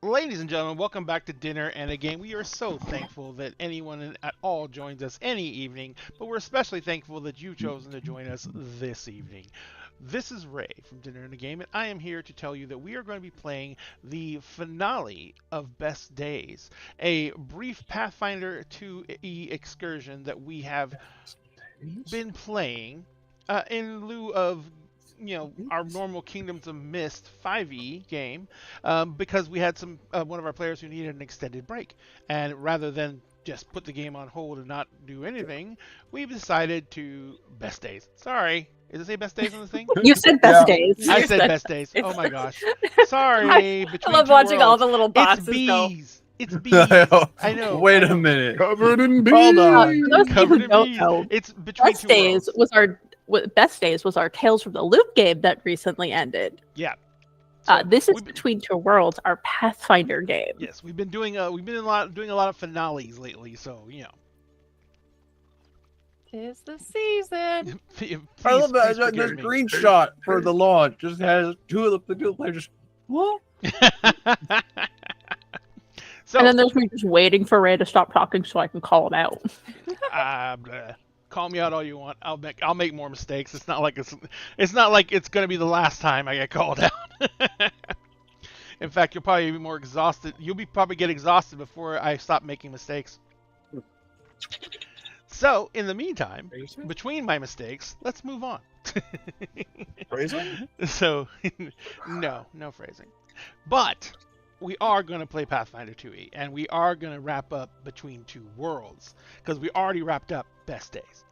Ladies and gentlemen, welcome back to Dinner and a Game. We are so thankful that anyone at all joins us any evening, but we're especially thankful that you've chosen to join us this evening. This is Ray from Dinner and a Game, and I am here to tell you that we are going to be playing the finale of Best Days, a brief Pathfinder 2e excursion that we have been playing in lieu of our normal Kingdoms of Mist 5e game, because we had one of our players who needed an extended break, and rather than just put the game on hold and not do anything, we've decided to Best Days. Sorry, does it say Best Days on the thing? You said best days. I said Best Days. Oh my gosh. Sorry. I love watching all the little boxes it's go. bees. It's bees. I know. Wait a minute. Covered in bees. Hold on. For those of you Covered who in don't bees. know, It's between Best two Days worlds. was Best Days was our Tales from the Loop game that recently ended. Yeah. This is Between Two Worlds, our Pathfinder game. Yes, we've been doing a lot of finales lately, so Tis the season. I love that. Please The forgive me. screenshot for the launch just has two of the players. What? So, And then there's me just waiting for Ray to stop talking so I can call him out. call me out all you want. I'll make more mistakes. It's not like it's gonna be the last time I get called out. In fact, you'll probably be more exhausted. Probably get exhausted before I stop making mistakes. So, in the meantime, between my mistakes, let's move on. Phrasing? So, no phrasing. But we are going to play Pathfinder 2e, and we are going to wrap up Between Two Worlds, because we already wrapped up Best Days.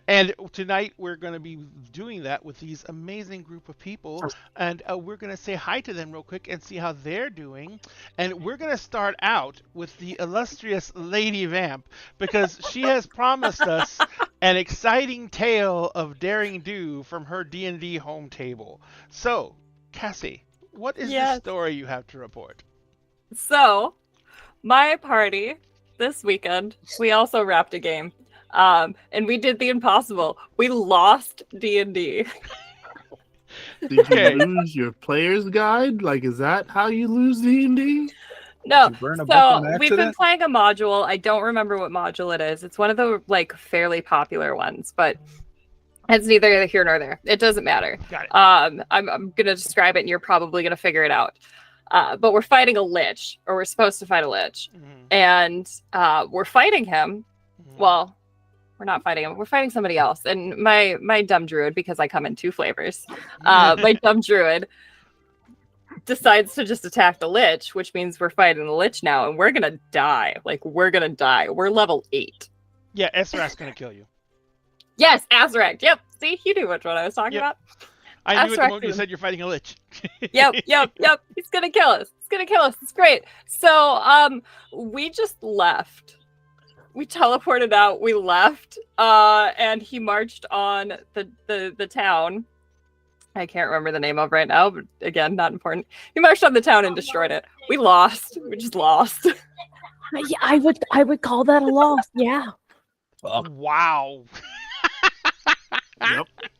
And tonight we're going to be doing that with these amazing group of people, and we're going to say hi to them real quick and see how they're doing. And we're going to start out with the illustrious Lady Vamp, because she has promised us an exciting tale of daring do from her D&D home table. So, Cassie, what is the story you have to report? So, my party this weekend, we also wrapped a game. And we did the impossible. We lost D&D. Did you lose your player's guide? Like, is that how you lose D&D? No, burn a book so on we've been accident? playing a module. I don't remember what module it is. It's one of the fairly popular ones, but it's neither here nor there. It doesn't matter. Got it. I'm gonna describe it, and you're probably gonna figure it out. But we're fighting a lich, or we're supposed to fight a lich, and we're fighting him. Well, we're not fighting him. We're fighting somebody else. And my dumb druid, because I come in two flavors, my dumb druid decides to just attack the lich, which means we're fighting the lich now, and we're gonna die. We're gonna die. We're level 8. Yeah, Esra's gonna kill you. Yes, Azaract. Yep. See, you knew which one I was talking about. I knew it the moment you Azaract. said you're fighting a lich. Yep. He's gonna kill us. It's great. So, we just left. We teleported out. We left. And he marched on the town. I can't remember the name of right now, but again, not important. He marched on the town and destroyed it. We lost. We just lost. Yeah, I would call that a loss. Yeah. Wow.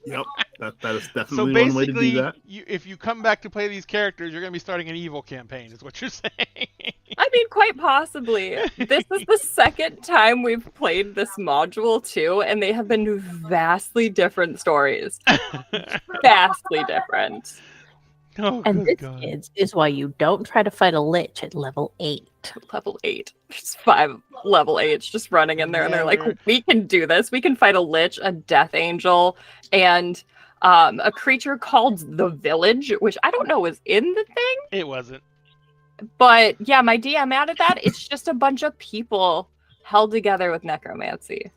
Yep. That is So definitely one way to do basically, that. if you come back to play these characters, you're going to be starting an evil campaign, is what you're saying. I mean, quite possibly. This is the second time we've played this module too, and they have been vastly different stories. Vastly different. Oh, And good this, God. kids, is why you don't try to fight a lich at level 8. Level 8. There's 5 level 8s just running in there, and they're like, Never. we can do this. We can fight a lich, a death angel, and a creature called the Village, which I don't know is in the thing. It wasn't. But yeah, my DM added that. It's just a bunch of people held together with necromancy,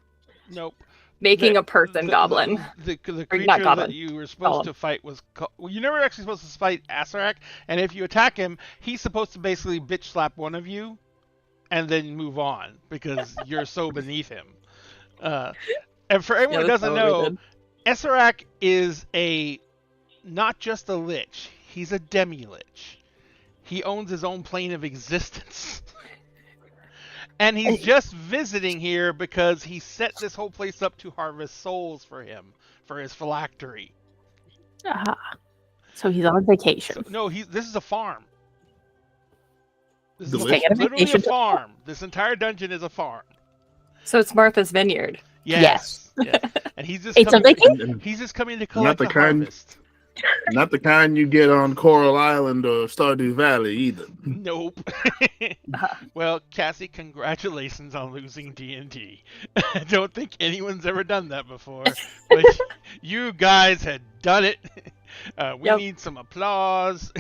Nope. making The- a person goblin. The Or creature not goblin. that you were supposed to fight was well, you're never actually supposed to fight Asarak, and if you attack him, he's supposed to basically bitch slap one of you, and then move on because you're so beneath him. And for everyone who that's doesn't not what we know, did. Asarak is not just a lich; he's a demi-lich. He owns his own plane of existence. And he's just visiting here because he set this whole place up to harvest souls for him, for his phylactery. So he's on vacation. So, no, this is a farm. This Delicious. is Taking a literally a vacation to- farm. This entire dungeon is a farm. So it's Martha's Vineyard. Yes. Yes. And he's just Ate some coming. bacon? And He's just coming to collect the the kind- harvest. not the kind you get on Coral Island or Stardew Valley either. Nope. Well, Cassie, congratulations on losing D&D. I don't think anyone's ever done that before, but you guys had done it. We Yep. need some applause.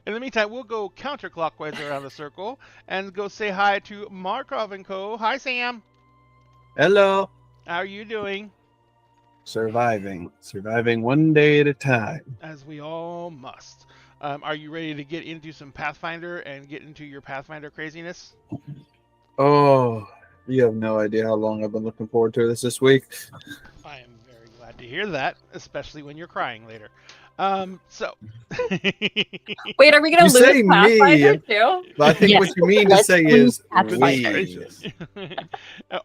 In the meantime, we'll go counterclockwise around the circle and go say hi to Markov and Co. Hi, Sam. Hello. How are you doing? Surviving one day at a time. As we all must. Are you ready to get into some Pathfinder and get into your Pathfinder craziness? Oh, you have no idea how long I've been looking forward to this week. I am very glad to hear that, especially when you're crying later. So. Wait, are we gonna You lose say Pathfinder me. too? But I think Yes. what you mean to Let's say lose is Pathfinder. we.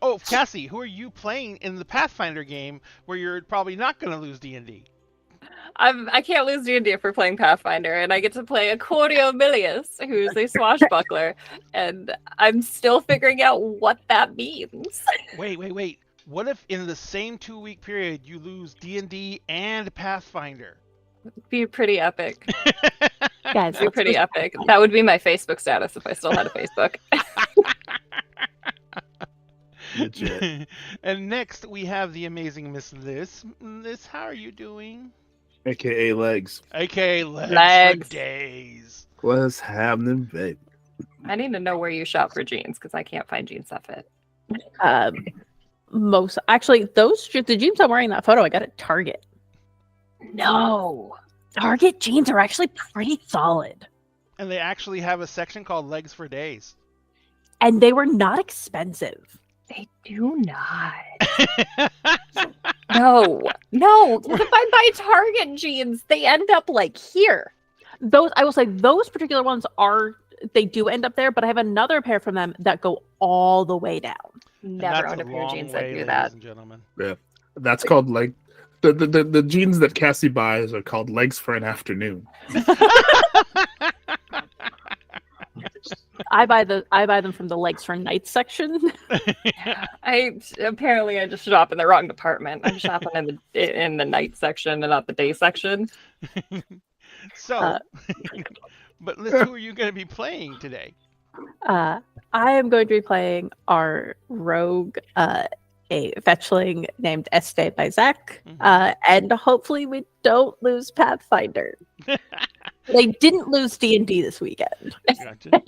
Oh, Cassie, who are you playing in the Pathfinder game where you're probably not going to lose D&D? I can't lose D&D if we're playing Pathfinder, and I get to play Accordio Milius, who's a swashbuckler, and I'm still figuring out what that means. Wait. What if in the same 2-week period you lose D&D and Pathfinder? It'd be pretty epic. Guys, It'd be pretty epic. That would be my Facebook status if I still had a Facebook. Legit. And next we have the amazing Miss Liz. Liz, how are you doing? AKA Legs. AKA Legs, Legs. for days. What's happening, baby? I need to know where you shop for jeans because I can't find jeans that fit. Most actually, the jeans I'm wearing in that photo I got at Target. No. Target jeans are actually pretty solid, And they actually have a section called Legs for Days. and they were not expensive. They do not. No. Because if I buy Target jeans, they end up like here. Those I will say those particular ones they do end up there, but I have another pair from them that go all the way down. And Never that's owned a pair of long jeans way, that do ladies that. and gentlemen. That's called like the jeans that Cassie buys are called Legs for an Afternoon. I buy them from the Legs for Nights section. I just shop in the wrong department. I'm shopping in the night section and not the day section. So, but Liz, who are you going to be playing today? I am going to be playing our rogue, a fetchling named Este by Zach, and hopefully we don't lose Pathfinder. They didn't lose D&D this weekend. Gotcha.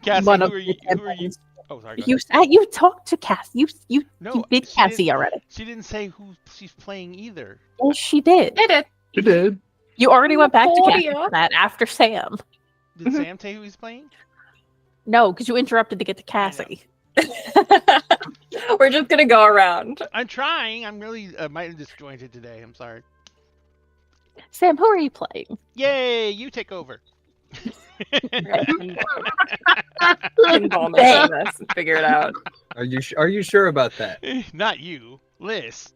Cassie, One who of are you? the Who are you? Oh, sorry. Go You ahead. you talked to Cass. You No, did she Cassie didn't- already. She didn't say who she's playing either. Yes, she did. I did. You did. You already went back to Oh, Cassie yeah. for that after Sam. Did Sam say who he's playing? No, because you interrupted to get to Cassie. We're just gonna go around. I'm trying. I'm really might have disjointed today. I'm sorry. Sam, who are you playing? Yay! You take over. Pinball machine this and figure it out. Are you sure about that? Not you, Liz.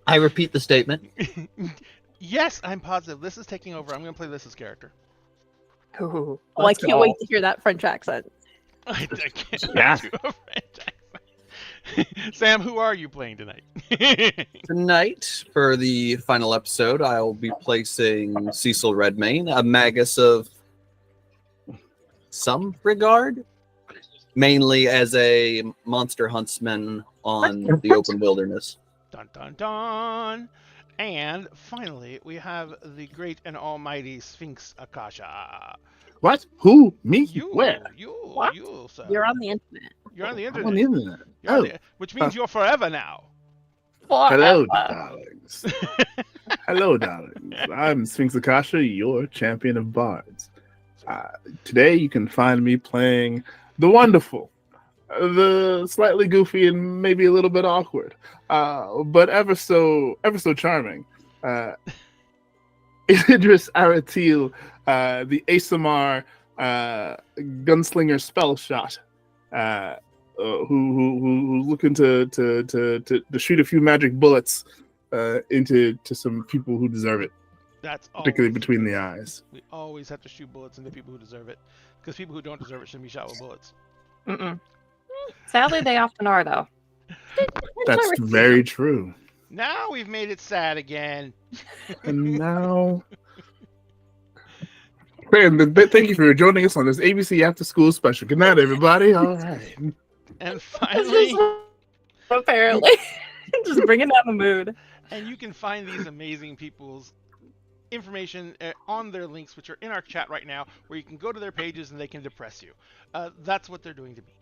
I repeat the statement. Yes, I'm positive. Liz is taking over. I'm going to play Liz's character. Ooh, Oh, I let's can't go. wait to hear that French accent. I can't Yeah. do a French accent. Sam, who are you playing tonight? Tonight, for the final episode, I'll be placing Cecil Redmayne, a magus of some regard, mainly as a monster huntsman on the open wilderness. Dun dun dun. And finally, we have the great and almighty Sphinx Akasha. What? Who? Me? You, Where? What? you, sir. You're on the internet. You're on the I'm internet. on the internet. You're on Oh, the- which means you're forever now. hello, Forever. darlings. Hello, darlings. I'm Sphinx Akasha, your champion of bards. Today, you can find me playing the wonderful, the slightly goofy, and maybe a little bit awkward, but ever so charming. Idris Aratil, the ASMR gunslinger spell shot, who's looking to shoot a few magic bullets into some people who deserve it. That's particularly always between the the case. eyes. We always have to shoot bullets into people who deserve it, because people who don't deserve it shouldn't be shot with bullets. Mm-mm. Sadly, they often are, though. That's very true. Now we've made it sad again. And now, man, thank you for joining us on this ABC After School special. Good night, everybody. All right. And finally, Apparently, just bringing down the mood. and you can find these amazing people's information on their links, which are in our chat right now, where you can go to their pages and they can depress you. That's what they're doing to me.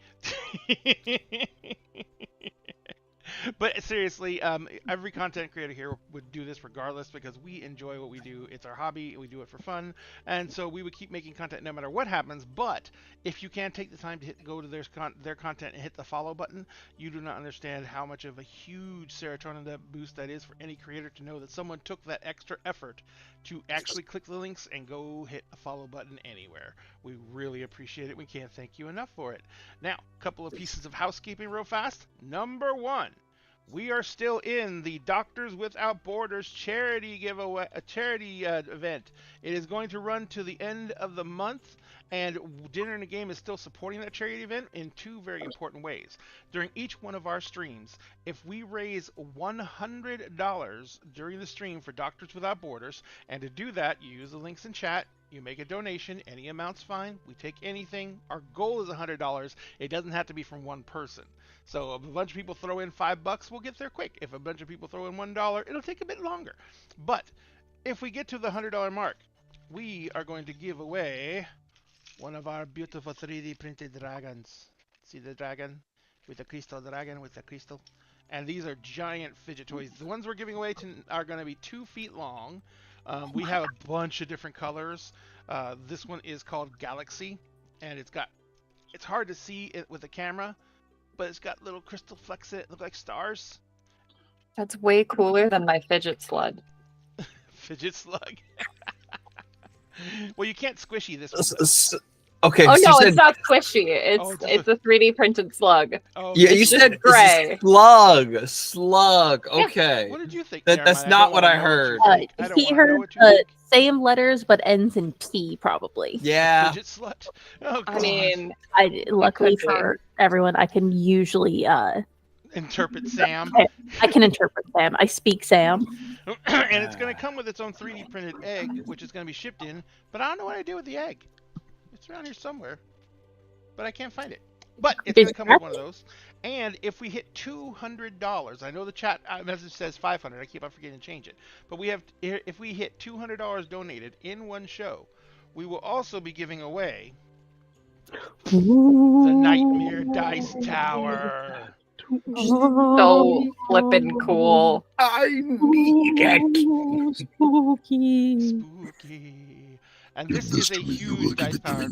But seriously, every content creator here would do this regardless, because we enjoy what we do. It's our hobby. We do it for fun. And so we would keep making content no matter what happens. But if you can't take the time to go to their content and hit the follow button, you do not understand how much of a huge serotonin boost that is for any creator to know that someone took that extra effort to actually click the links and go hit a follow button anywhere. We really appreciate it. We can't thank you enough for it. Now, a couple of pieces of housekeeping real fast. Number one, we are still in the Doctors Without Borders charity giveaway, a charity event. It is going to run to the end of the month, and Dinner and a Game is still supporting that charity event in two very important ways. During each one of our streams, if we raise $100 during the stream for Doctors Without Borders, and to do that, you use the links in chat, you make a donation, any amount's fine, we take anything. Our goal is $100. It doesn't have to be from one person. So if a bunch of people throw in $5, we'll get there quick. If a bunch of people throw in $1, it'll take a bit longer. But if we get to the $100 mark, we are going to give away one of our beautiful 3D printed dragons. See the dragon with the crystal dragon with the crystal? And these are giant fidget toys. The ones we're giving away are going to be 2 feet long. We have a bunch of different colors. This one is called Galaxy, and it's hard to see it with the camera, but it's got little crystal flecks in it, look like stars. That's way cooler than my fidget slug. Fidget slug. Well, you can't squishy this one. Okay. Oh so no, you it's not squishy. It's a 3D printed slug. Oh, Yeah, you It's said just gray. slug. Okay. What did you think? That's Jeremiah? not what wanna I know heard. you think. I don't He wanna know heard what you the think. same letters but ends in P, probably. Yeah. Fidget slut. Oh, I God. mean, Luckily could be. for everyone, I can usually Interpret Sam. I can interpret Sam. I speak Sam. And it's going to come with its own 3D printed egg, which is going to be shipped in. But I don't know what I did with the egg. It's around here somewhere, but I can't find it. But it's going to come with one of those. And if we hit $200, I know the chat message says 500. I keep on forgetting to change it. But if we hit $200 donated in one show, we will also be giving away the Nightmare Dice Tower. so flippin' cool. I need it. Spooky. Spooky. And this is a huge dice tower.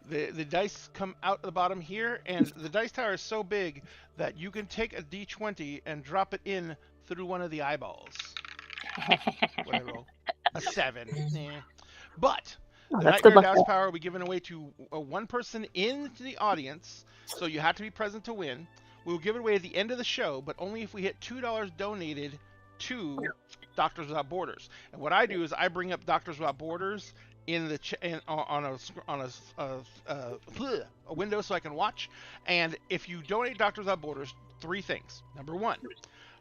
The dice come out the bottom here, and the dice tower is so big that you can take a D20 and drop it in through one of the eyeballs. What I roll? A 7. But the That's good Nightmare luck. Dice Tower will be given away to one person in the audience, so you have to be present to win. We'll give it away at the end of the show, but only if we hit $2 donated to Doctors Without Borders. And what I do is I bring up Doctors Without Borders in the on a window so I can watch. And if you donate Doctors Without Borders, 3 things. Number 1,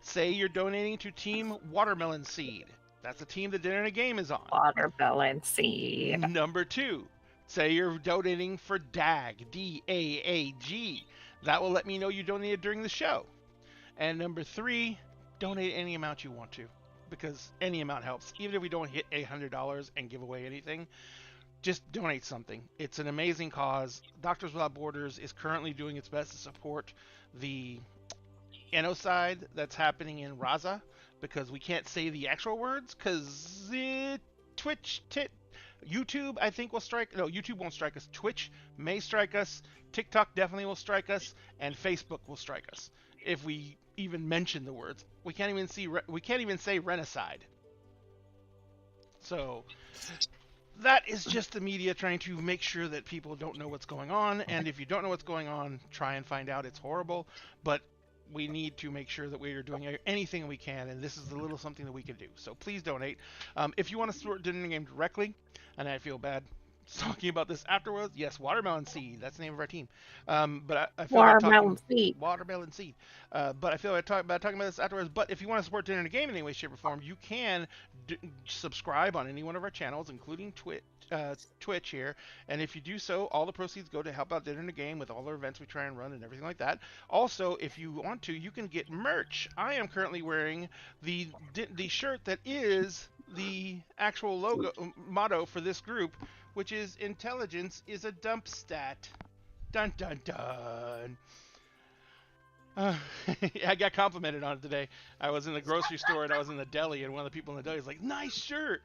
say you're donating to Team Watermelon Seed. That's a team that Dinner and a Game is on. Watermelon seed. Number 2, say you're donating for DAG, D-A-A-G. That will let me know you donated during the show. And number 3, donate any amount you want to, because any amount helps. Even if we don't hit $100 and give away anything, just donate something. It's an amazing cause. Doctors Without Borders is currently doing its best to support the genocide that's happening in Raza, because we can't say the actual words, because YouTube, I think, will strike. No, YouTube won't strike us. Twitch may strike us. TikTok definitely will strike us, and Facebook will strike us if we even mention the words. We can't even say renocide. So that is just the media trying to make sure that people don't know what's going on. And if you don't know what's going on, try and find out. It's horrible, but we need to make sure that we are doing anything we can, and this is a little something that we can do. So please donate. If you want to support Dinner and Game directly, and I feel bad talking about this afterwards, yes, Watermelon Seed, that's the name of our team. But I feel Watermelon Seed. Watermelon Seed. But I feel like talking about this afterwards. But if you want to support Dinner and Game in any way, shape, or form, you can subscribe on any one of our channels, including Twitch here, and if you do so, all the proceeds go to help out Dinner and Game with all our events we try and run and everything like that. Also, if you want to, you can get merch. I am currently wearing the shirt that is the actual motto for this group, which is "Intelligence is a dump stat." Dun dun dun. I got complimented on it today. I was in the grocery store and I was in the deli, and one of the people in the deli was like, "Nice shirt."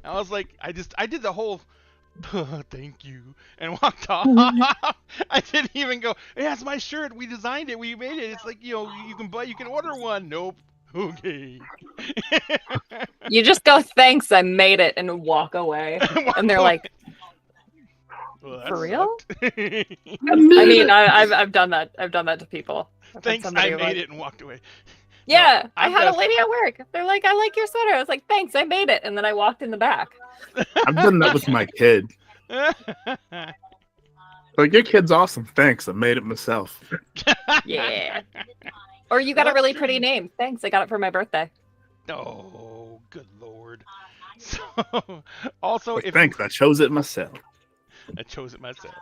And I was like, I did the whole thank you and walked off. I didn't even go, "Hey, that's my shirt. We designed it. We made it." It's like, you can order one. Nope. Okay. You just go, "Thanks, I made it," and walk away. And they're like, well, "For real?" I I mean, I've done that. I've done that to people. Thanks, I made it and walked away. Yeah, No, I had a lady at work. They're like, "I like your sweater." I was like, "Thanks, I made it," and then I walked in the back. I've done that with my kid. Like, your kid's awesome. Thanks, I made it myself. Yeah. Or you got a really pretty name. Thanks, I got it for my birthday. Oh, good lord. So, also, if Thanks, I chose it myself. I chose it myself.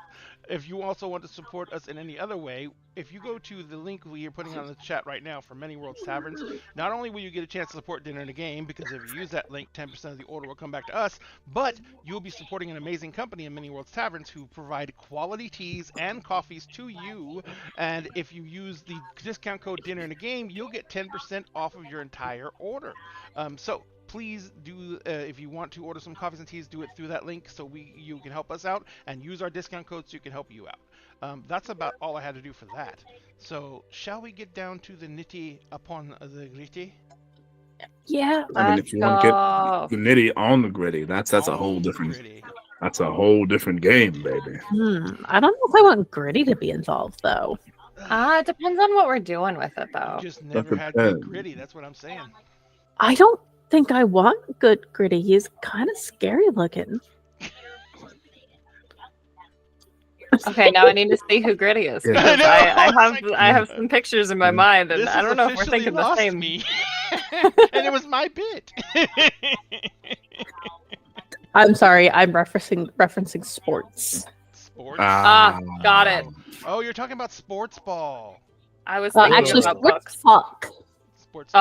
If you also want to support us in any other way, if you go to the link we are putting on the chat right now for Many Worlds Taverns, not only will you get a chance to support Dinner and a Game, because if you use that link, 10% of the order will come back to us, but you'll be supporting an amazing company in Many Worlds Taverns who provide quality teas and coffees to you, and if you use the discount code Dinner and a Game, you'll get 10% off of your entire order. So please do, if you want to order some coffees and teas, do it through that link so you can help us out, and use our discount code so you can help you out. That's about all I had to do for that. So shall we get down to the nitty upon the gritty? Yeah. I mean, if you want to get the nitty on the gritty, that's a whole different. Gritty. That's a whole different game, baby. I don't know if I want Gritty to be involved, though. It depends on what we're doing with it, though. You just never had depends. good gritty, that's what I'm saying. I don't think I want good Gritty. He's kind of scary looking. Okay, now I need to see who Gritty is. Yeah. Because I know. I have some pictures in my mind, and This I don't know if we're officially thinking the lost same. me. And it was my bit. I'm sorry, I'm referencing sports. Sports? Got it. Oh, you're talking about sports ball. I was thinking Actually, about sports books. talk. Sports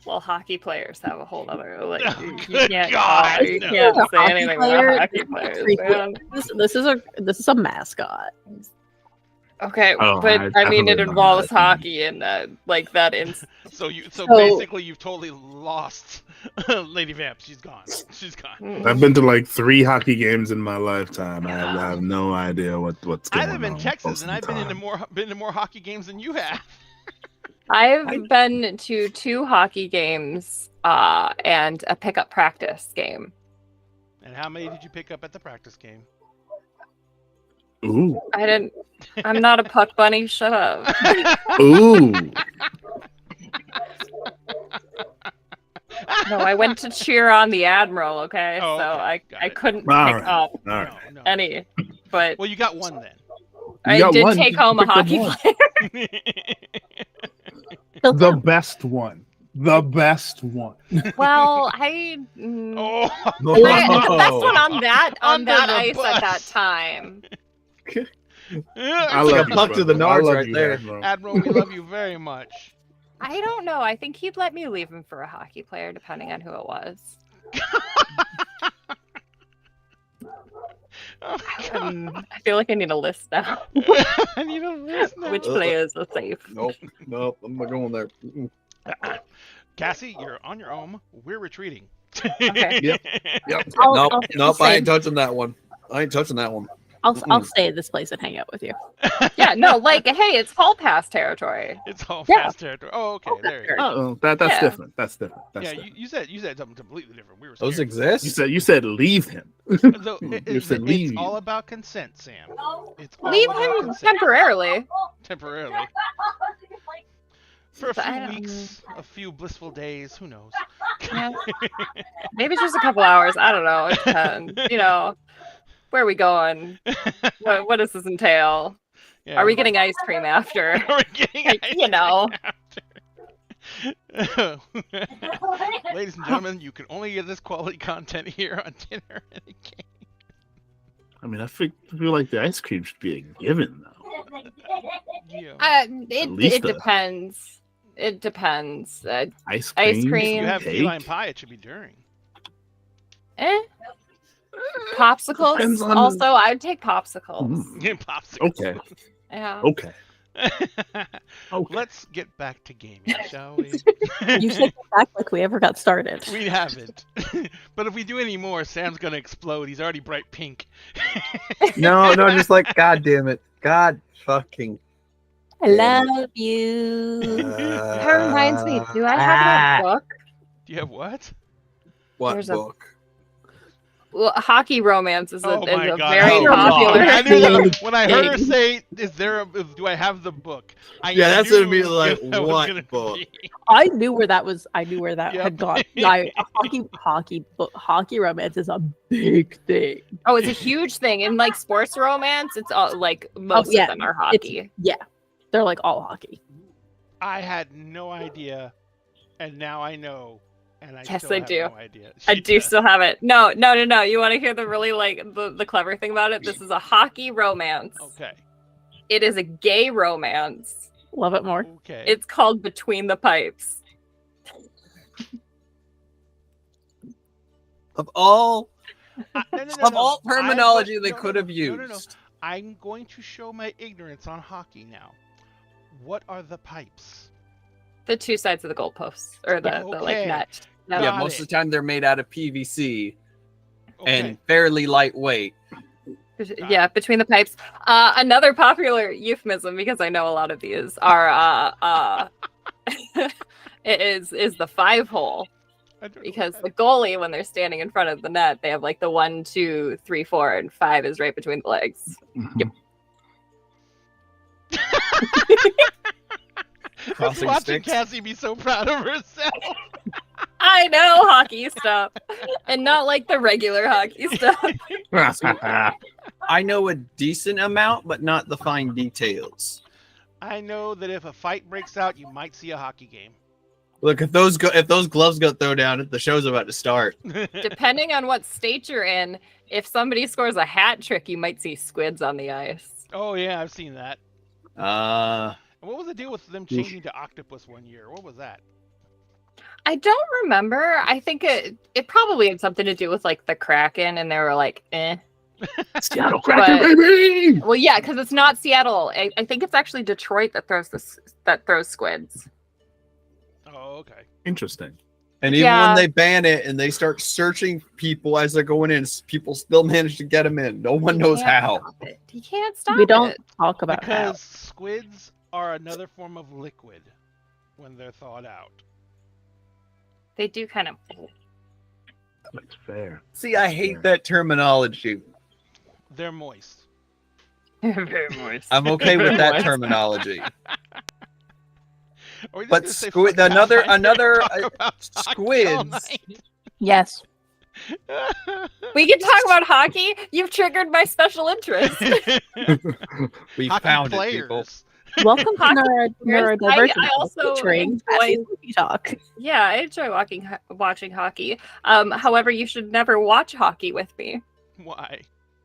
Well, hockey players have a whole other Oh, you good can't, God, you no. can't say Hockey anything player, about hockey players. Man. This is a mascot. Okay, Oh, but I mean, it definitely involves not. hockey and like that. So So- basically you've totally lost Lady Vamp. She's gone. She's gone. I've been to like 3 hockey games in my lifetime. I have no idea what's going I on. live in Texas, most and of I've the been to more hockey games than you have. I've been to 2 hockey games and a pickup practice game. And how many did you pick up at the practice game? Ooh, I'm not a puck bunny. Shut up. ooh. No, I went to cheer on the Admiral. Okay, Oh, so okay. Got I it. couldn't All pick right. up All right. No. any, but Well, you got one then. I got did one. take You home a picked up hockey one. player. The best one. The best one. Well, Oh, I the best one on that Under the ice bus. at that time. I like love a you, puck to the brother. I nards love right you, there. Admiral. Admiral, we love you very much. I don't know. I think he'd let me leave him for a hockey player, depending on who it was. Oh, God. I feel like I need a list now. I need a list now. Which players are safe? Nope, I'm not going there. Cassie, you're on your own. We're retreating. Okay. Yep. I'll Nope, do the I same. ain't touching that one. I ain't touching that one. I'll stay at this place and hang out with you. Yeah, no, like, hey, it's hall pass territory. It's all Yeah. fast territory. Oh, okay. There you go. Oh, that's Yeah. different. That's different. That's Yeah, different. you said something completely different. We were Those scared. exist. You said leave him. Though, You said leave. it's all about consent, Sam. It's all Leave about him consent. temporarily. Temporarily. For a But I few don't- weeks, a few blissful days, who knows? Yeah. Maybe just a couple hours. I don't know. It depends. You know, where are we going? What does this entail? Yeah. Are we getting ice cream after? Are we getting Like, ice you know. cream after? Ladies and gentlemen, you can only get this quality content here on Dinner and a Game. I mean, I feel like the ice cream should be a given, though. Yeah. least It depends. It depends. Ice Ice cream. If cream. you have cake? key lime pie, it should be during. Popsicles. Depends on- Also, I'd take popsicles. Mm, Popsicle. okay. Yeah. Okay. Okay. Let's get back to gaming, shall we? You said back like we ever got started. We haven't. But if we do any more, Sam's gonna explode. He's already bright pink. No, just like God damn it, God fucking. I love you. That reminds me. Do I have that book? Do you have what? What There's a- book? Well, Hockey Romance is a, Oh my is a God. very Oh, popular. I knew that when I heard her thing. say, "Do I have the book?" I Yeah, that's knew gonna be like, that was what gonna book? be- I knew where that was. I knew where that Yep. had gone. Hockey romance is a big thing. Oh, it's a huge thing in like sports romance. It's all like most yeah, of them are hockey. They're like all hockey. I had no idea, and now I know. And I Yes, still I have do. No idea. I She do does. still have it. No. You want to hear the really like the clever thing about it? This is a hockey romance. Okay. It is a gay romance. Love it more. Okay. It's called Between the Pipes. Of all No, of all terminology they no, could have no, no, used. I'm going to show my ignorance on hockey now. What are the pipes? The two sides of the goalposts or the Okay. like net. Got Yeah, it. most of the time they're made out of PVC Okay. and fairly lightweight. Yeah, between the pipes. Another popular euphemism, because I know a lot of these, are is the 5-hole. I don't know Because what the goalie, when they're standing in front of the net, they have like the 1, 2, 3, 4, and 5 is right between the legs. Mhm. That's Crossing watching sticks. Cassie be so proud of herself. I know hockey stuff, and not like the regular hockey stuff. I know a decent amount, but not the fine details. I know that if a fight breaks out, you might see a hockey game. Look, if those gloves got thrown down, the show's about to start. Depending on what state you're in, if somebody scores a hat trick, you might see squids on the ice. Oh yeah, I've seen that. And what was the deal with them changing to octopus one year? What was that? I don't remember. I think it probably had something to do with like the Kraken, and they were like, eh. Seattle Kraken, baby! Well, yeah, because it's not Seattle. I think it's actually Detroit that throws squids. Oh, okay. Interesting. And even Yeah. when they ban it and they start searching people as they're going in, people still manage to get them in. No one knows Can't how. stop it. You can't stop We don't it. talk about how. Because squids are another form of liquid when they're thawed out. They do kind of. That's fair. See, I hate that terminology. They're moist. Very moist. I'm okay with that What? terminology. Are we just But gonna say squid- fuck another- Pathfinder and another, talk uh, about hockey all squids. Yes. night? We can talk about hockey. You've triggered my special interest. We Hockey found it, players. people. Welcome to neurodiversity. I also featuring enjoy- Cassie Movie Talk. Yeah, I enjoy watching hockey. However, you should never watch hockey with me Why?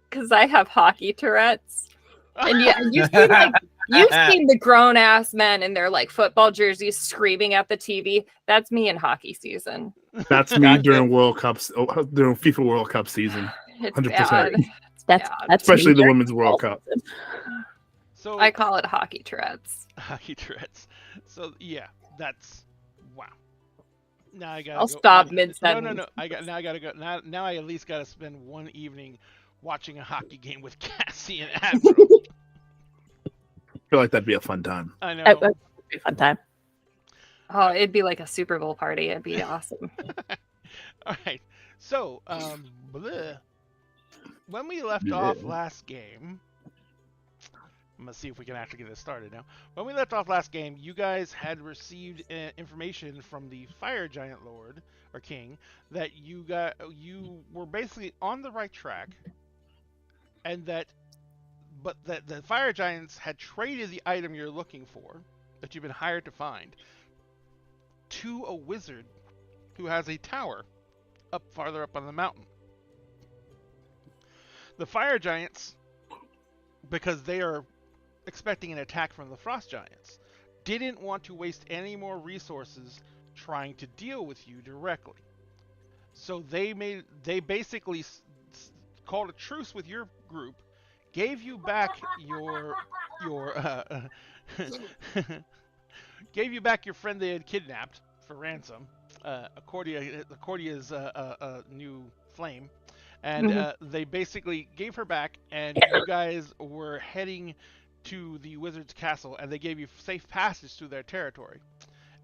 because I have hockey Tourette's. And you've seen the grown ass men in their like football jerseys screaming at the TV. That's me in hockey season. That's me during World Cups, during FIFA World Cup season, It's 100%. bad. That's Yeah. that's especially me the during Women's World Cup. So I call it hockey Tourette's. hockey Tourette's. So yeah, that's wow. Now I gotta. I'll go- stop No, mid-sentence. no. I gotta go. Now I at least gotta spend one evening watching a hockey game with Cassie and Admiral. I feel like that'd be a fun time. I know. That would be a fun time. Oh, it'd be like a Super Bowl party. It'd be awesome. All right. So, when we left off last game, I'm gonna see if we can actually get this started now. When we left off last game, you guys had received information from the Fire Giant Lord or King that you were basically on the right track, and that the Fire Giants had traded the item you're looking for, that you've been hired to find, to a wizard who has a tower farther up on the mountain. The Fire Giants, because they are expecting an attack from the Frost Giants, didn't want to waste any more resources trying to deal with you directly. So they basically called a truce with your group, gave you back your gave you back your friend they had kidnapped for ransom, Accordia's new flame, and they basically gave her back, and you guys were heading to the wizard's castle, and they gave you safe passage through their territory.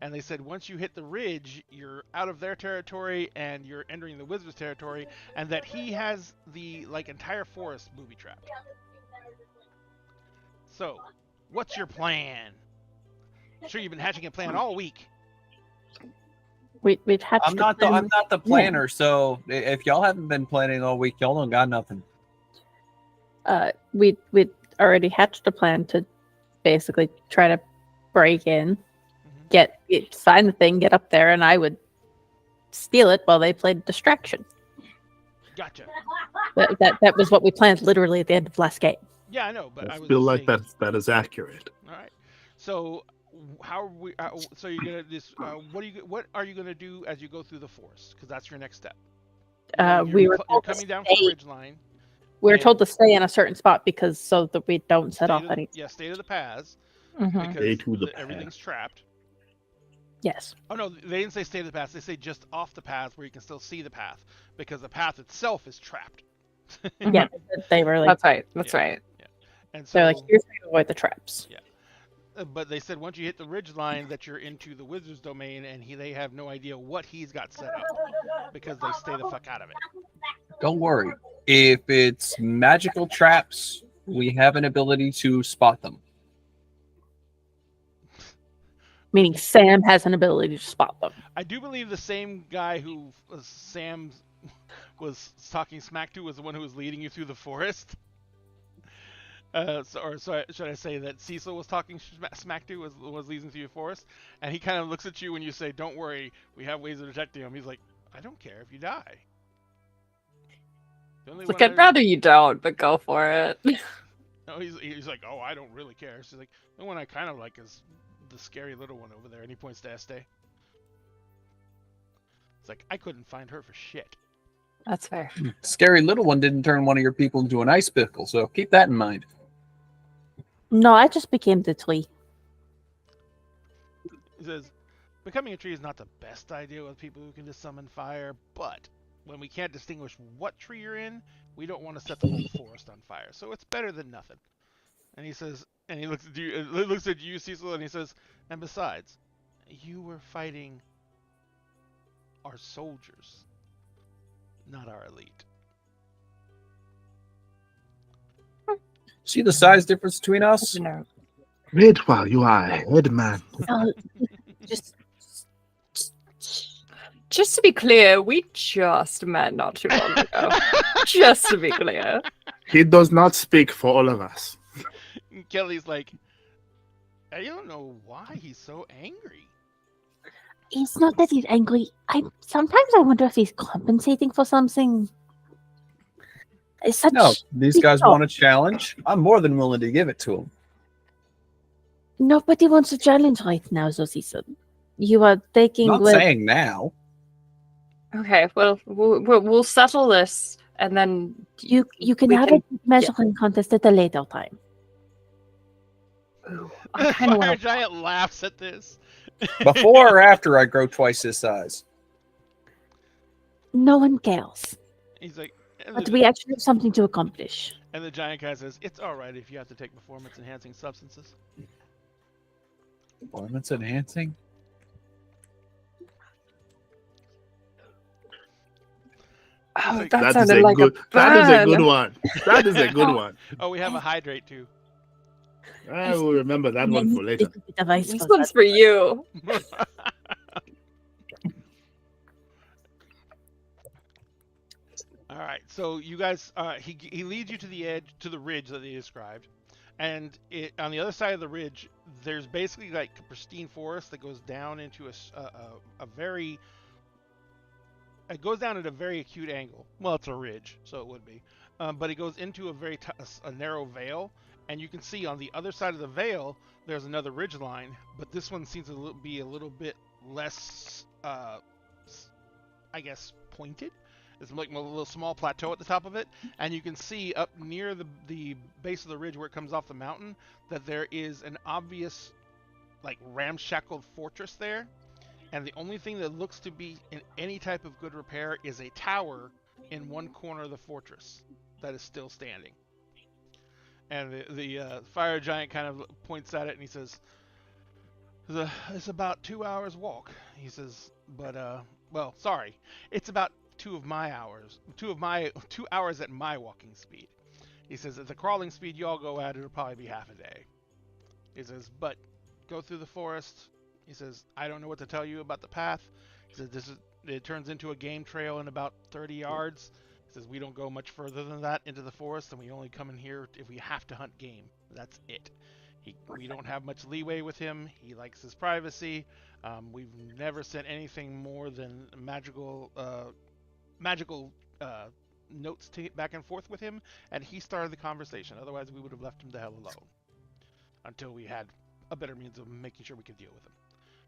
And they said once you hit the ridge, you're out of their territory and you're entering the wizard's territory, and that he has the entire forest booby trapped. So, what's your plan? I'm sure you've been hatching a plan all week. We've hatched. I'm not the planner, so if y'all haven't been planning all week, y'all don't got nothing. We'd already hatched a plan to basically try to break in, find the thing, get up there, and I would steal it while they played distraction. Gotcha. That was what we planned literally at the end of last game. Yeah, I know, but I I was feel like saying... that is accurate. All right. So, how are we? So you're gonna what are you gonna do as you go through the forest? Because that's your next step. You're coming down from the ridge line. We were told to stay in a certain spot so that we don't set off any. Yeah, stay to the paths. Mm-hmm. Because everything's trapped. Yes. Oh no, they didn't say stay to the path. They say just off the path where you can still see the path, because the path itself is trapped. Yeah, they were like. That's right. That's right. Yeah. And so they're like, here's how you avoid the traps. Yeah. But they said once you hit the ridge line that you're into the wizard's domain, and they have no idea what he's got set up, because they stay the fuck out of it. Don't worry. If it's magical traps, we have an ability to spot them. Meaning Sam has an ability to spot them. I do believe the same guy who Sam was talking smack to was the one who was leading you through the forest. Should I say that Cecil was talking smack to was leading through the forest, and he kind of looks at you when you say, "Don't worry, we have ways of detecting him." He's like, "I don't care if you die." Look, I'd rather you don't, but go for it. No, he's like, "Oh, I don't really care." She's like, "The one I kind of like is the scary little one over there," and he points to Este. It's like, I couldn't find her for shit. That's fair. Scary little one didn't turn one of your people into an ice pickle, so keep that in mind. No, I just became the tree. He says, becoming a tree is not the best idea with people who can just summon fire, but when we can't distinguish what tree you're in, we don't want to set the whole forest on fire, so it's better than nothing. And he says, and he looks at you, Cecil, and he says, and besides, you were fighting our soldiers, not our elite. See the size difference between us? Wait while you are a head man. Just to be clear, we just met not too long ago. Just to be clear. He does not speak for all of us. And Kelly's like, I don't know why he's so angry. It's not that he's angry. Sometimes I wonder if he's compensating for something. It's such. No, these guys want a challenge. I'm more than willing to give it to them. Nobody wants a challenge right now, Zosison. You are taking. I'm not saying now. Okay, well, we'll settle this, and then you can have a measuring contest at a later time. I kind of Fire want. Giant laughs at this. Before or after I grow twice this size? No one cares. He's like, But we actually have something to accomplish. And the giant guy says, "It's all right if you have to take performance-enhancing substances." Performance enhancing? Oh, Like, that That is sounded a like good. a That is a burn. good one. That is a good one. Oh, we have a hydrate too. I will remember that one for later. Little bit of ice This for one's that. for you. All right, so you guys, he leads you to the edge, to the ridge that he described, and on the other side of the ridge, there's basically like a pristine forest that goes down into a very, it goes down at a very acute angle. Well, it's a ridge, so it would be, but it goes into a very a narrow vale, and you can see on the other side of the vale there's another ridge line, but this one seems to be a little bit less, I guess, pointed. There's like a little small plateau at the top of it, and you can see up near the base of the ridge where it comes off the mountain that there is an obvious, like, ramshackled fortress there, and the only thing that looks to be in any type of good repair is a tower in one corner of the fortress that is still standing. And the fire giant kind of points at it and he says, "It's about 2 hours walk." He says, "But well, sorry, it's about 2 hours at my walking speed." He says, "At the crawling speed y'all go at, it'll probably be half a day." He says, "But go through the forest." He says, "I don't know what to tell you about the path." He says, it turns into a game trail in about 30 yards. He says, "We don't go much further than that into the forest, and we only come in here if we have to hunt game. That's it. We don't have much leeway with him. He likes his privacy. We've never sent anything more than magical notes back and forth with him, and he started the conversation. Otherwise, we would have left him the hell alone until we had a better means of making sure we could deal with him."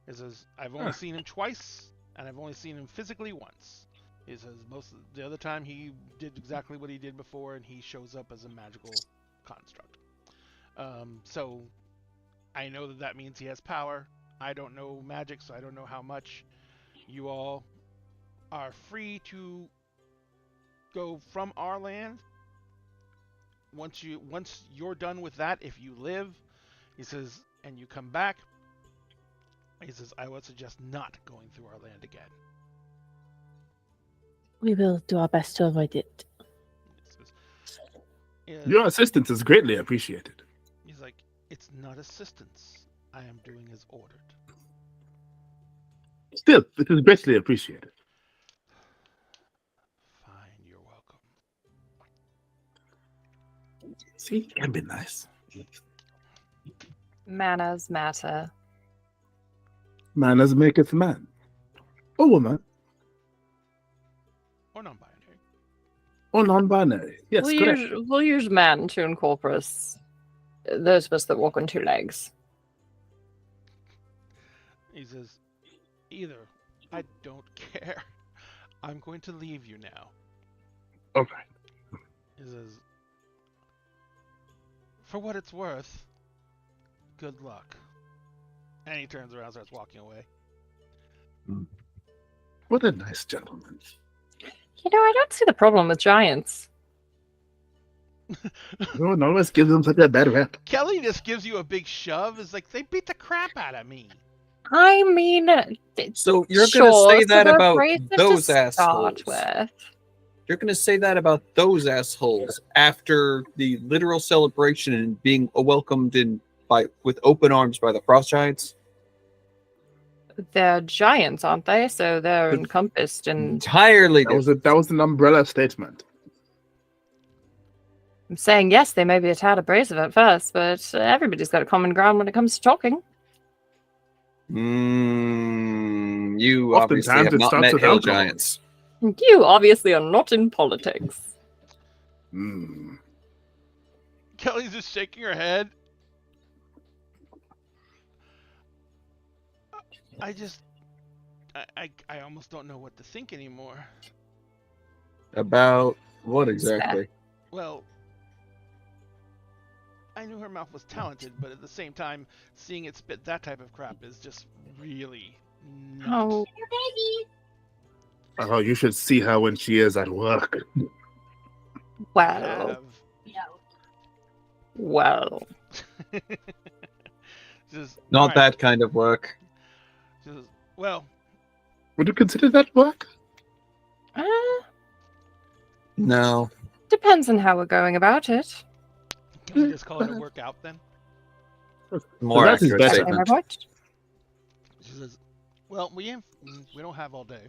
He says, "I've only seen him twice, and I've only seen him physically once." He says, "Most of the other time he did exactly what he did before, and he shows up as a magical construct. So I know that means he has power. I don't know magic, so I don't know how much. You all are free to go from our land. Once you're done with that, if you live," he says, "and you come back," he says, "I would suggest not going through our land again." We will do our best to avoid it. Your assistance is greatly appreciated. He's like, "It's not assistance. I am doing as ordered." Still, it is greatly appreciated. Fine, you're welcome. See, can be nice. Manners matter. Manners maketh man. Or woman. Or non-binary. Or non-binary. Yes, correct. We'll use man to encompass those of us that walk on 2 legs. He says, "Either. I don't care. I'm going to leave you now." Okay. He says, "For what it's worth, good luck." And he turns around and starts walking away. What a nice gentleman. You know, I don't see the problem with giants. No one always gives them such a bad rap. Kelly just gives you a big shove. It's like, they beat the crap out of me. I mean, So you're sure, going to say so that they're about abrasive to those start assholes. with. You're going to say that about those assholes after the literal celebration and being welcomed with open arms by the Frost Giants? They're giants, aren't they? So they're But- encompassed in. Entirely different. That was an umbrella statement. I'm saying yes, they may be a tad abrasive at first, but everybody's got a common ground when it comes to talking. You obviously Oftentimes have it not starts met with hill alcohol. giants. You obviously are not in politics. Kelly's just shaking her head. I almost don't know what to think anymore. About what exactly? Well, I knew her mouth was talented, but at the same time, seeing it spit that type of crap is just really not. Oh, Oh, you should see her when she is at work. Well, well. Says, Not "Alright." that kind of work. She says, well, Would you consider that work? Uh, No. depends on how we're going about it. can we just call it a workout then? More That is accurate better. Say my statement. point? She says, well, we don't have all day.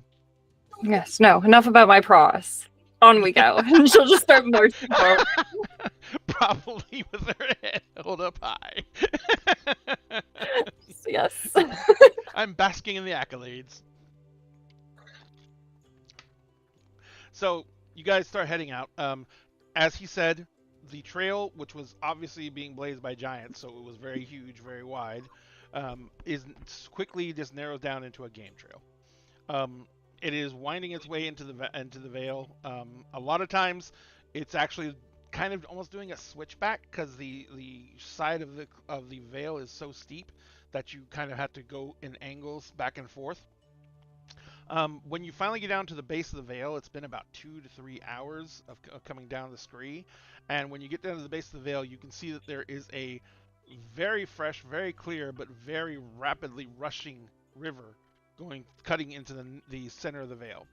Yes, no, enough about my prowess. On we go. And she'll just start marching forward. Probably with her head held up high. Yes. I'm basking in the accolades. So you guys start heading out. As he said, the trail, which was obviously being blazed by giants, so it was very huge, very wide, is quickly just narrows down into a game trail. It is winding its way into the Vale. A lot of times, it's actually kind of almost doing a switchback because the side of the Vale is so steep that you kind of have to go in angles back and forth. When you finally get down to the base of the Vale, it's been about 2 to 3 hours of coming down the scree, and when you get down to the base of the Vale, you can see that there is a very fresh, very clear, but very rapidly rushing river cutting into the center of the Vale.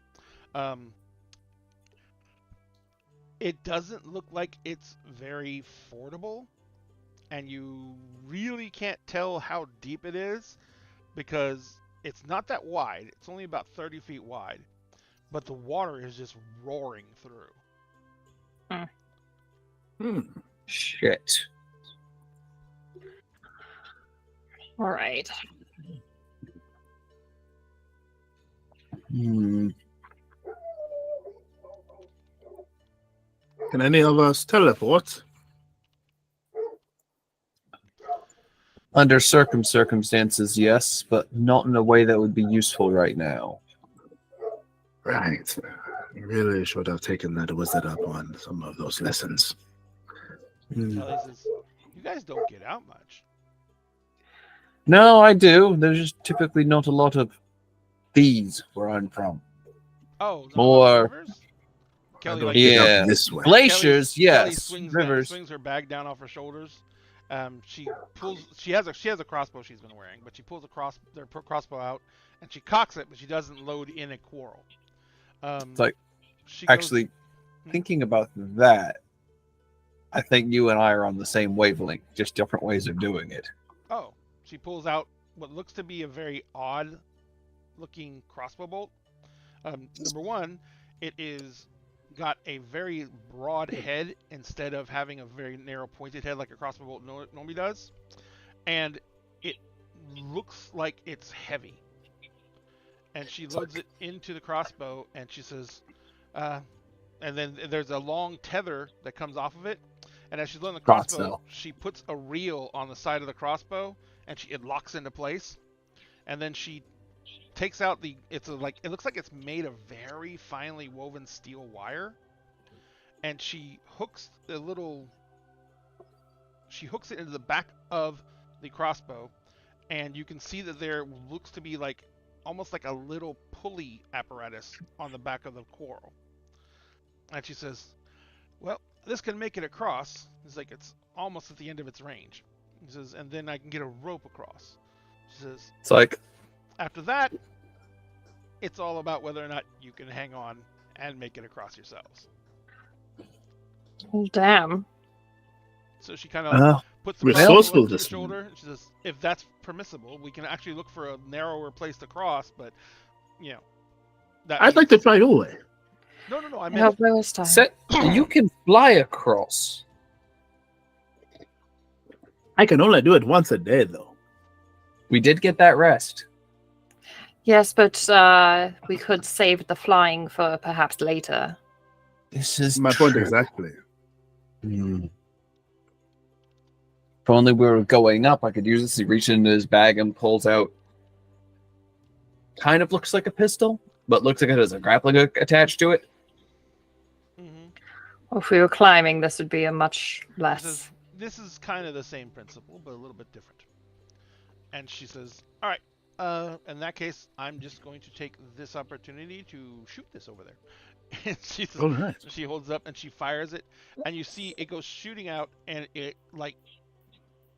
It doesn't look like it's very fordable, and you really can't tell how deep it is because it's not that wide. It's only about 30 feet wide, but the water is just roaring through. Shit. All right. Hmm. Can any of us teleport? Under circumstances, yes, but not in a way that would be useful right now. Right. Really should have taken that wizard up on some of those lessons. Kelly says, "You guys don't get out much." No, I do. There's just typically not a lot of these where I'm from. Oh, not More- rivers? Kelly, don't like, get Yeah. up this way. Glaciers, Kelly yes. swings Rivers. swings her bag down off her shoulders. She pulls. She has a crossbow she's been wearing, but she pulls their crossbow out and she cocks it, but she doesn't load in a quarrel. It's like, she goes- actually, thinking about that, I think you and I are on the same wavelength, just different ways of doing it. Oh, she pulls out what looks to be a very odd-looking crossbow bolt. Number one, it is got a very broad head instead of having a very narrow pointed head like a crossbow bolt normally does, and it looks like it's heavy. And she loads it into the crossbow, and she says, and then there's a long tether that comes off of it. And as she's loading the crossbow, Thought so. she puts a reel on the side of the crossbow, and it locks into place. And then she takes out it looks like it's made of very finely woven steel wire, and she hooks it into the back of the crossbow, and you can see that there looks to be like almost like a little pulley apparatus on the back of the quarrel. And she says, well, this can make it across. It's like it's almost at the end of its range. He says, and then I can get a rope across. She says, It's like, after that, it's all about whether or not you can hang on and make it across yourselves. Oh, damn. So she kind of puts the resourceful crossbow up to her this shoulder. And she says, if that's permissible, we can actually look for a narrower place to cross, but, you know. I'd like to try your way. No, I I meant hope there was time. you can fly across. I can only do it once a day, though. We did get that rest. Yes, but we could save the flying for perhaps later. This is My point true. exactly. If only we were going up, I could use this. He reaches into his bag and pulls out. Kind of looks like a pistol, but looks like it has a grappling hook attached to it. Well, if we were climbing, this would be a much less. This is kind of the same principle, but a little bit different. And she says, all right, In that case, I'm just going to take this opportunity to shoot this over there. And Oh, nice. she holds it up and she fires it, and you see it goes shooting out, and it like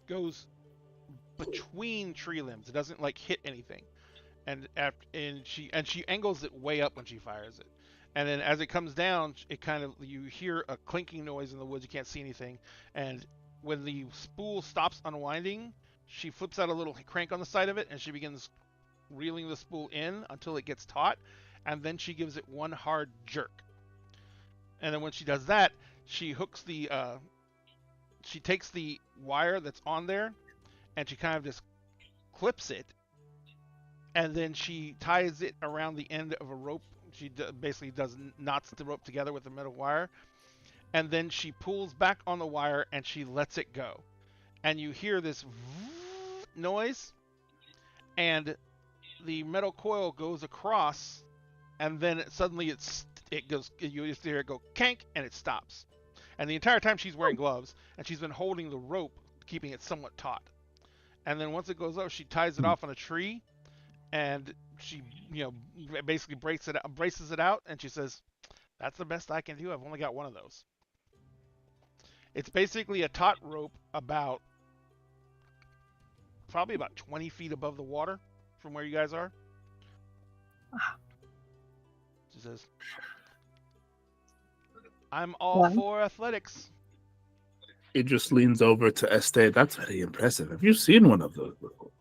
goes between tree limbs. It doesn't like hit anything, and she angles it way up when she fires it, and then as it comes down, it kind of you hear a clinking noise in the woods. You can't see anything, and when the spool stops unwinding, she flips out a little crank on the side of it, and she begins reeling the spool in until it gets taut, and then she gives it one hard jerk. And then when she does that, she hooks she takes the wire that's on there, and she kind of just clips it, and then she ties it around the end of a rope. She basically knots the rope together with the metal wire, and then she pulls back on the wire and she lets it go. And you hear this noise, and the metal coil goes across, and then suddenly it goes. You just hear it go kank, and it stops. And the entire time she's wearing gloves, and she's been holding the rope, keeping it somewhat taut. And then once it goes up, she ties it off on a tree, and she, basically braces it out, and she says, "That's the best I can do. I've only got one of those." It's basically a taut rope probably about 20 feet above the water from where you guys are. She says, "I'm all for athletics." It just leans over to Este. That's very impressive. Have you seen one of those before?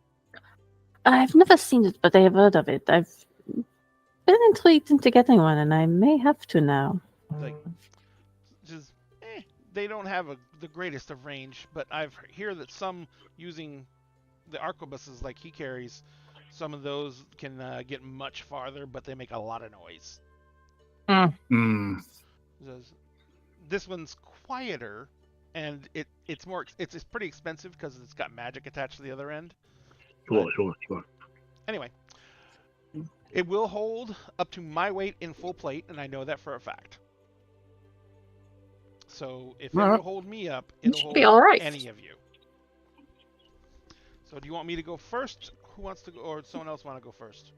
I've never seen it, but I have heard of it. I've been intrigued into getting one, and I may have to now. Like, just, they don't have the greatest of range, but I've hear that some using the arquebuses like he carries, some of those can get much farther, but they make a lot of noise. This one's quieter, and it's pretty expensive because it's got magic attached to the other end. Sure. Anyway, it will hold up to my weight in full plate, and I know that for a fact. So if it will hold me up, it'll hold be all right. any of you. So do you want me to go first? Who wants to go, or someone else want to go first?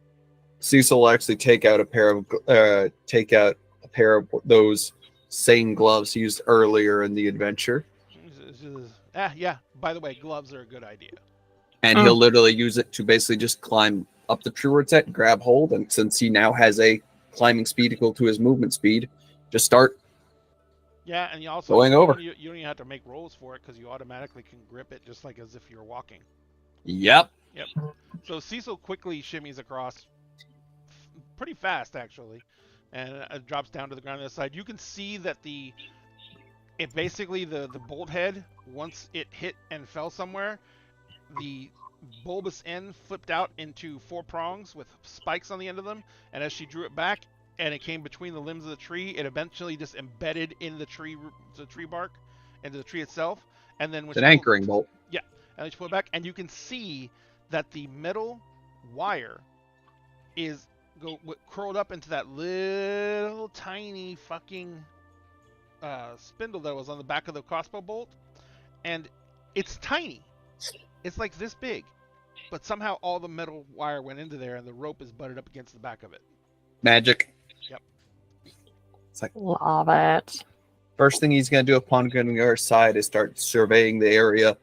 Cecil will actually take out a pair of those same gloves used earlier in the adventure. Yeah. By the way, gloves are a good idea. And he'll literally use it to basically just climb up the tree set and grab hold. And since he now has a climbing speed equal to his movement speed, just start. Yeah, and you also going over. You don't even have to make rolls for it because you automatically can grip it just like as if you're walking. Yep. So Cecil quickly shimmies across, pretty fast actually, and drops down to the ground on the side. You can see that the bolt head, once it hit and fell somewhere, the bulbous end flipped out into 4 prongs with spikes on the end of them, and as she drew it back and it came between the limbs of the tree, it eventually just embedded in the tree bark, into the tree itself. And then when it's an anchoring bolt. Yeah, and she pulled it back, and you can see that the metal wire is curled up into that little tiny fucking spindle that was on the back of the crossbow bolt, and it's tiny. It's like this big, but somehow all the metal wire went into there, and the rope is butted up against the back of it. Magic. Yep. It's like, love it. first thing he's going to do upon getting to our side is start surveying the area,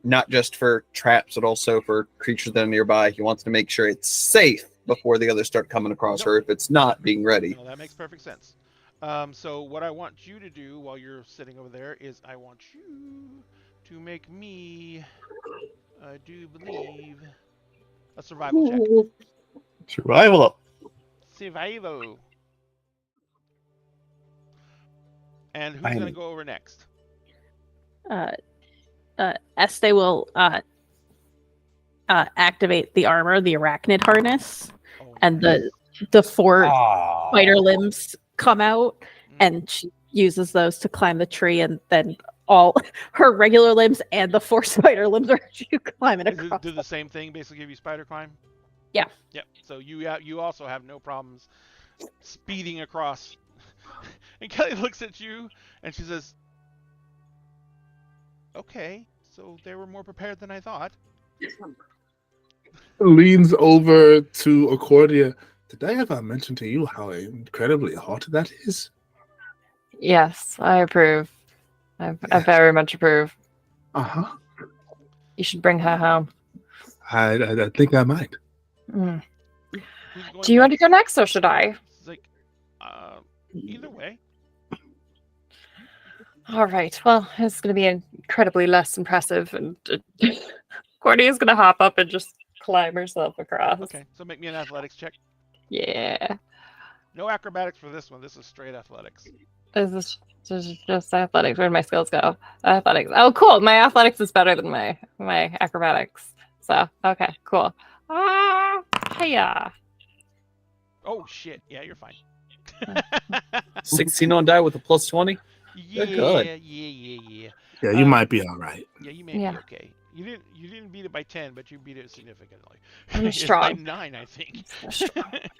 not just for traps, but also for creatures that are nearby. He wants to make sure it's safe before the others start coming across her. If it's not, being ready. No, that makes perfect sense. So what I want you to do while you're sitting over there is I want you to make me, I do believe, a survival check. Survival. Survival. And who's going to go over next? Este will activate the armor, the arachnid harness, and the 4 spider limbs come out, and she uses those to climb the tree, and then all her regular limbs and the 4 spider limbs are actually climbing across. Do the same thing, basically give you spider climb? Yeah. Yep. So you also have no problems speeding across. And Kelly looks at you and she says, "Okay, so they were more prepared than I thought." leans over to Accordia. Did I ever mention to you how incredibly hot that is? Yes, I approve. I very much approve. Uh-huh. You should bring her home. I think I might. Mm. Who's going Do you want to next? go next, or should I? It's like, either way. All right. Well, it's going to be incredibly less impressive, and Courtney is going to hop up and just climb herself across. Okay, so make me an athletics check. Yeah. No acrobatics for this one. This is straight athletics. This is just athletics. Where'd my skills go? Athletics. Oh, cool. My athletics is better than my acrobatics. So, okay, cool. Hiya. Oh shit! Yeah, you're fine. 16 on die with a plus 20. Yeah, good. yeah. Yeah, you might be all right. Yeah, you may Yeah. be okay. You didn't beat it by 10, but you beat it significantly. I'm It's strong. by 9, I think.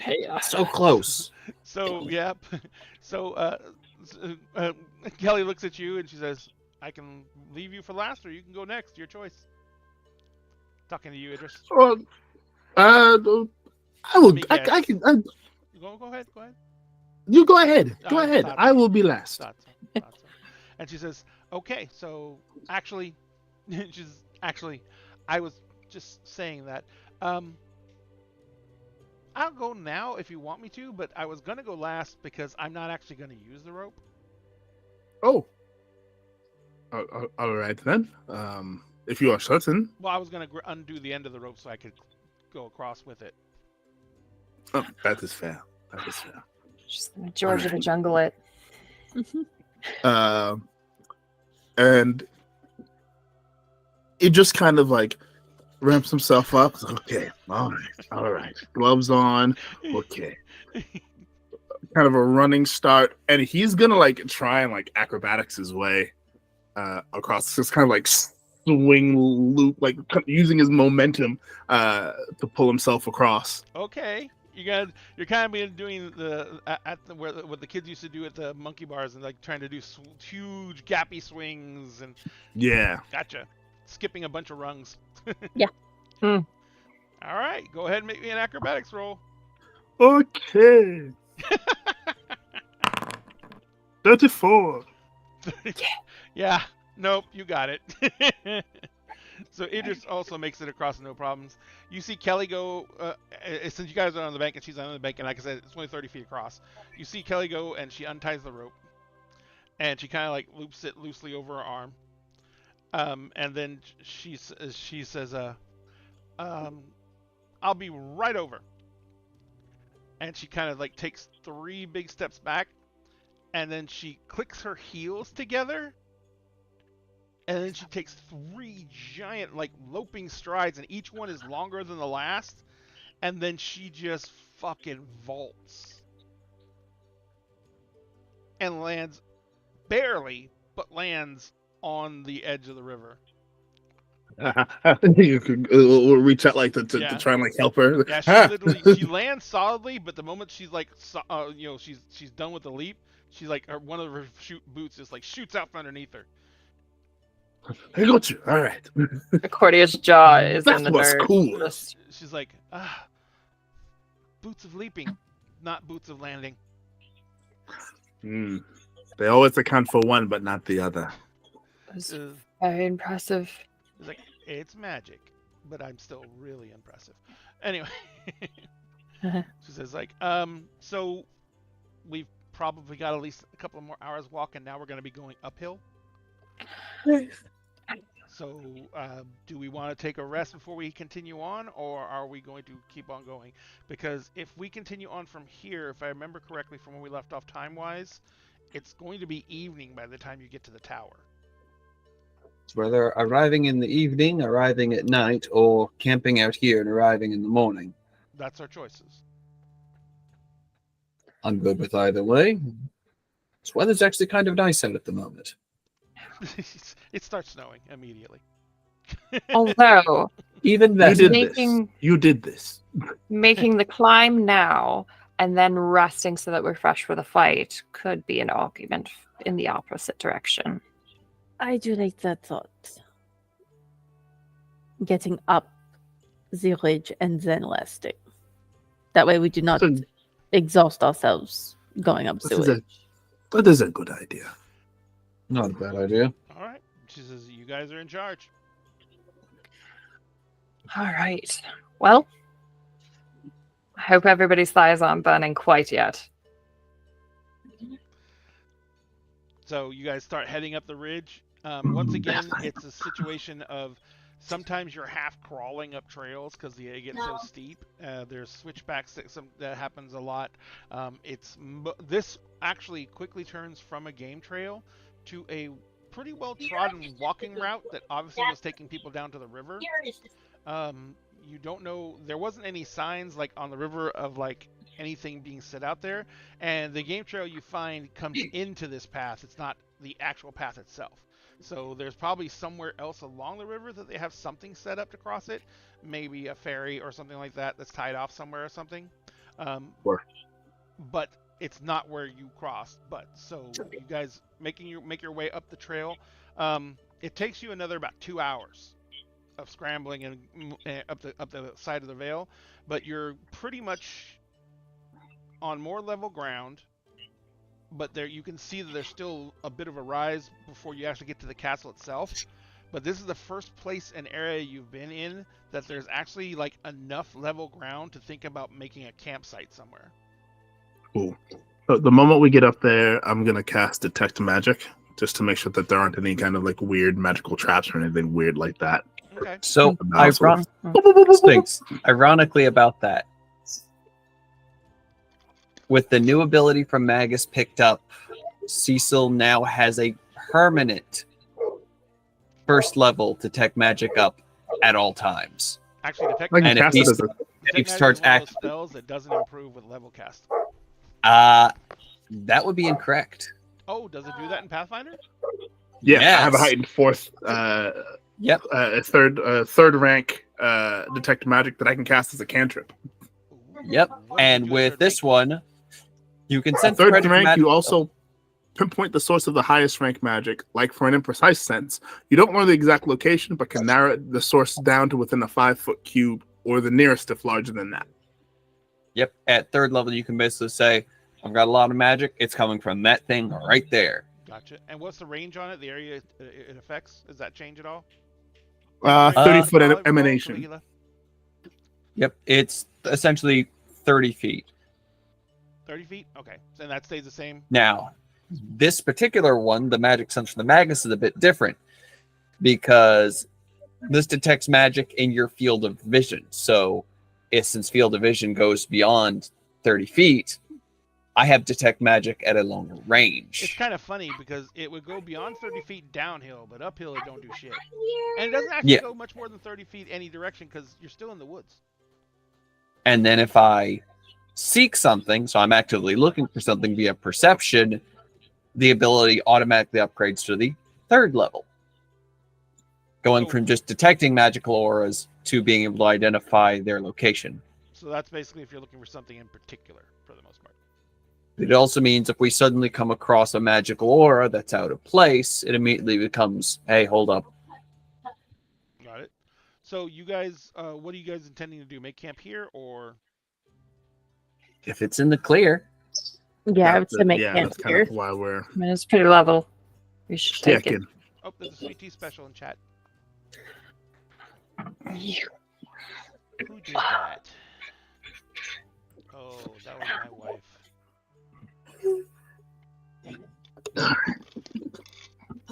Hiya. So close. So yeah, so Kelly looks at you and she says, "I can leave you for last, or you can go next. Your choice." Talking to you, Idris. Well, I will. Let me I guess. can. Go ahead. Go ahead. You go ahead. Go I ahead. thought I so. will be last. Thought so. And she says, "Okay, so actually, I was just saying that. I'll go now if you want me to, but I was gonna go last because I'm not actually gonna use the rope. Oh. All right then. If you are certain. Well, I was gonna undo the end of the rope so I could go across with it. Oh, that is fair. That is fair. Just gonna George of the Jungle it. And it just kind of like ramps himself up. Okay, all right. Gloves on. Okay. Kind of a running start, and he's gonna like try and like acrobatics his way across. Just kind of like swing loop, like using his momentum to pull himself across. Okay, you're kind of been doing what the kids used to do at the monkey bars and like trying to do huge gappy swings and Yeah. gotcha, skipping a bunch of rungs. Yeah. Mm. All right, go ahead and make me an acrobatics roll. Okay. 34. Yeah, nope, you got it. So Idris also makes it across no problems. You see Kelly go, since you guys are on the bank and she's on the bank, and like I said, it's only 30 feet across. You see Kelly go and she unties the rope, and she kind of like loops it loosely over her arm. And then she says, I'll be right over. And she kind of like takes 3 big steps back, and then she clicks her heels together. And then she takes 3 giant, like, loping strides, and each one is longer than the last. And then she just fucking vaults. And lands, barely, but lands on the edge of the river. You could we'll reach out like to Yeah. try and like help her. Yeah, she literally, she lands solidly, but the moment she's like, she's done with the leap, she's like, one of her boots just like shoots out from underneath her. I got you. All right. Accordia's jaw is That's in the what's dirt. cool. Just- She's like, boots of leaping, not boots of landing. They always account for one, but not the other. It's Uh, very impressive. It's like, it's magic, but I'm still really impressive. Anyway, she says like, so we've probably got at least a couple more hours walk, and now we're going to be going uphill. So, do we want to take a rest before we continue on, or are we going to keep on going? Because if we continue on from here, if I remember correctly from when we left off time-wise, it's going to be evening by the time you get to the tower. It's whether arriving in the evening, arriving at night, or camping out here and arriving in the morning. That's our choices. I'm good with either way. This weather's actually kind of nice out at the moment. It starts snowing immediately. Although Even You that. did Making- this. You did this. making the climb now and then resting so that we're fresh for the fight could be an argument in the opposite direction. I do like that thought. Getting up the ridge and then resting. That way we do not So- exhaust ourselves going up That is sewage. that is a good idea. Not a bad idea. All right. She says you guys are in charge. All right. Well, I hope everybody's thighs aren't burning quite yet. So you guys start heading up the ridge. Once again, it's a situation of sometimes you're half crawling up trails because they get so steep. There's switchbacks that happens a lot. This actually quickly turns from a game trail to a pretty well trodden walking route that obviously was taking people down to the river. You don't know, there wasn't any signs like on the river of like anything being set out there, and the game trail you find comes into this path. It's not the actual path itself. So there's probably somewhere else along the river that they have something set up to cross it, maybe a ferry or something like that that's tied off somewhere or something. Sure. But it's not where you crossed. But so you guys make your way up the trail. It takes you another about 2 hours of scrambling and up the side of the Vale, but you're pretty much on more level ground. But there you can see that there's still a bit of a rise before you actually get to the castle itself. But this is the first place and area you've been in that there's actually like enough level ground to think about making a campsite somewhere. Cool. So the moment we get up there, I'm gonna cast Detect Magic just to make sure that there aren't any kind of like weird magical traps or anything weird like that. Okay. So, About- Sphinx, ironically about that, with the new ability from Magus picked up, Cecil now has a permanent first level Detect Magic up at all times. Actually, detect I can And if cast he's- it as a Detect he Magic starts is one of those acting- spells that doesn't improve with level cast. That would be incorrect. Oh, does it do that in Pathfinder? I have a Yes. heightened fourth, Yep. a third rank Detect Magic that I can cast as a cantrip. Ooh, Yep. what does it And do at with third this rank? one, you can sense Third magic. rank, you also pinpoint the source of the highest rank magic. Like for an imprecise sense, you don't know the exact location, but can narrow the source down to within a 5-foot cube or the nearest if larger than that. Yep. At third level, you can basically say, I've got a lot of magic. It's coming from that thing right there. Gotcha. And what's the range on it? The area it affects? Does that change at all? 30-foot Caligula? emanation. Caligula? Yep. It's essentially 30 feet. 30 feet? Okay. So that stays the same? Now, this particular one, the magic sense from the Magus, is a bit different because this detects magic in your field of vision. So, since field of vision goes beyond 30 feet, I have detect magic at a longer It's range. kind of funny because it would go beyond 30 feet downhill, but uphill it don't do shit. And it doesn't actually Yeah. go much more than 30 feet any direction because you're still in the woods. And then if I seek something, so I'm actively looking for something via perception, the ability automatically upgrades to the third level. Going from just detecting magical auras to being able to identify their location. So that's basically if you're looking for something in particular for the most part. It also means if we suddenly come across a magical aura that's out of place, it immediately becomes, hey, hold up. Got it. So you guys, what are you guys intending to do? Make camp here or? If it's in the clear, Yeah, I would say make yeah, camp that's kind here. of why we're I mean, it's pretty level. We should take it. checking. Oh, there's a sweet tea special in chat. Who did that? Oh, that was my wife.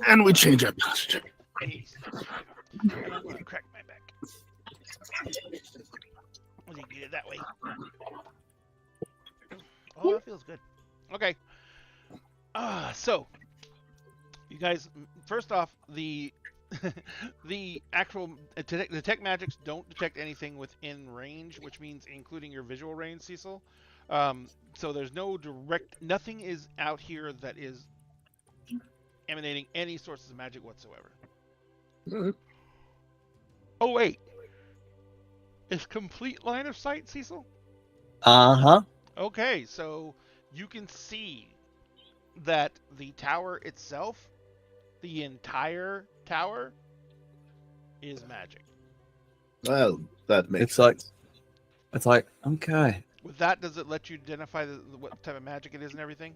And we change our posture. Jeez. I'm gonna crack my back. Let me get it that way. Oh, that feels good. Okay. So you guys, first off, the the actual detect magics don't detect anything within range, which means including your visual range, Cecil. So there's no nothing is out here that is emanating any sources of magic whatsoever. Mhm. Oh wait, is complete line of sight, Cecil? uh-huh. Okay, so you can see that the tower itself, the entire tower, is magic. Well, That makes It's like- sense. It's like, okay. With that, does it let you identify what type of magic it is and everything?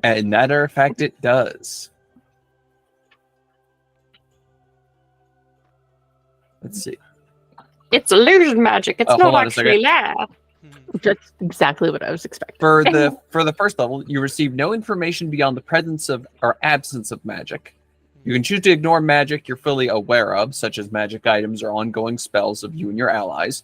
And matter of fact, it does. Let's see. It's illusion magic. It's Hold not on a actually second. there. That's exactly what I was expecting. For the first level, you receive no information beyond the presence of or absence of magic. You can choose to ignore magic you're fully aware of, such as magic items or ongoing spells of you and your allies.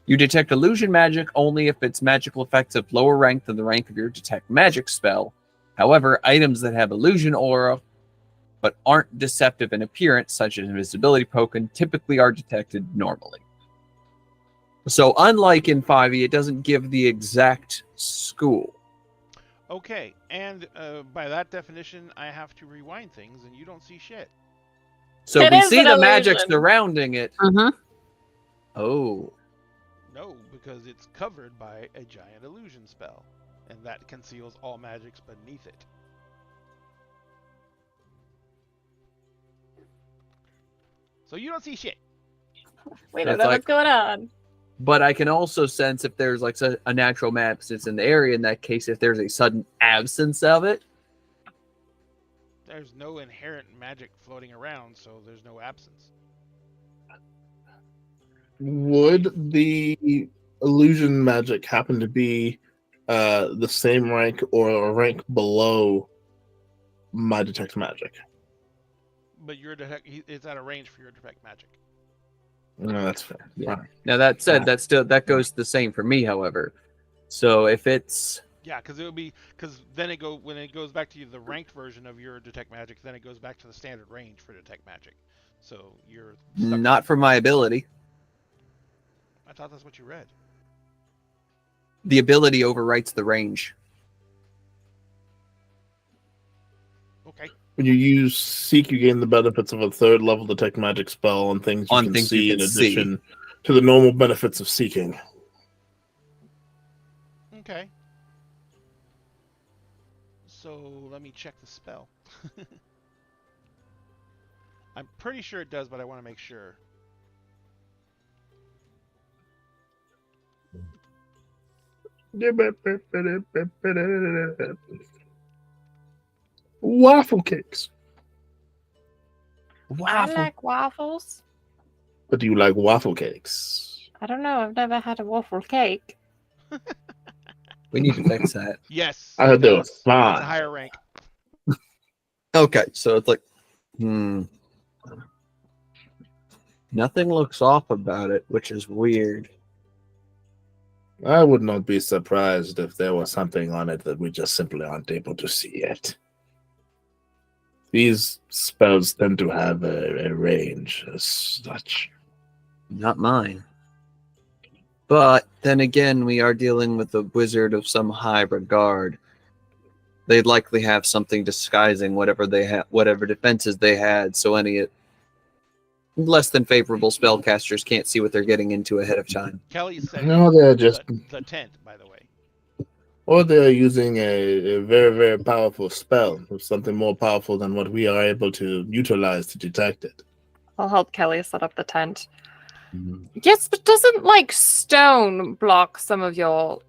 You detect illusion magic only if its magical effects have lower rank than the rank of your detect magic spell. However, items that have illusion aura but aren't deceptive in appearance, such as invisibility token, typically are detected normally. So unlike in 5e, it doesn't give the exact school. Okay, and by that definition, I have to rewind things, and you don't see shit. So It we is see an the magic illusion. surrounding it. Mm-hmm. Oh. No, because it's covered by a giant illusion spell, and that conceals all magics beneath it. So you don't see shit. We So don't it's know like- what's going on. But I can also sense if there's like a natural map that's in the area. In that case, if there's a sudden absence of it, There's no inherent magic floating around, so there's no absence. Would the illusion magic happen to be the same rank or a rank below my detect magic? But it's at a range for your detect magic. No, that's fair. Yeah. Fine. now that said, that goes the same for me. However, so if it's Yeah, because then when it goes back to the ranked version of your detect magic, then it goes back to the standard range for detect magic. So you're stuck. not for my ability, I thought that's what you read. the ability overwrites the range. Okay. When you use Seek, you gain the benefits of a third level detect magic spell on things you On can things see you in can see. addition to the normal benefits of Seeking. Okay. So let me check the spell. I'm pretty sure it does, but I want to make sure. Waffle cakes. I like waffles. But do you like waffle cakes? I don't know. I've never had a waffle cake. We need to fix that. Yes. I heard they were It's a fine. higher rank. Okay, so it's like, nothing looks off about it, which is weird. I would not be surprised if there was something on it that we just simply aren't able to see yet. These spells tend to have a range as such. Not mine. But then again, we are dealing with a wizard of some high regard. They'd likely have something disguising whatever defenses they had, so any less than favorable spellcasters can't see what they're getting into ahead of time. Kelly said No, they're just, the tent, by the way. or they're using a very, very powerful spell, or something more powerful than what we are able to utilize to detect it. I'll help Kelly set up the tent. Yes, but doesn't like stone block some of your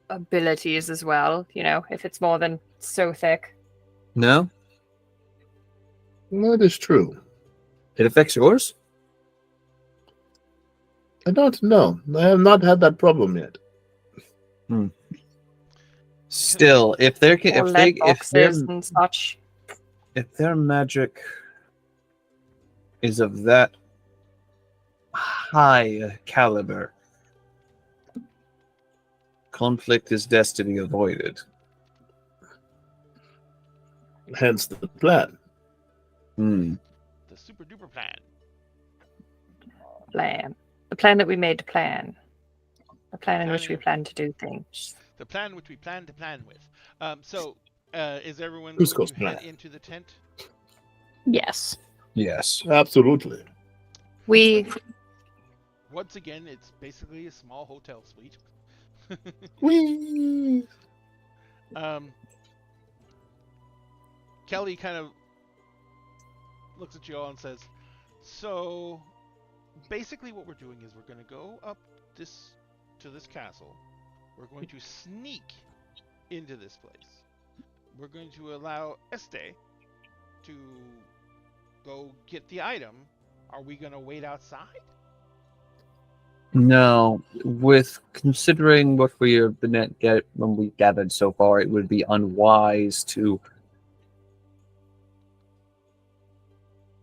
abilities as well? You know, if it's more than so thick. No? That is true. It affects yours? I don't know. I have not had that problem yet. Still, if they're Or lead boxes and such. if their magic is of that high caliber, conflict is destined to be avoided. Hence the plan. Hmm. The super duper plan. Plan. The plan that we made to plan. The plan in which we plan to do things. The plan which we plan to plan with. Is everyone Cusco's going to head plan. into the tent? Yes. Yes. Absolutely. We Once again, it's basically a small hotel suite. Whee! Kelly kind of looks at you all and says, "So, basically what we're doing is we're going to go up to this castle. We're going to sneak into this place. We're going to allow Este to go get the item. Are we going to wait outside? No, with considering what we have been when we gathered so far, it would be unwise to.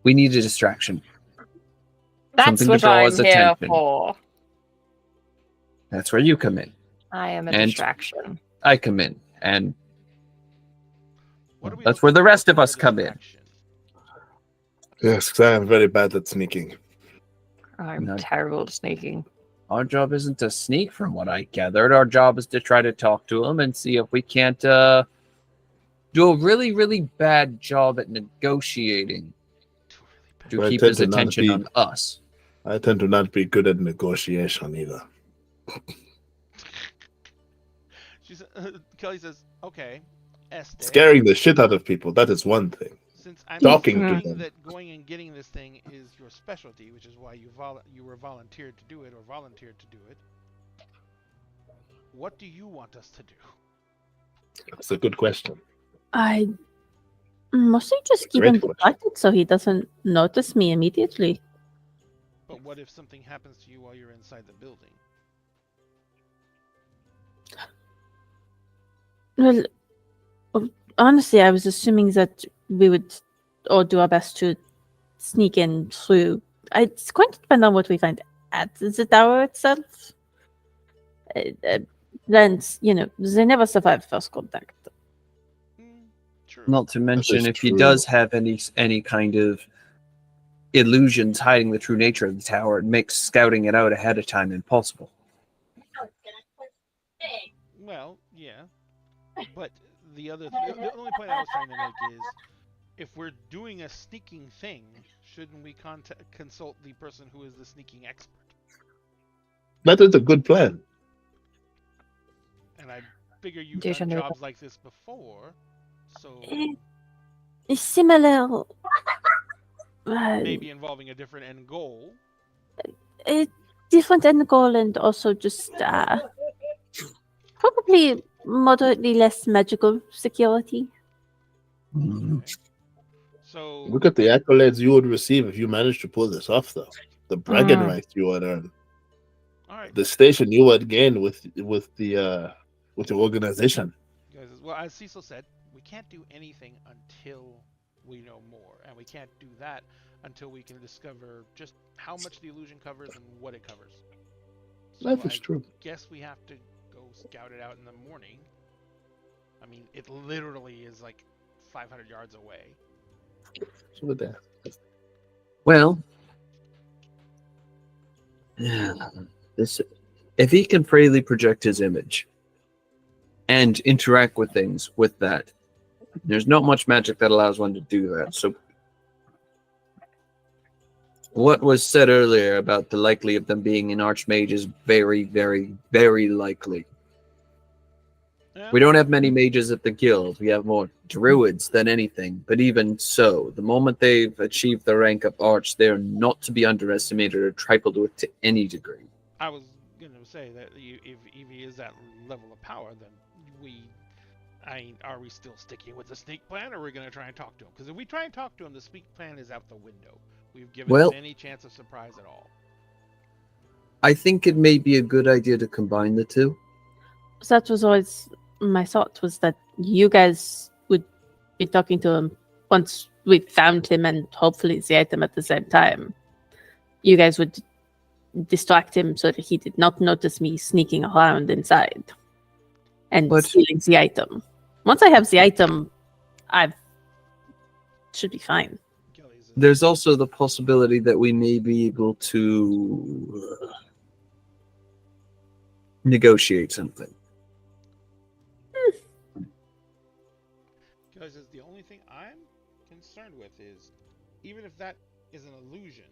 We need a distraction. That's Something to what draw I'm his here attention. for. That's where you come in. I am a And- distraction. I come in, and What are we that's where the looking rest for of us for come in. distraction? Yes, because I am very bad at sneaking. I'm No. terrible at sneaking. Our job isn't to sneak, from what I gathered. Our job is to try to talk to him and see if we can't do a really, really bad job at negotiating to Well, I keep tend his to not attention be- on us. I tend to not be good at negotiation either. Kelly says, "Okay, Este, Scaring the shit out of people, that is one thing. since I'm Talking to assuming them. that going and getting this thing is your specialty, which is why you were volunteered to do it or volunteered to do it. What do you want us to do?" That's a good question. I mostly just keep Great him question. distracted so he doesn't notice me immediately. But what if something happens to you while you're inside the building? Well, honestly, I was assuming that we would all do our best to sneak in through. It's going to depend on what we find at the tower itself. Then, they never survive first contact. True. Not to mention, is if he true. does have any kind of illusions hiding the true nature of the tower, it makes scouting it out ahead of time impossible. Well, yeah. But the only point I was trying to make is, if we're doing a sneaking thing, shouldn't we consult the person who is the sneaking expert? That is a good plan. And I figure you've Deja done vu. jobs like this before, so It's similar. maybe involving a different end goal. A different end goal, and also just probably moderately less magical security. Okay. So Look at the accolades you would receive if you managed to pull this off, though. The bragging Mm. rights you would earn, all right, the station you would gain with the organization. guys. Well, as Cecil said, we can't do anything until we know more, and we can't do that until we can discover just how much the illusion covers and what it covers. So That is true. guess we have to go scout it out in the morning. I mean, it literally is like 500 yards away. So with that, Well, if he can freely project his image and interact with things with that, there's not much magic that allows one to do that. So, what was said earlier about the likely of them being an archmage is very, very, very likely. Yeah. We don't have many mages at the guild. We have more druids than anything. But even so, the moment they've achieved the rank of arch, they are not to be underestimated or trifled with to any degree. I was going to say that if he is that level of power, then are we still sticking with the sneak plan, or are we going to try and talk to him? Because if we try and talk to him, the sneak plan is out the window. We've given Well- him any chance of surprise at all. I think it may be a good idea to combine the two. So that was always my thought, was that you guys would be talking to him once we found him, and hopefully the item at the same time. You guys would distract him so that he did not notice me sneaking around inside and But- stealing the item. Once I have the item, I should be fine. Kelly's There's also the possibility that we may be able to negotiate something. Kelly says the only thing I'm concerned with is, even if that is an illusion,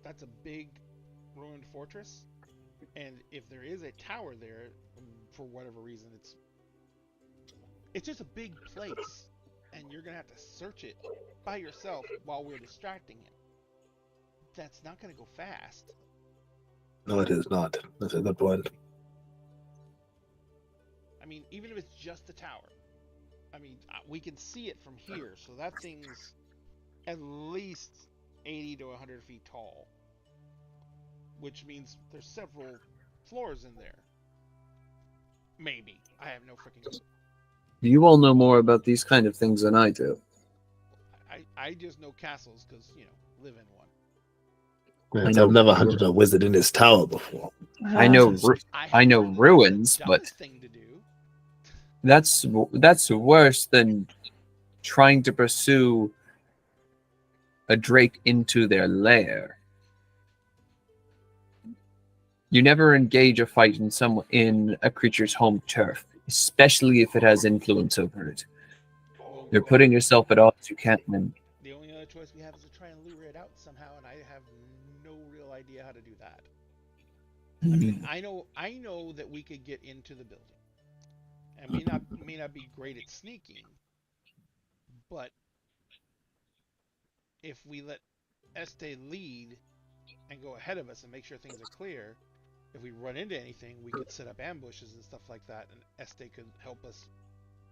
that's a big ruined fortress, and if there is a tower there, for whatever reason, it's just a big place, and you're gonna have to search it by yourself while we're distracting him. that's not going to go fast. No, it is not. That's a good point. I mean, even if it's just the tower, I mean, we can see it from here, so that thing's at least 80 to 100 feet tall, which means there's several floors in there. Maybe. I have no freaking clue. You all know more about these kind of things than I do. I just know castles because, live in one. Yes, I've never hunted a wizard in this tower before. I know have know one ruins, that's the but dumbest thing to do. that's worse than trying to pursue a drake into their lair. You never engage a fight in a creature's home turf, especially if it has influence over it. You're putting yourself at odds you can't win. The only other choice we have is to try and lure it out somehow, and I have no real idea how to do that. I mean, I know that we could get into the building, and may not be great at sneaking, but if we let Este lead and go ahead of us and make sure things are clear, if we run into anything, we could set up ambushes and stuff like that, and Este could help us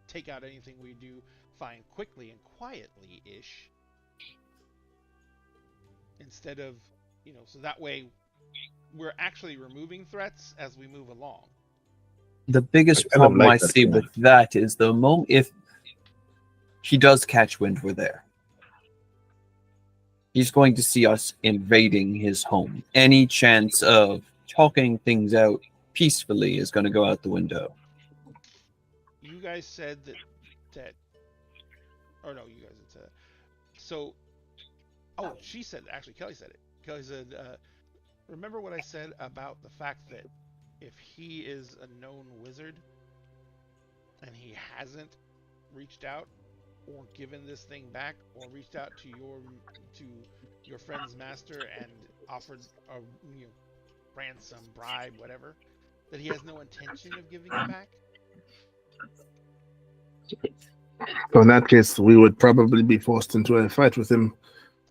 take out anything we do find quickly and quietly-ish. Instead of, so that way we're actually removing threats as we move along. The biggest I don't problem like I that see plan. with that is the moment if he does catch wind we're there, he's going to see us invading his home. Any chance of talking things out peacefully is going to go out the window. You guys said that or no, you guys had said that. So, she said, actually, Kelly said it. Kelly said, remember what I said about the fact that if he is a known wizard and he hasn't reached out or given this thing back or reached out to your friend's master and offered a ransom, bribe, whatever, that he has no intention of giving it back? So in that case, we would probably be forced into a fight with him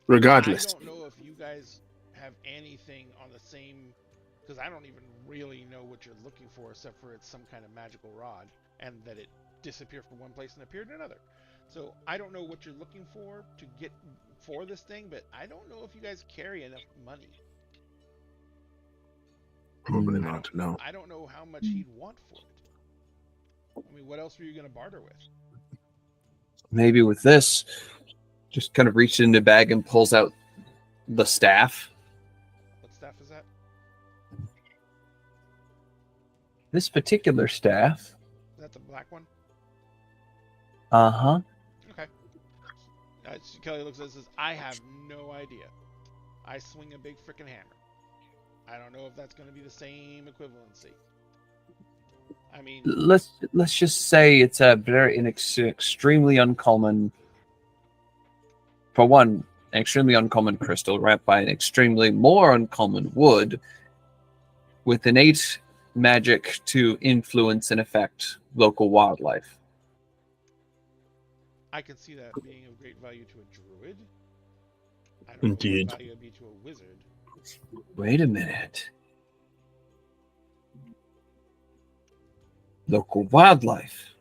regardless. I don't know if you guys have anything on the same, because I don't even really know what you're looking for except for it's some kind of magical rod and that it disappeared from one place and appeared in another. So I don't know what you're looking for to get for this thing, but I don't know if you guys carry enough money. Probably not, no. I don't know how much he'd want for it. I mean, what else were you going to barter with? Maybe with this, just kind of reaches into the bag and pulls out the staff. What staff is that? This particular staff. Is that the black one? Uh-huh. Okay. Kelly looks at it and says, I have no idea. I swing a big freaking hammer. I don't know if that's going to be the same equivalency. I mean, Let's just say it's a very extremely uncommon. For one, an extremely uncommon crystal wrapped by an extremely more uncommon wood, with innate magic to influence and affect local wildlife. I can see that being of great value to a druid. I don't Indeed. know what value it would be to a wizard. Wait a minute. Local wildlife.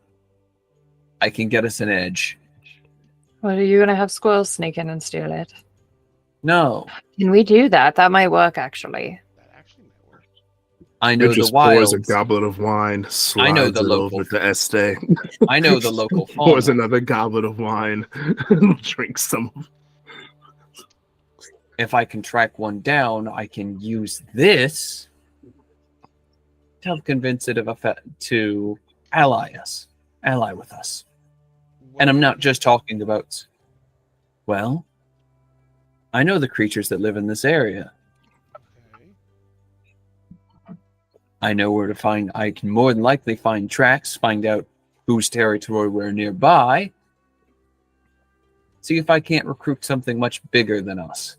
I can get us an edge. What are you gonna have squirrels sneak in and steal it? No, Can we do that? That might work actually. That actually might work. I know It the just pours wilds. a goblet of wine, slides know the it local- over to Este, I know the local pours fauna. another goblet of wine, and drinks some. If I can track one down, I can use this to help convince it to ally with us. And I'm not just talking about, well, I know the creatures that live in this area. Okay. I know where to find, I can more than likely find tracks, find out whose territory we're nearby, see if I can't recruit something much bigger than us.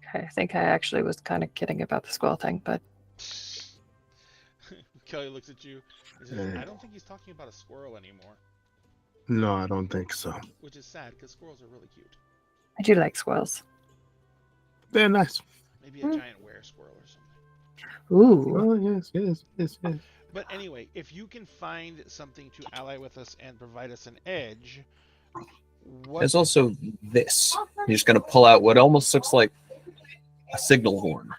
Okay, I think I actually was kind of kidding about the squirrel thing, but Kelly looks at you and says, I don't think he's talking about a squirrel anymore, No, I don't think so. which is sad because squirrels are really cute. I do like squirrels. They're nice. Maybe a giant were squirrel or something. Ooh. Oh, yes. But anyway, if you can find something to ally with us and provide us an edge, what? There's also this. You're just going to pull out what almost looks like a signal horn.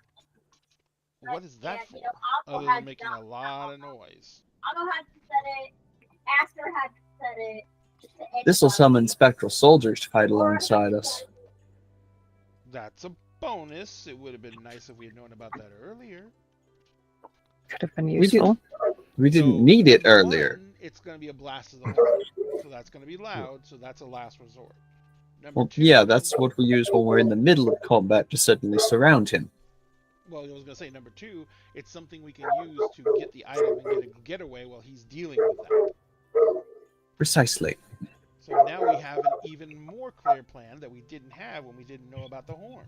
What is that for? Other than making a lot of noise. This will summon spectral soldiers to fight alongside us. That's a bonus. It would have been nice if we had known about that earlier. Could have been We useful. We didn't So, need it number earlier. one, it's going to be a blast of the horn. So that's going to be loud. So that's a last resort. Number Well, two, yeah, that's what we use when we're in the middle of combat to suddenly surround him. Well, I was going to say, number two, it's something we can use to get the item and get a getaway while he's dealing with that. Precisely. So now we have an even more clear plan that we didn't have when we didn't know about the horn.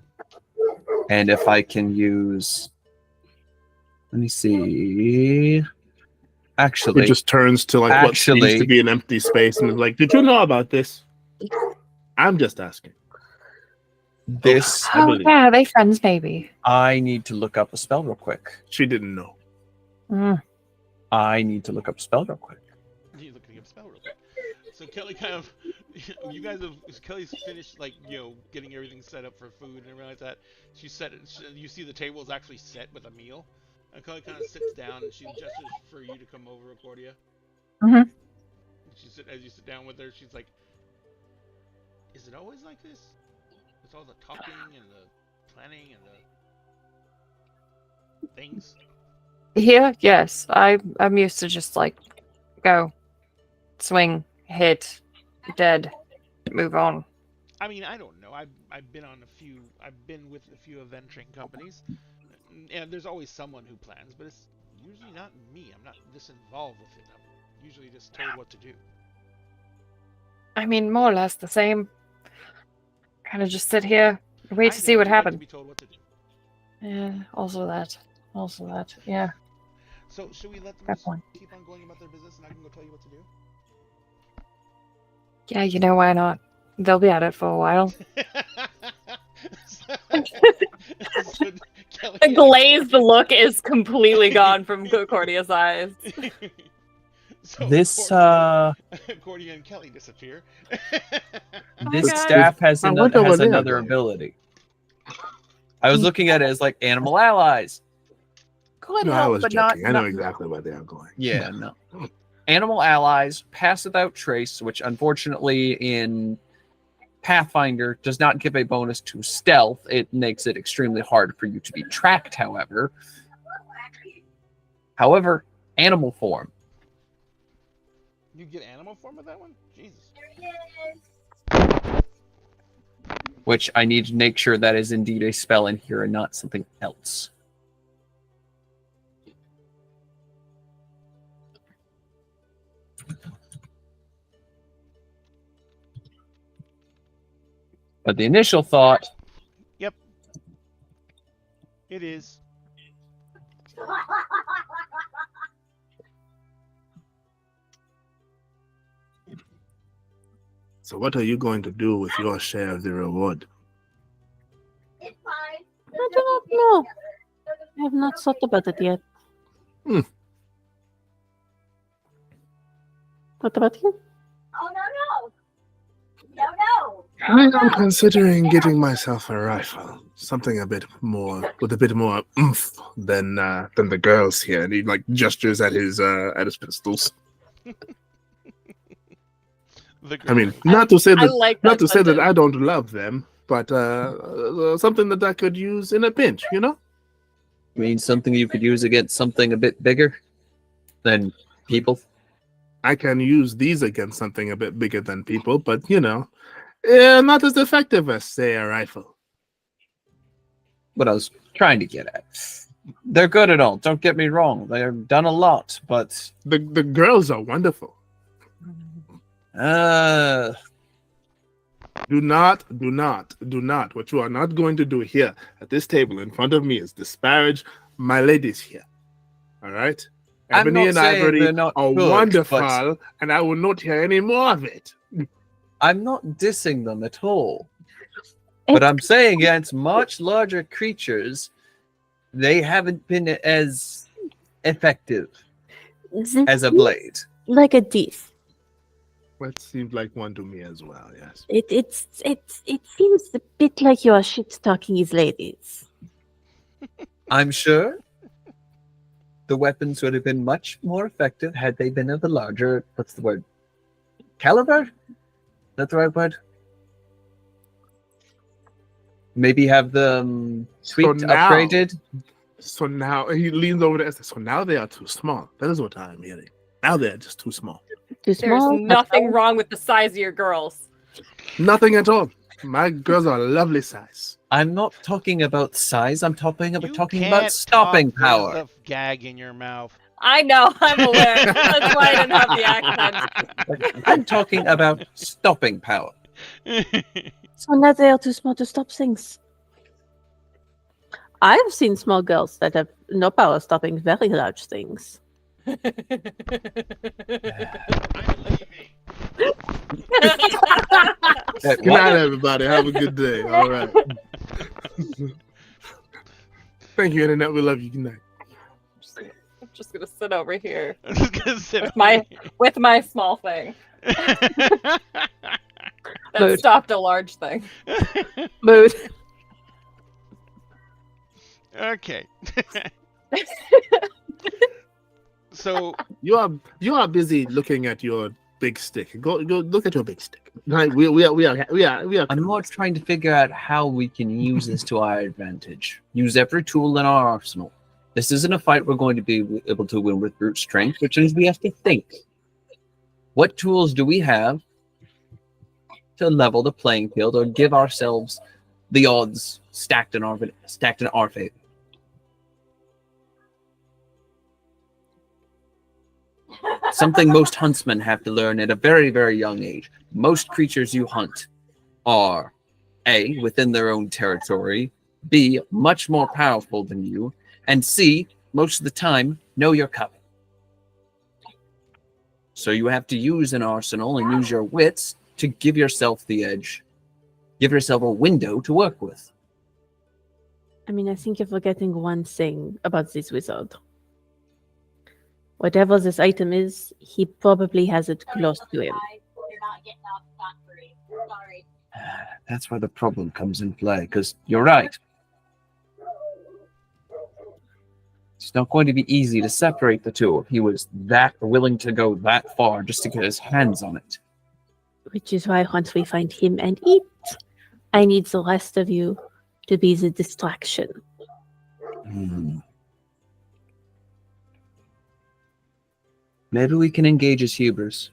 And if I can use... Let me see... Actually, It just turns to like what seems Actually- to be an empty space and is like, did you know about this? I'm just asking. this... I Oh, believe. yeah, are they friends, maybe? I need to look up a spell real quick. She didn't know. I need to look up a spell real quick. He's looking up spell real quick. So Kelly kind of, you guys have, Kelly's finished like, getting everything set up for food and everything like that. She set it, you see the table is actually set with a meal. And Kelly kind of sits down and she gestures for you to come over, Accordia. Mhm. As you sit down with her, she's like, is it always like this? With all the talking and the planning and the things? Here, yes. I'm used to just like go, swing, hit, dead, move on. I mean, I don't know. I've been with a few adventuring companies, and there's always someone who plans, but it's usually not me. I'm not this involved with it. I'm usually just told what to do. I mean, more or less the same. Kind of just sit here, wait I to see know, what you like to happens. be told what to do. Yeah, also that. Yeah, So should we let them fair just point. keep on going about their business, and I can go tell you what to do? Yeah, you know why not? They'll be at it for a while. So Kelly, The glazed look is completely gone from Cordia's eyes. so This Cordia and Kelly disappear. this Okay. staff has, I wonder where they are another going. ability. I was looking at it as like animal allies. Could No, I help, was but joking. not. I know exactly where they are going. Yeah, no. Animal allies pass without trace, which unfortunately in Pathfinder does not give a bonus to stealth. It makes it extremely hard for you to be tracked, however. However, animal form. You get animal form with that one? Jesus. Which I need to make sure that is indeed a spell in here and not something else. But the initial thought, It is. So what are you going to do with your share of the reward? I do not know. I have not thought about it yet. Hmm. What about you? I am considering getting myself a rifle, something a bit more with a bit more oomph than the girls here. And he like gestures at his pistols. I mean, not to say I that like not to say that sentence. I don't love them, but something that I could use in a pinch, you know. I mean, something you could use against something a bit bigger than people. I can use these against something a bit bigger than people, but not as effective as say a rifle. What I was trying to get at. They're good at all. Don't get me wrong. They've done a lot, but The girls are wonderful. uh, Do not. What you are not going to do here at this table in front of me is disparage my ladies here. All right? I'm Ebony not and saying Ivory they're not are good, wonderful, but- and I will not hear any more of it. I'm not dissing them at all. But I'm saying against much larger creatures, they haven't been as effective as a blade. Like a thief. That seems like one to me as well, yes. It seems a bit like you are shit-talking these ladies. I'm sure the weapons would have been much more effective had they been of a larger, what's the word? Caliber? Is that the right word? Maybe have them tweaked, upgraded. So now he leans over there and says, so now they are too small. That is what I am hearing. Now they are just too small. Too There's small? nothing wrong with the size of your girls. Nothing at all. My girls are a lovely size. I'm not talking about size. I'm talking You about can't stopping talk, there's power. a gag in your mouth. I know, I'm aware. That's why I didn't have the accent. I'm talking about stopping power. So now they are too small to stop things. I've seen small girls that have no power stopping very large things. I'm leaving. Good night, everybody. Have a good day. All right. Thank you, Internet. We love you. Good night. I'm just gonna sit over here I'm just gonna sit with over my here. with my small thing that Mood. stopped a large thing. Mood. Okay. So You are busy looking at your big stick. Go look at your big stick. Right, we are. I'm more trying to figure out how we can use this to our advantage. Use every tool in our arsenal. This isn't a fight we're going to be able to win with brute strength, which means we have to think. What tools do we have to level the playing field or give ourselves the odds stacked in our favor? Something most huntsmen have to learn at a very, very young age. Most creatures you hunt are A, within their own territory, B, much more powerful than you, and C, most of the time, know your coming. So you have to use an arsenal and use your wits to give yourself the edge. Give yourself a window to work with. I mean, I think you're forgetting one thing about this wizard. Whatever this item is, he probably has it close to him. That's where the problem comes in play, because you're right. It's not going to be easy to separate the two if he was that willing to go that far just to get his hands on it. Which is why once we find him and eat, I need the rest of you to be the distraction. Maybe we can engage as Hubers.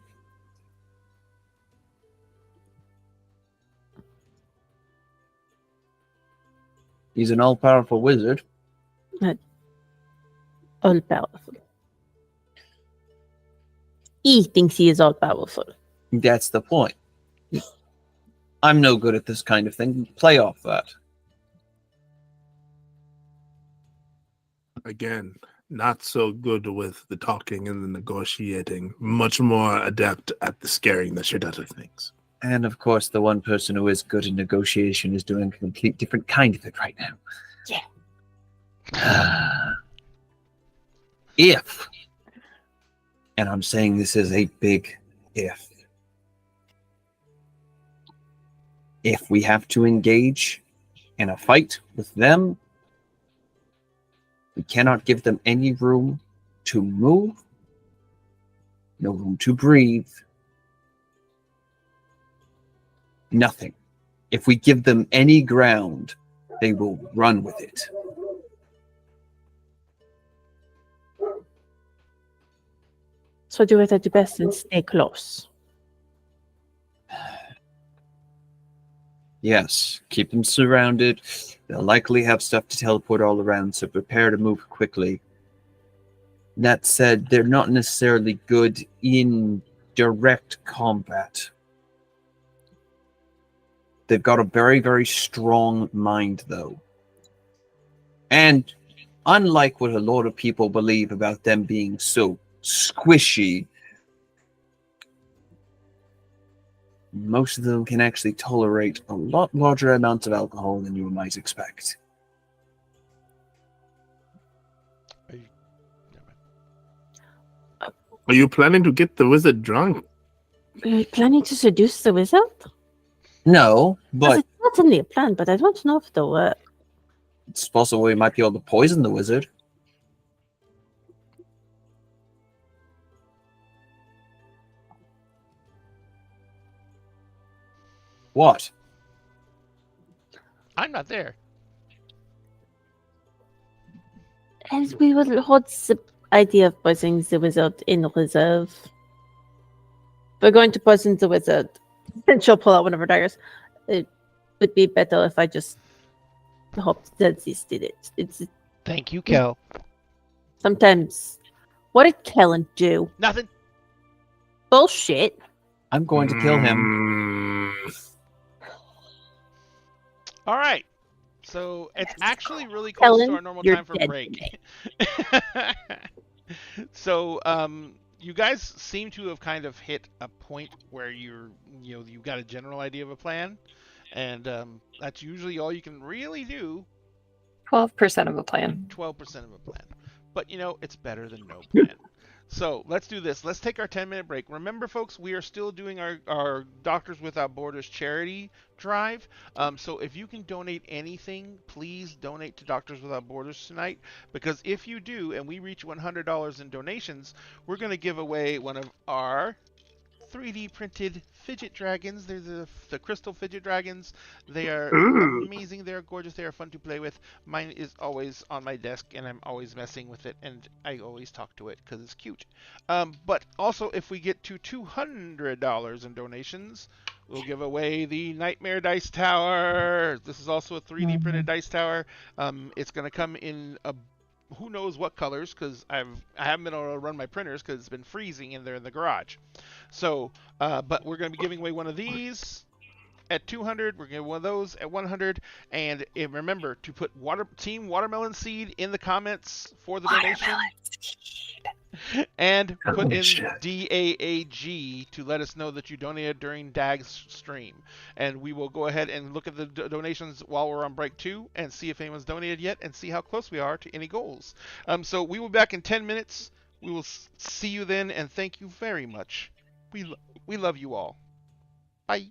He's an all-powerful wizard. All powerful. He thinks he is all powerful. That's the point. I'm no good at this kind of thing. Play off that. Again, not so good with the talking and the negotiating. Much more adept at the scaring the shit out of things. And of course, the one person who is good in negotiation is doing a complete different kind of it right now. Yeah. If, and I'm saying this is a big if we have to engage in a fight with them, we cannot give them any room to move, no room to breathe, nothing. If we give them any ground, they will run with it. So do it at the best and stay close. Yes, keep them surrounded. They'll likely have stuff to teleport all around, so prepare to move quickly. That said, they're not necessarily good in direct combat. They've got a very, very strong mind, though. And unlike what a lot of people believe about them being so squishy, Most of them can actually tolerate a lot larger amounts of alcohol than you might expect. Never mind. Are you planning to get the wizard drunk? Are you planning to seduce the wizard? No, Because but it's certainly a plan, but I don't know if it'll work. it's possible we might be able to poison the wizard. What? I'm not there. And we will hold the idea of poisoning the wizard in reserve. We're going to poison the wizard. And she'll pull out one of her daggers. It would be better if I just hoped that this did it. It's Thank you, Kel. sometimes. What did Kellen do? Nothing. Bullshit. I'm going to kill him. All right. So it's actually really close to Ellen, our normal you're time for dead break. So you guys seem to have kind of hit a point where you've got a general idea of a plan, and that's usually all you can really do. 12% of a plan. 12% of a plan. But it's better than no plan. So let's do this. Let's take our 10-minute break. Remember, folks, we are still doing our Doctors Without Borders charity drive. So if you can donate anything, please donate to Doctors Without Borders tonight. Because if you do, and we reach $100 in donations, we're going to give away one of our 3D printed fidget dragons. They're the crystal fidget dragons. They are amazing. They're gorgeous. They are fun to play with. Mine is always on my desk, and I'm always messing with it, and I always talk to it because it's cute. But also, if we get to $200 in donations, we'll give away the Nightmare Dice Tower. This is also a 3D printed dice tower. It's going to come in a who knows what colors, because I haven't been able to run my printers because it's been freezing in there in the garage. So, but we're going to be giving away one of these at 200. We're going to give one of those at 100. And remember to put Team Watermelon Seed in the comments for the donation. And put in DAAG to let us know that you donated during Dag's stream. And we will go ahead and look at the donations while we're on break 2 and see if anyone's donated yet and see how close we are to any goals. So we will be back in 10 minutes. We will see you then, and thank you very much. We love you all. Bye.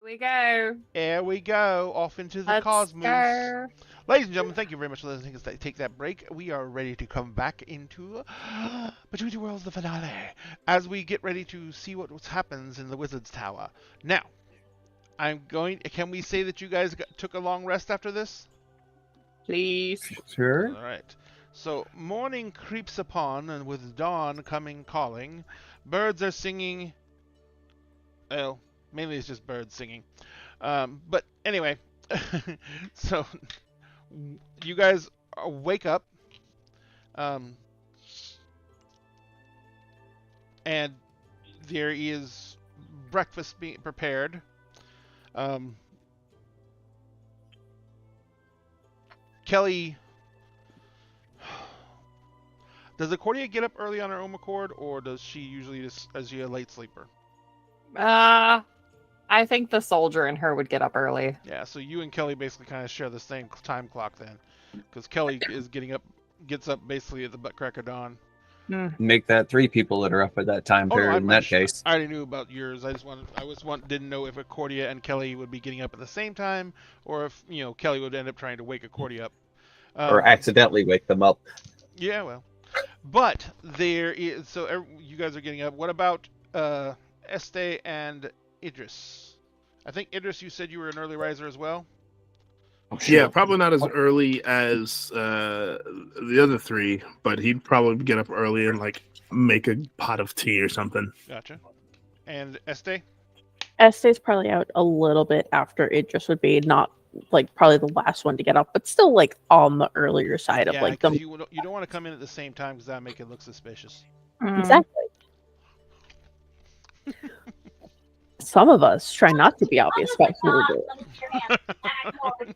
we go. There we go, off into the Let's cosmos. go. Ladies and gentlemen, thank you very much for letting us take that break. We are ready to come back into Between Two Worlds, the finale, as we get ready to see what happens in the Wizard's Tower. Now, can we say that you guys took a long rest after this? Please. Sure. All right. So, morning creeps upon, and with dawn coming calling, birds are singing. Well, mainly it's just birds singing. But anyway, so you guys wake up, and there is breakfast being prepared. Kelly, does Accordia get up early on her own accord, or does she usually is she a late sleeper? I think the soldier and her would get up early. Yeah, so you and Kelly basically kind of share the same time clock then, because Kelly gets up basically at the butt crack of dawn. Make that 3 people that are up at that time period. In that case, I already knew about yours. Didn't know if Accordia and Kelly would be getting up at the same time, or if Kelly would end up trying to wake Accordia up, or accidentally wake them up. Yeah, well, but there is. So you guys are getting up. What about Este and Idris? I think Idris, you said you were an early riser as well. Yeah, probably not as early as the other 3, but he'd probably get up early and like make a pot of tea or something. Gotcha. And Este? Este's probably out a little bit after Idris would be, not like probably the last one to get up, but still like on the earlier side of like the. You don't want to come in at the same time because that make it look suspicious. Exactly. Some of us try not to be obvious about who we're doing.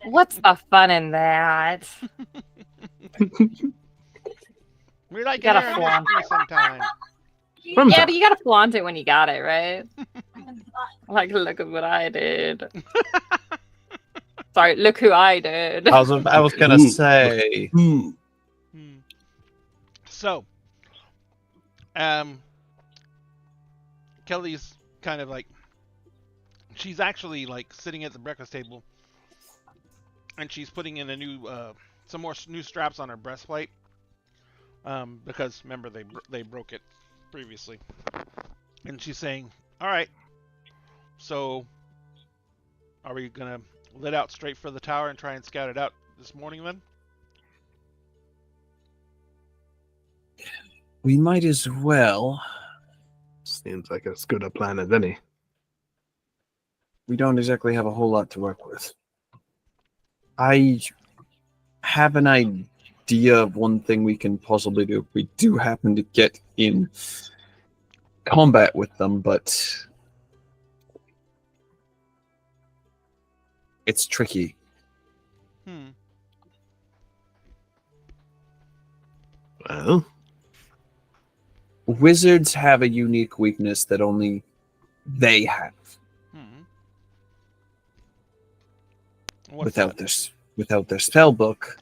What's the fun in that? We like Gotta it flaunt here sometime. Yeah, but you gotta flaunt it when you got it, right? Like, look at what I did. Sorry, look who I did. I was gonna say. So, Kelly's kind of like, she's actually like sitting at the breakfast table, and she's putting in a new, some more new straps on her breastplate, because remember they broke it previously, and she's saying, "All right, so are we gonna lit out straight for the tower and try and scout it out this morning then?" We might as well. Seems like as good a plan as any. We don't exactly have a whole lot to work with. I have an idea of one thing we can possibly do if we do happen to get in combat with them, but it's tricky. Well, wizards have a unique weakness that only they have. Without their spell book,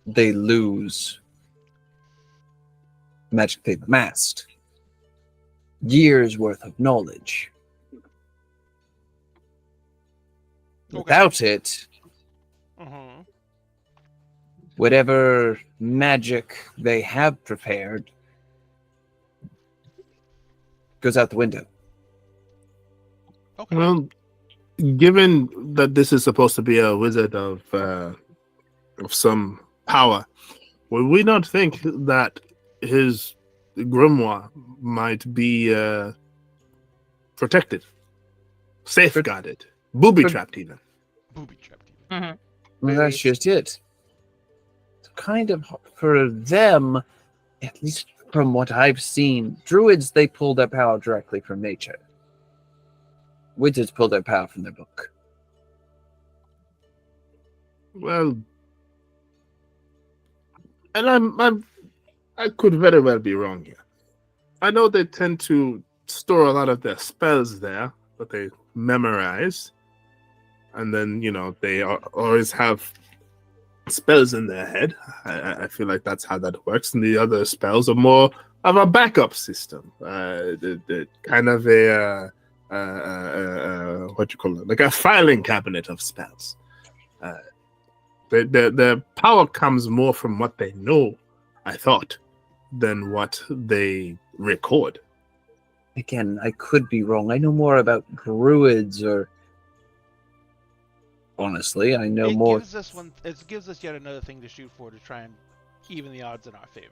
they lose magic they've amassed. Years worth of knowledge. Okay. Without it, whatever magic they have prepared goes out the window. Okay. Well, given that this is supposed to be a wizard of some power, would we not think that his grimoire might be protected, safeguarded, booby-trapped even? Booby-trapped. Mm-hmm. Well, that's just it. It's kind of for them, at least from what I've seen, druids, they pull their power directly from nature. Wizards pull their power from their book. Well, and I could very well be wrong here. I know they tend to store a lot of their spells there, that they memorize, and then they always have spells in their head. I feel like that's how that works, and the other spells are more of a backup system. The kind of a what you call it, like a filing cabinet of spells. The power comes more from what they know, I thought, than what they record. Again, I could be wrong. I know more about druids, or honestly, I know more. It gives us yet another thing to shoot for to try and even the odds in our favor.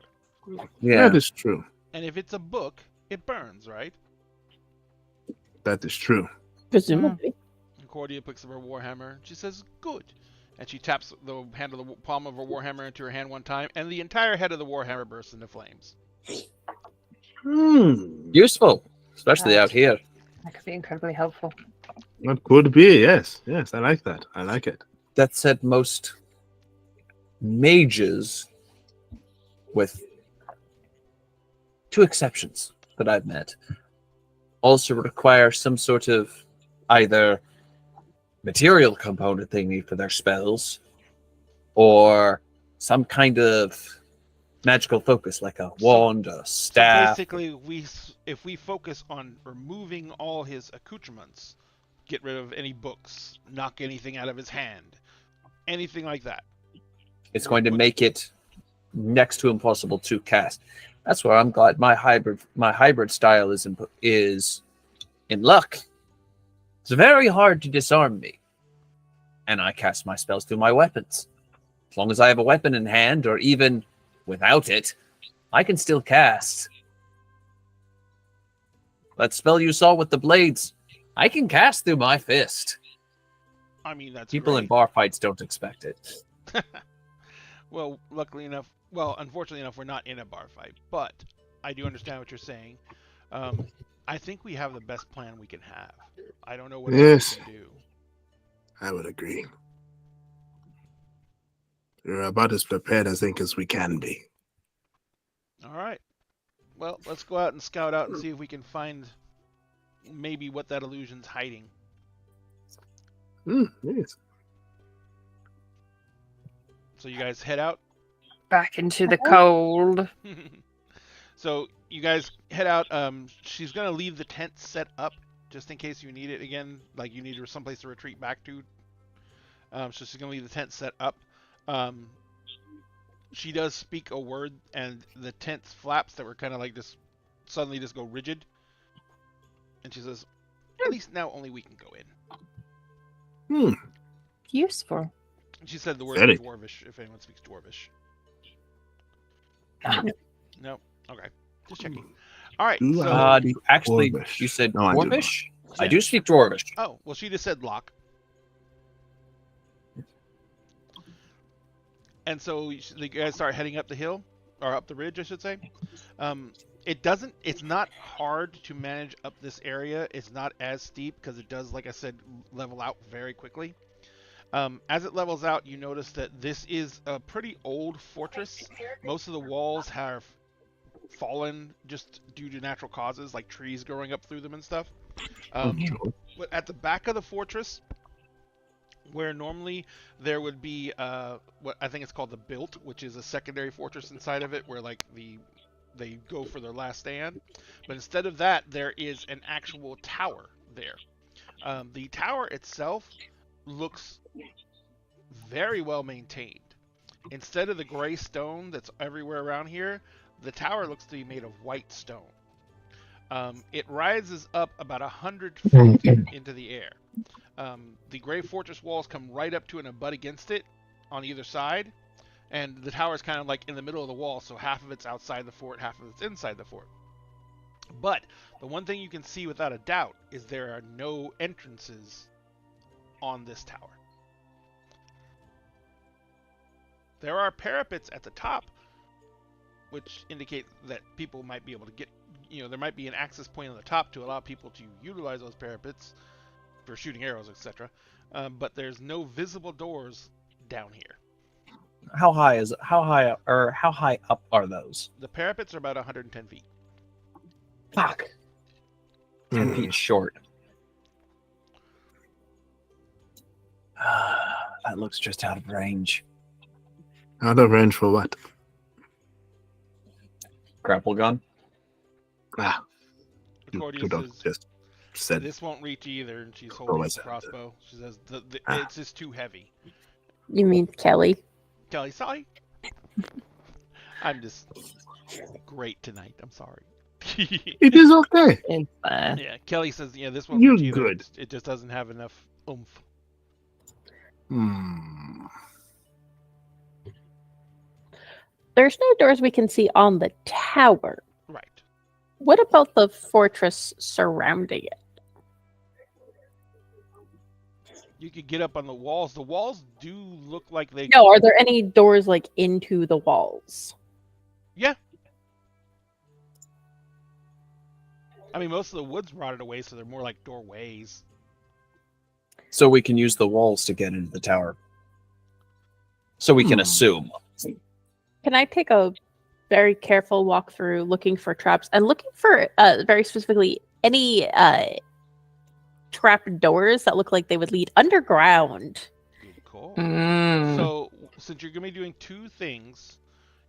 Yeah, That is true. And if it's a book, it burns, right? That is true. Presumably. And Cordia picks up her warhammer. She says, "Good," and she taps the handle of the palm of her warhammer into her hand one time, and the entire head of the warhammer bursts into flames. Useful, especially out here. That could be incredibly helpful. That could be, yes. Yes, I like that. I like it. That said, most mages, with two exceptions that I've met, also require some sort of either material component they need for their spells, or some kind of magical focus, like a wand, a staff. So basically, if we focus on removing all his accoutrements, get rid of any books, knock anything out of his hand, anything like that, It's going to make it next to impossible to cast. That's where I'm glad my hybrid style is in luck. It's very hard to disarm me, and I cast my spells through my weapons. As long as I have a weapon in hand, or even without it, I can still cast. That spell you saw with the blades, I can cast through my fist. I mean, that's People great. in bar fights don't expect it. Well, unfortunately enough, we're not in a bar fight, but I do understand what you're saying. I think we have the best plan we can have. I don't know what else we can do. I would agree. We're about as prepared, I think, as we can be. All right. Well, let's go out and scout out and see if we can find maybe what that illusion's hiding. Yes. So you guys head out. Back into the cold. So you guys head out. She's gonna leave the tent set up just in case you need it again, like you need someplace to retreat back to. So she's gonna leave the tent set up. She does speak a word, and the tent's flaps that were kind of like this suddenly just go rigid. And she says, "At least now only we can go in." Useful. And she said the word Very. Dwarvish, if anyone speaks Dwarvish. No? Okay. Just checking. All right. Do So, Actually, Dwarvish. you said No, I do not. Dwarvish? I do speak Dwarvish. oh, well, she just said lock. And so the guys start heading up the hill, or up the ridge, I should say. It's not hard to manage up this area. It's not as steep because it does, like I said, level out very quickly. As it levels out, you notice that this is a pretty old fortress. Most of the walls have fallen just due to natural causes, like trees growing up through them and stuff. But at the back of the fortress, where normally there would be what I think it's called the Built, which is a secondary fortress inside of it, where like they go for their last stand. But instead of that, there is an actual tower there. The tower itself looks very well maintained. Instead of the gray stone that's everywhere around here, the tower looks to be made of white stone. It rises up about 100 feet into the air. The gray fortress walls come right up to and abut against it on either side, and the tower is kind of like in the middle of the wall, so half of it's outside the fort, half of it's inside the fort. But the one thing you can see without a doubt is there are no entrances on this tower. There are parapets at the top, which indicate that people might be able to get, there might be an access point on the top to allow people to utilize those parapets for shooting arrows, etc. But there's no visible doors down here. How high up are those? The parapets are about 110 feet. Fuck. 10 feet short. That looks just out of range. Out of range for what? Grapple gun? Cordia says, Yes. said This won't reach either, and she's holding I the said. crossbow. She says, Ah. it's just too heavy. You mean Kelly? Kelly, sorry. I'm just great tonight. I'm sorry. it is okay. It's, Yeah, Kelly says, yeah, this won't You're reach either. good. It just doesn't have enough oomph. Hmm. There's no doors we can see on the tower. Right. What about the fortress surrounding it? You could get up on the walls. The walls do look like they... No, are there any doors like into the walls? Yeah. I mean, most of the wood's rotted away, so they're more like doorways. So we can use the walls to get into the tower. So we can Hmm. assume. Can I take a very careful walk through looking for traps and looking for very specifically any trap doors that look like they would lead underground? Good call. Mm. So, since you're going to be doing two things,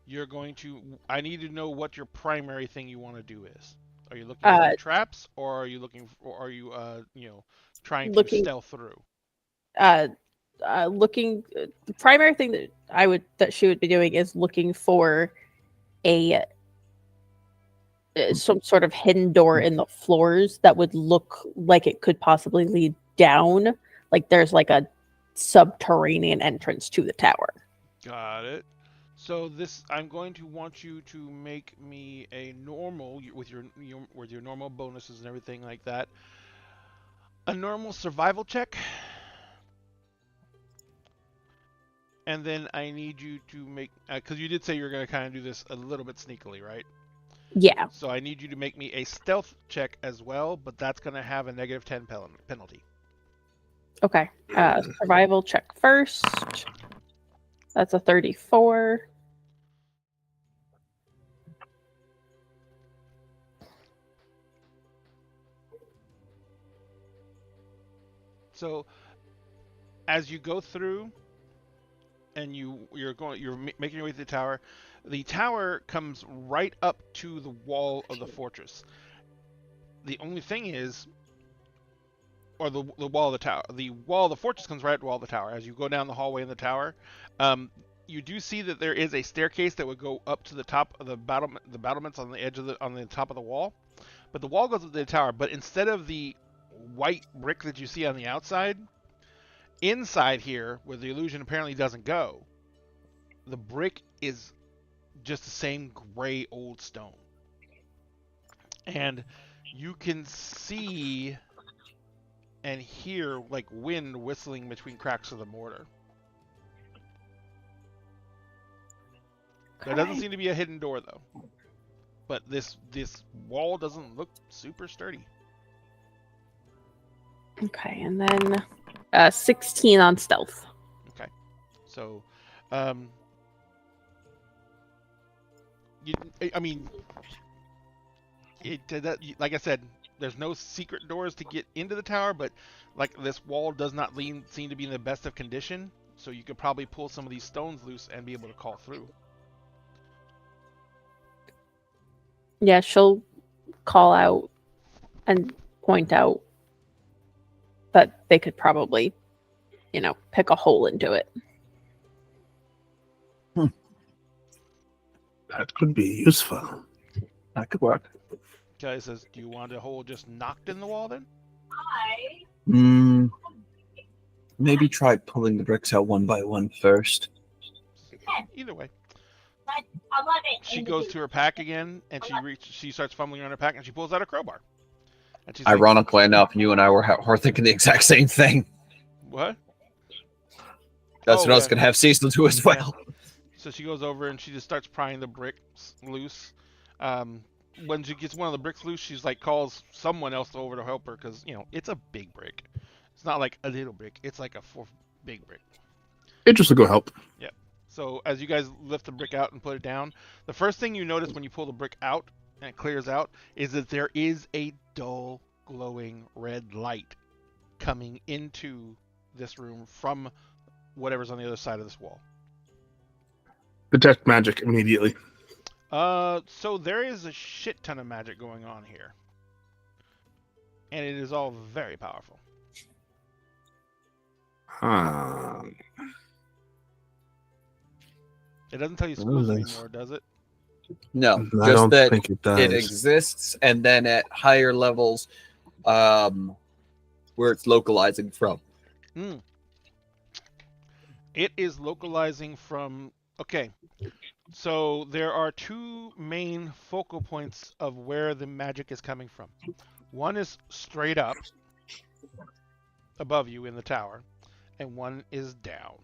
you're going to... I need to know what your primary thing you want to do is. Are you looking for traps, or are you looking for, are you, trying to stealth through? Looking, the primary thing that she would be doing is looking for a some sort of hidden door in the floors that would look like it could possibly lead down, like there's like a subterranean entrance to the tower. Got it. So I'm going to want you to make me a normal with your normal bonuses and everything like that. A normal survival check. And then I need you to make, because you did say you're going to kind of do this a little bit sneakily, right? Yeah. So I need you to make me a stealth check as well, but that's going to have a -10 penalty. Okay. Survival check first. That's a 34. So as you go through and you're making your way to the tower comes right up to the wall of the fortress. The only thing is, or the wall of the tower, the wall of the fortress comes right up to the wall of the tower. As you go down the hallway in the tower, you do see that there is a staircase that would go up to the top of the battlements on the edge of on the top of the wall. But the wall goes up to the tower, but instead of the white brick that you see on the outside, inside here, where the illusion apparently doesn't go, the brick is just the same gray old stone. And you can see and hear like wind whistling between cracks of the mortar. There doesn't seem to be a hidden door though. But this wall doesn't look super sturdy. Okay, and then 16 on stealth. Okay. So, like I said, there's no secret doors to get into the tower, but like this wall does not seem to be in the best of condition, so you could probably pull some of these stones loose and be able to call through. Yeah, she'll call out and point out that they could probably, pick a hole into it. That could be useful. That could work. Kelly says, do you want a hole just knocked in the wall then? Maybe try pulling the bricks out one by one first. Either way. She goes to her pack again, and she starts fumbling around her pack, and she pulls out a crowbar. And she's Ironically enough, you and I were thinking the exact same thing. What? That's what I was going to have Cecil do as well. So she goes over and she just starts prying the bricks loose. When she gets one of the bricks loose, she's like calls someone else over to help her because it's a big brick. It's not like a little brick. It's like a big brick. Idris will go help. Yeah. So as you guys lift the brick out and put it down, the first thing you notice when you pull the brick out and it clears out is that there is a dull, glowing red light coming into this room from whatever's on the other side of this wall. Detect magic immediately. So there is a shit ton of magic going on here. and it is all very powerful. It doesn't tell you schools anymore, does it? No, I just don't that think it does. it exists, and then at higher levels, where it's localizing from. It is localizing from. Okay, so there are two main focal points of where the magic is coming from. One is straight up above you in the tower, and one is down.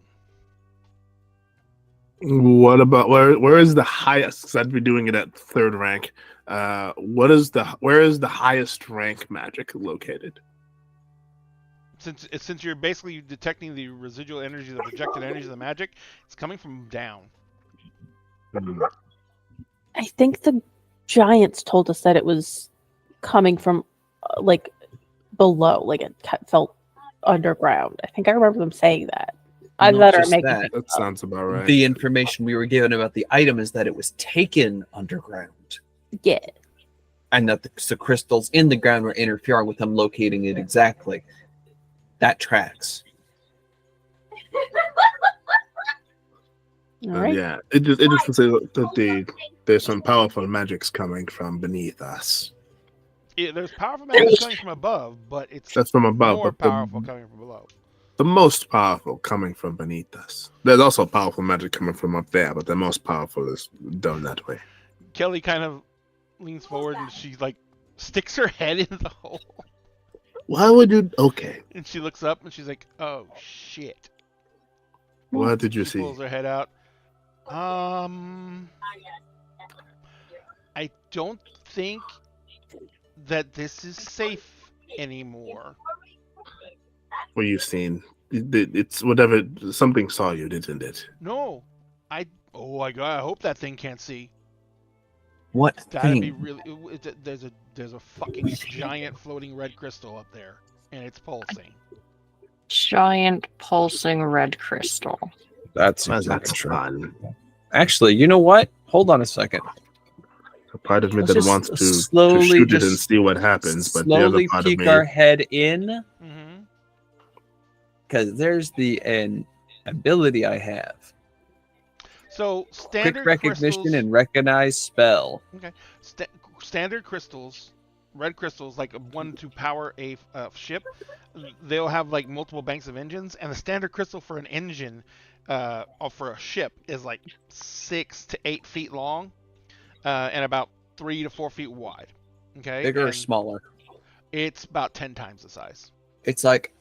What about where is the highest? Because I'd be doing it at 3rd rank. Where is the highest rank magic located? Since you're basically detecting the residual energy, the projected energy of the magic, it's coming from down. I think the giants told us that it was coming from like below, like it felt underground. I think I remember them saying that. Not Either or just making that. it That sounds about right. The information we were given about the item is that it was taken underground, yeah. and that the crystals in the ground were interfering with them locating it exactly. That tracks. All right. Yeah, it just to say that there's some powerful magics coming from beneath us. Yeah, there's powerful magic coming from above, but it's That's from above, more but powerful coming from below. the most powerful coming from beneath us. There's also powerful magic coming from up there, but the most powerful is done that way. Kelly kind of leans forward and she like sticks her head in the hole. Why would you? Okay. And she looks up and she's like, "Oh shit!" What did you She see? pulls her head out. I don't think that this is safe anymore. What you seen? It's whatever. Something saw you, didn't it? No, I hope that thing can't see. What That'd thing? be really. There's a fucking giant floating red crystal up there, and it's pulsing. Giant pulsing red crystal. That's That's fun. Actually, you know what? Hold on a second. A part of me Let's that just wants to slowly shoot it and just see what happens, but the other Slowly part of peek me, our head in, Mm-hmm. because there's an ability I have. So standard Quick recognition crystals, and recognize spell. standard crystals, red crystals, like one to power a ship, they'll have like multiple banks of engines, and the standard crystal for an engine, for a ship, is like 6 to 8 feet long, and about 3 to 4 feet wide. Okay, Bigger or and smaller? it's about 10 times the size. It's like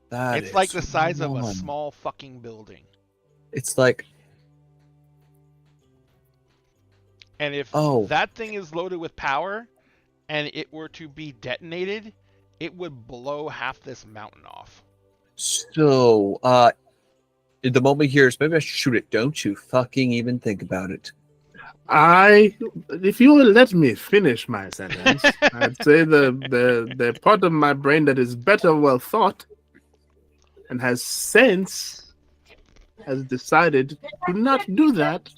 that. It's like the is size of a one. small fucking building. It's like And if Oh. that thing is loaded with power and it were to be detonated, it would blow half this mountain off. so. The moment here is maybe I should shoot it. Don't you fucking even think about it. if you will let me finish my sentence, I'd say the part of my brain that is better well thought and has sense has decided to not do that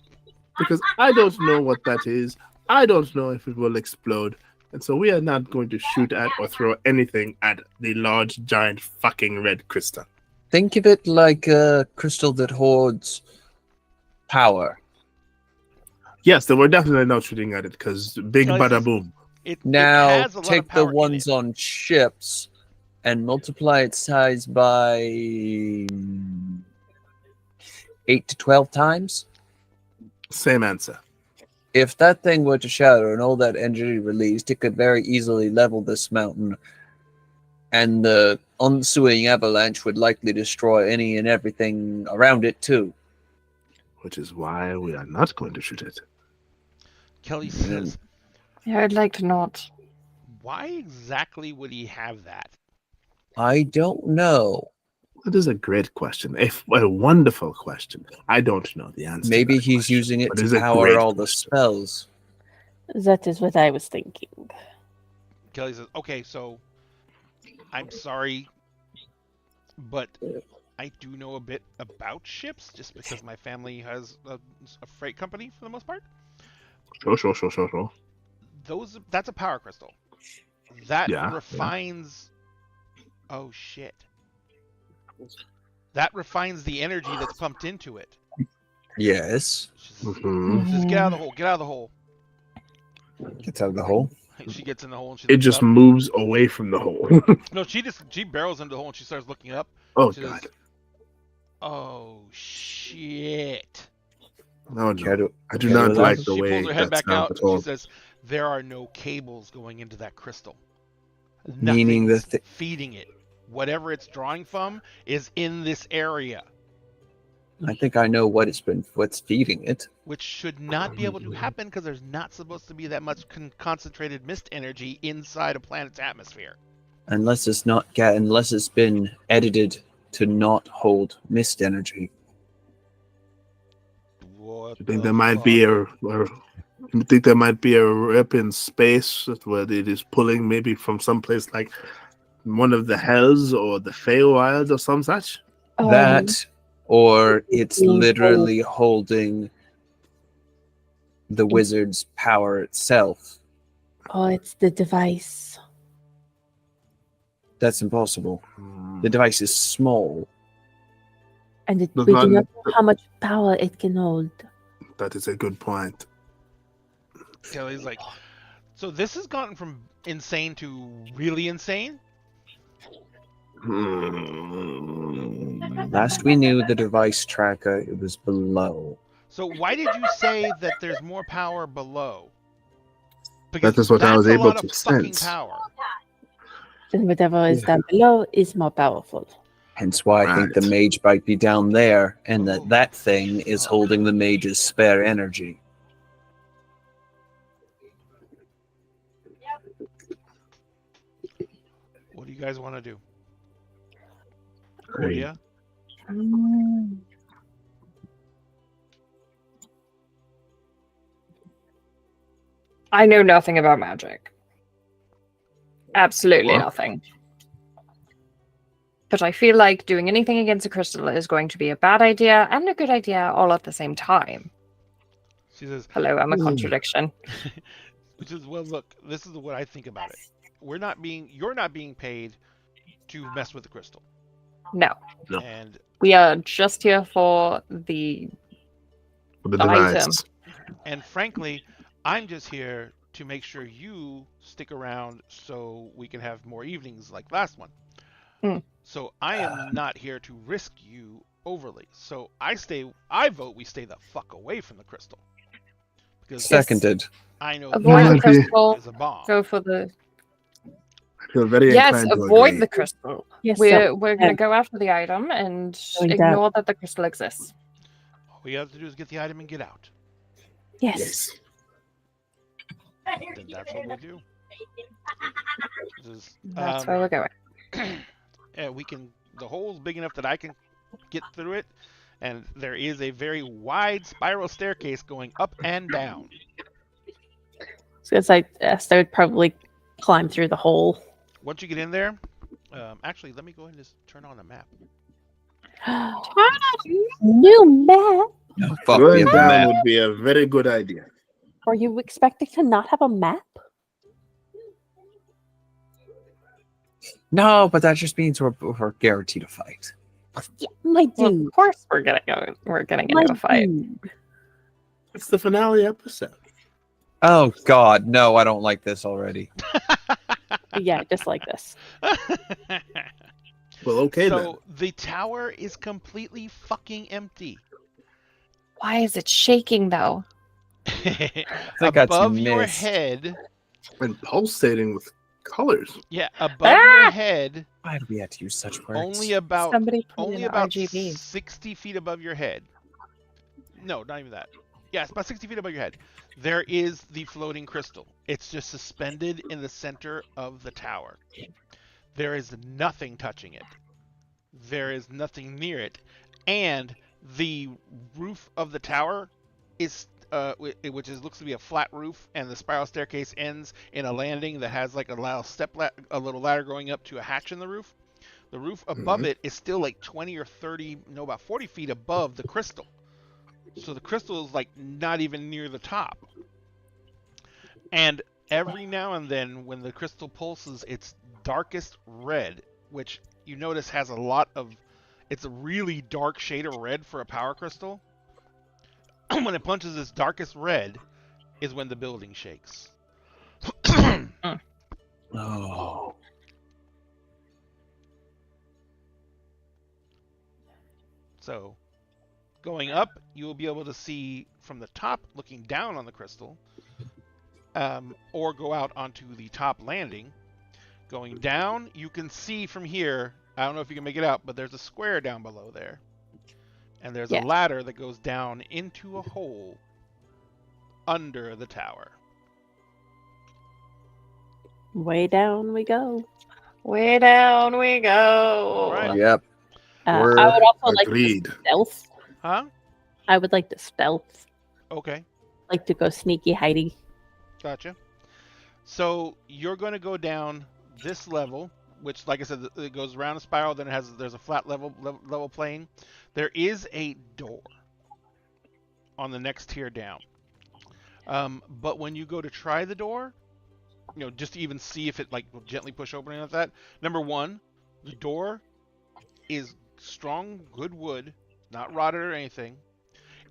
because I don't know what that is. I don't know if it will explode. And so we are not going to shoot at or throw anything at the large, giant, fucking red crystal. Think of it like a crystal that hoards power. Yes, then we're definitely not shooting at it because big Guys, bada boom. It Now has a lot of take the power in ones it. on ships and multiply its size by 8 to 12 times. Same answer. If that thing were to shatter and all that energy released, it could very easily level this mountain, and the ensuing avalanche would likely destroy any and everything around it too. Which is why we are not going to shoot it. Kelly says, Yeah, I'd like to not. why exactly would he have that? I don't know. That is a great question. A wonderful question. I don't know the answer. to Maybe that he's question, using it but it's to a power great all the question. spells. That is what I was thinking. Kelly says, okay, so I'm sorry, but I do know a bit about ships just because my family has a freight company for the most part. Sure. That's a power crystal. that Yeah, refines. Oh shit! That refines the energy that's pumped into it. Yes. She Mhm. says, "Get out of the hole! Get out of the hole!" Gets out of the hole. She gets in the hole and she It looks just up. moves away from the hole. No, she barrels into the hole and she starts looking up. Oh She says, god. "Oh shit!" No, Care no. to- I do care to not allow- like the She way pulls her head that back sounds out at and she all. says, "There are no cables going into that crystal. Meaning Nothing's the feeding it. Whatever it's drawing from is in this area, I think I know what's feeding it. which should not be able to happen because there's not supposed to be that much concentrated mist energy inside a planet's atmosphere." Unless it's been edited to not hold mist energy. What You think the there might fuck? be you think there might be a rip in space where it is pulling maybe from someplace like one of the hells or the Feywilds or some such? That, or it's being literally holding the wizard's power itself. Oh, it's the device. That's impossible. The device is small. And Does we not- do not know how much power it can hold. That is a good point. Kelly's like, so this has gotten from insane to really insane? Last we knew the device tracker, it was below. So why did you say that there's more power below? That is what I was that's a able lot to of fucking sense. power. Then whatever is down below is more powerful. Hence why I think the Right. mage might be down there, and Oh. that thing is holding the mage's spare energy. What do you guys want to do? Great. Yeah. I know nothing about magic. Absolutely What? nothing. But I feel like doing anything against a crystal is going to be a bad idea and a good idea all at the same time. She says, Hello, I'm a Hmm. contradiction. which is, well, look, this is what I think about it. You're not being paid to mess with the crystal. No, No. And we are just here for the For the Item. device. and frankly, I'm just here to make sure you stick around so we can have more evenings like last one. Mm. So I am not here to risk you overly. So I vote we stay the fuck away from the crystal. Because Seconded. I know avoid No, the I crystal, is a bomb. go for the I feel very yes, inclined to avoid agree. the crystal. Yes, We're gonna um, go after the item and Going down. ignore that the crystal exists. All we have to do is get the item and get out. Yes. Yes. Then that's what we'll do. Just, That's where we're going. yeah, the hole's big enough that I can get through it, and there is a very wide spiral staircase going up and down. So it's like Esther would probably climb through the hole. Once you get in there, actually, let me go ahead and just turn on the map. New map? Fuck, we Going have the down map. would be a very good idea. Are you expecting to not have a map? No, but that just means we're guaranteed a fight. Yeah, my Well, dude. of course we're gonna go. We're getting My into a fight. dude. It's the finale episode. Oh God, no, I don't like this already. Yeah, just like this. Well, okay then. So the tower is completely fucking empty. Why is it shaking though? think that's Above your mist. head, And pulsating with colors. yeah, above your Ah! head, Why do we have to use such words? only about Somebody put only in about RGB. 60 feet above your head. No, not even that. Yeah, it's about 60 feet above your head. There is the floating crystal. It's just suspended in the center of the tower. There is nothing touching it. There is nothing near it. And the roof of the tower is, which looks to be a flat roof, and the spiral staircase ends in a landing that has like a little ladder going up to a hatch in the roof. The roof above it is still like 20 or 30, no, about 40 feet above the crystal. So the crystal is like not even near the top. And every now and then when the crystal pulses, it's darkest red, which you notice has a lot of, it's a really dark shade of red for a power crystal. When it punches its darkest red is when the building shakes. Oh. So, going up, you will be able to see from the top, looking down on the crystal, or go out onto the top landing. Going down, you can see from here, I don't know if you can make it out, but there's a square down below there. And there's a ladder that goes down into a hole under the tower. Way down we go. Way down we go. Right. Yep. I would also agreed. like to stealth. Huh? I would like to stealth. Okay. Like to go sneaky hidey. Gotcha. So you're going to go down this level, which, like I said, it goes around a spiral. Then there's a flat level plane. There is a door on the next tier down. But when you go to try the door, just to even see if it will gently push open like that. Number one, the door is strong, good wood, not rotted or anything.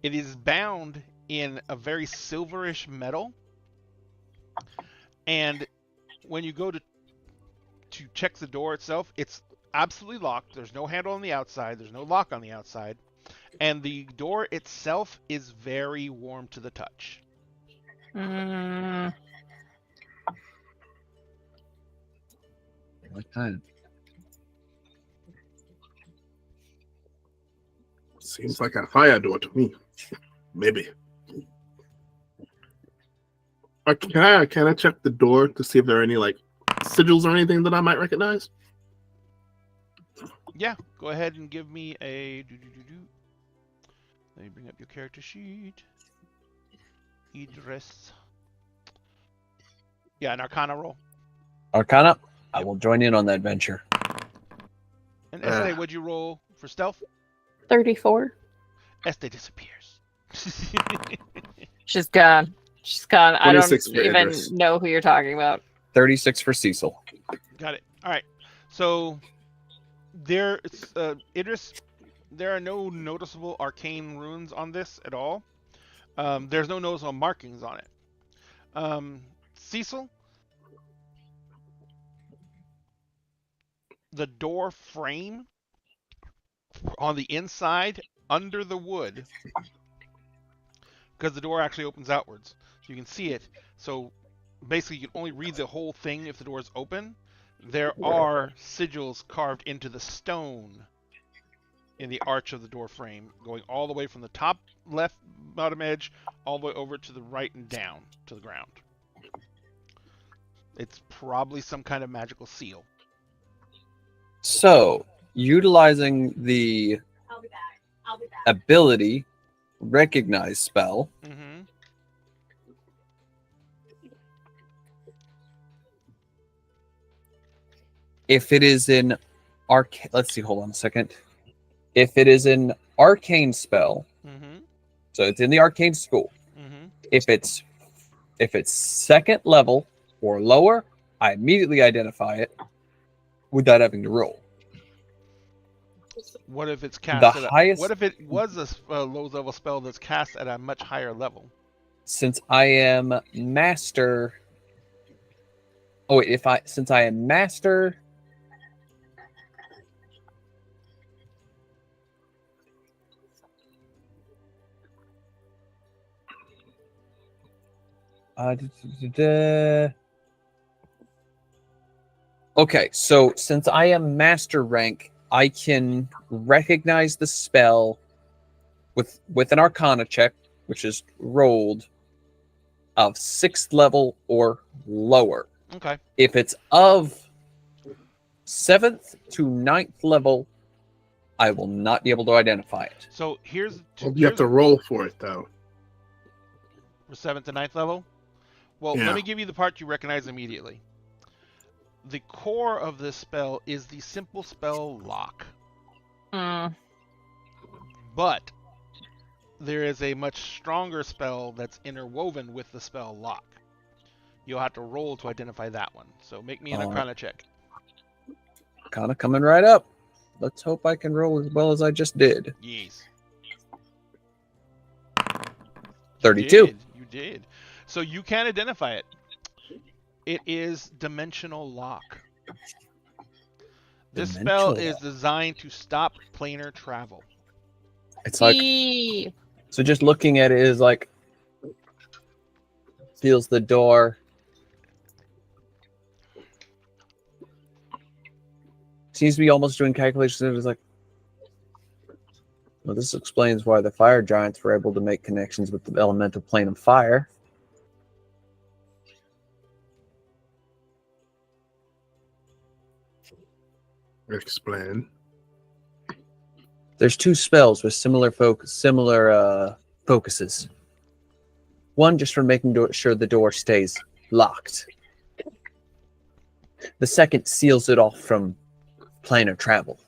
It is bound in a very silverish metal. And when you go to check the door itself, it's absolutely locked. There's no handle on the outside. There's no lock on the outside. And the door itself is very warm to the touch. What kind? Seems like a fire door to me. Maybe. Can I check the door to see if there are any sigils or anything that I might recognize? Yeah, go ahead and give me a Let me bring up your character sheet. Idris. Yeah, an Arcana roll. Arcana? I will join in on that venture. And Este, what'd you roll for stealth? 34. Este disappears. She's gone. She's gone. I don't 26 for even Idris. know who you're talking about. 36 for Cecil. Got it. All right. So Idris, there are no noticeable arcane runes on this at all. There's no noticeable markings on it. Cecil, the door frame on the inside under the wood, because the door actually opens outwards, so you can see it. So basically, you can only read the whole thing if the door is open. There are sigils carved into the stone in the arch of the door frame, going all the way from the top left bottom edge all the way over to the right and down to the ground. It's probably some kind of magical seal. So, utilizing the ability recognize spell, Mm-hmm. if it is an let's see, hold on a second. If it is an arcane spell, Mm-hmm. so it's in the arcane school. Mm-hmm. If it's second level or lower, I immediately identify it without having to roll. What if it's cast The at highest- what if it was a low level spell that's cast at a much higher level? Since I am master. Oh wait, since I am master. Okay, so since I am master rank, I can recognize the spell with an Arcana check, which is rolled of 6th level or lower. Okay. If it's of 7th to 9th level, I will not be able to identify it. So here's You have to roll for it, though. for 7th to 9th level. Well, Yeah. let me give you the part you recognize immediately. The core of this spell is the simple spell lock, but there is a much stronger spell that's interwoven with the spell lock. You'll have to roll to identify that one. So make me an All right. Arcana check. Kind of coming right up. Let's hope I can roll as well as I just did. Yes. 32. You did. So you can identify it. It is Dimensional Lock. This spell Dimensional is designed to stop planar travel. It's like, Eee. so just looking at it is like, feels the door. Seems to be almost doing calculations. It was like, well, this explains why the fire giants were able to make connections with the elemental plane of fire. Explain. There's two spells with similar focuses. One just for making sure the door stays locked. The second seals it off from planar travel.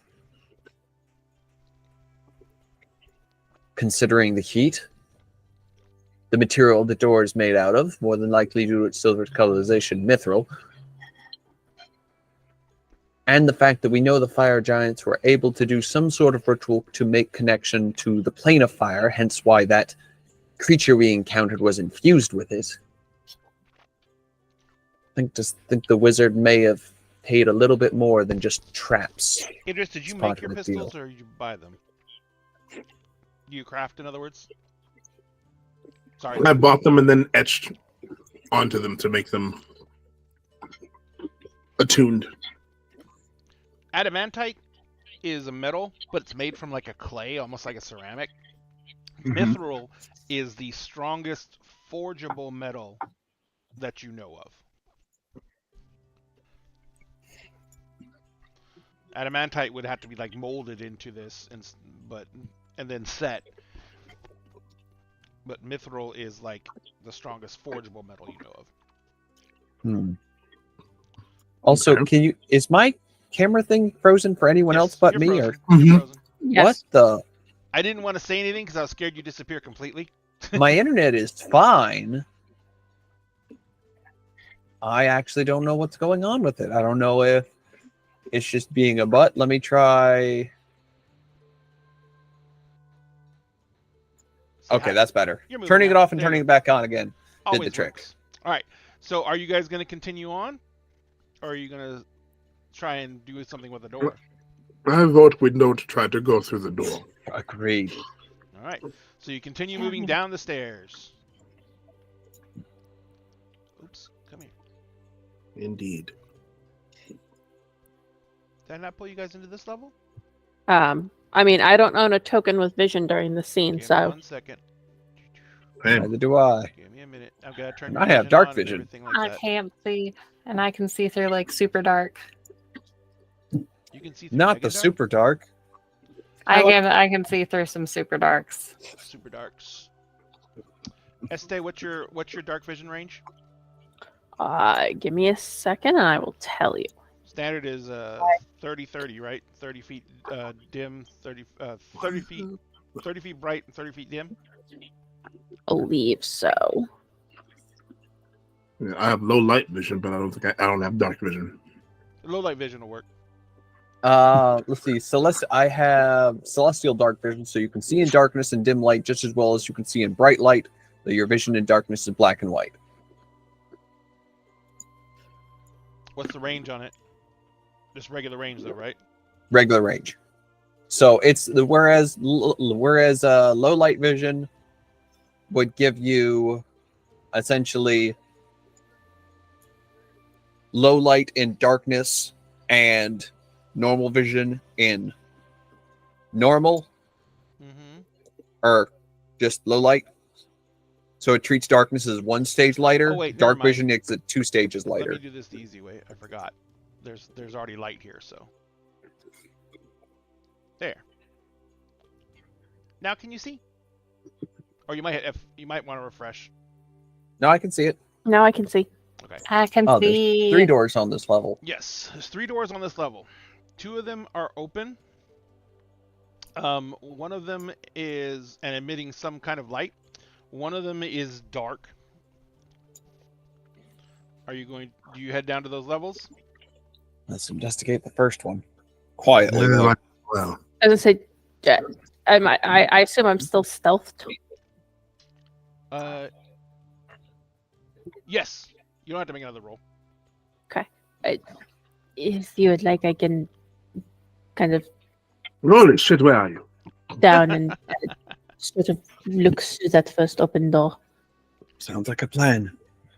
Considering the heat, the material the door is made out of, more than likely due to its silver colorization, mithril, and the fact that we know the fire giants were able to do some sort of ritual to make connection to the plane of fire, hence why that creature we encountered was infused with it. I think the wizard may have paid a little bit more than just traps. Idris, did you It's make part your of the pistols deal. or you buy them? You craft, in other words? Sorry. I bought them and then etched onto them to make them attuned. Adamantite is a metal, but it's made from like a clay, almost like a ceramic. Mhm. Mithril is the strongest forgeable metal that you know of. Adamantite would have to be like molded into this, and then set. But mithril is like the strongest forgeable metal you know of. Hmm. Also, Okay. is my camera thing frozen for anyone else but you're me? frozen. Or You're Mhm. frozen. Yes. what the? I didn't want to say anything because I was scared you'd disappear completely. My internet is fine. I actually don't know what's going on with it. I don't know if it's just being a butt. Let me try. Say Okay, hi. that's better. You're moving Turning it now. off and There you turning go. it back on again. Always the trick. works. All right. So are you guys going to continue on? Or are you going to try and do something with the door? I vote we don't try to go through the door. Agreed. All right. So you continue moving down the stairs. Oops. Come here. Indeed. Did I not pull you guys into this level? I mean, I don't own a token with vision during the scene, Give me so 1 second. Hey, Neither do I. Give me a minute. I've got to turn And your I have vision dark on and vision. everything like I that. can't see, and I can see through like super dark. You can see through Not Mega the Dark? super dark. I look- can see through some super darks. Super darks. Este, what's your dark vision range? give me a second and I will tell you. Standard is 30-30, right? 30 feet dim, 30 feet bright, and 30 feet dim. Believe so. I have low light vision, but I don't have dark vision. Low light vision will work. Let's see. I have celestial dark vision, so you can see in darkness and dim light just as well as you can see in bright light. Though your vision in darkness is black and white. What's the range on it? Just regular range though, right? Regular range. So it's the whereas low light vision would give you essentially low light in darkness and normal vision in normal Mm-hmm. or just low light. So it treats darkness as one stage lighter. Oh, wait, never dark mind. vision is at 2 stages Let lighter. me do this the easy way. I forgot. There's already light here, so. There. Now can you see? Or you might want to refresh. No, I can see it. Now I can see. Okay. I can Oh, there's see 3 doors on this level. Yes, there's 3 doors on this level. 2 of them are open. One of them is emitting some kind of light. One of them is dark. Are you going? Do you head down to those levels? Let's investigate the first one quietly. Yeah, though. like, well, As I say, I assume I'm still stealthed. Yes. You don't have to make another roll. If you would like, I can kind of Roll it. Shit, where are you? down and sort of look through that first open door. Sounds like a plan.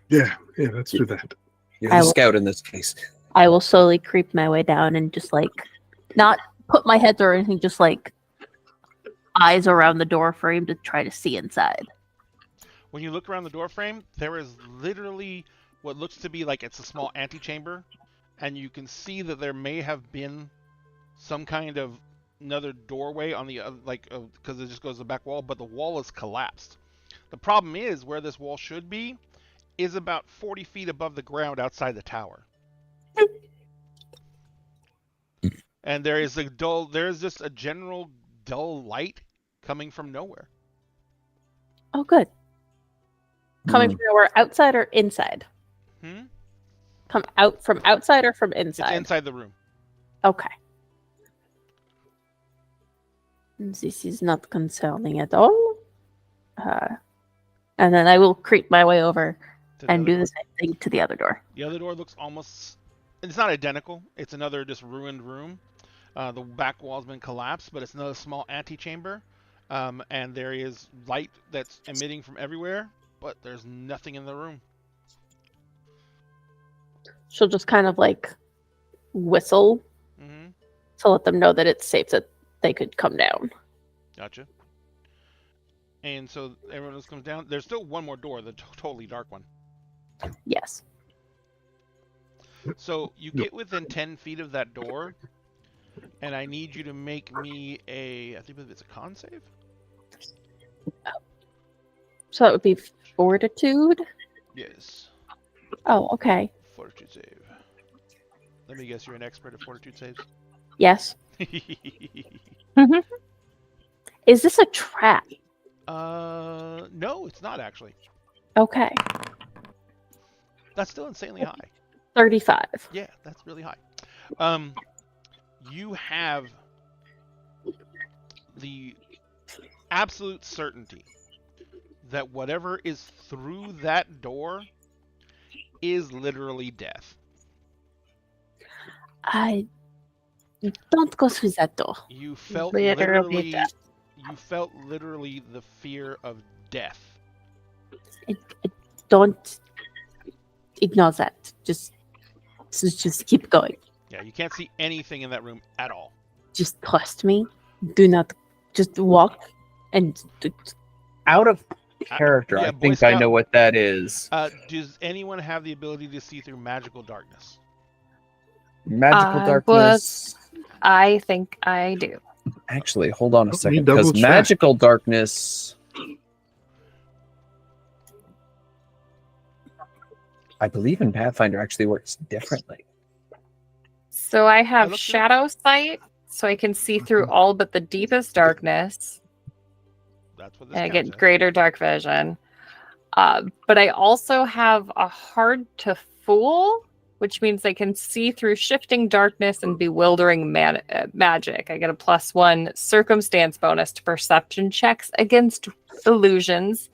Yeah, let's do that. You're I the will- scout in this case. I will slowly creep my way down and just like not put my head through anything, just like eyes around the door frame to try to see inside. When you look around the door frame, there is literally what looks to be like it's a small antechamber, and you can see that there may have been some kind of another doorway on the because it just goes to the back wall, but the wall is collapsed. The problem is where this wall should be is about 40 feet above the ground outside the tower. And there is just a general dull light coming from nowhere. Oh, good. Coming Hmm. from nowhere, outside or inside? Hmm? Come out from outside or from It's inside? inside the room. Okay. This is not concerning at all. And then I will creep my way over To the and other do door. the same thing to the other door. The other door looks almost... It's not identical. It's another just ruined room. The back wall's been collapsed, but it's another small antechamber. And there is light that's emitting from everywhere, but there's nothing in the room. She'll just kind of like whistle Mm-hmm. to let them know that it's safe that they could come down. Gotcha. And so everyone else comes down. There's still one more door, the totally dark one. Yes. So you get within 10 feet of that door, and I need you to make me I think it's a con save? So that would be fortitude. Yes. Oh, okay. Fortitude save. Let me guess, you're an expert at fortitude saves? Yes. Is this a trap? No, it's not actually. Okay. That's still insanely high. 35. Yeah, that's really high. You have the absolute certainty that whatever is through that door is literally death. I don't go through that door. You felt Literally literally the fear of death. Don't ignore that. Just keep going. Yeah, you can't see anything in that room at all. Just trust me. Do not just walk and Out of character, yeah, I Boy think I Scout. know what that is. Does anyone have the ability to see through magical darkness? Magical but- darkness. I think I do. Actually, hold on a Let me second, double because check. magical darkness. I believe in Pathfinder actually works differently. So I have looked it up. shadow sight, so I can see through all but the deepest darkness. That's what this And I counts get as. greater dark vision. But I also have a hard to fool, which means I can see through shifting darkness and bewildering magic. I get a +1 circumstance bonus to perception checks against illusions,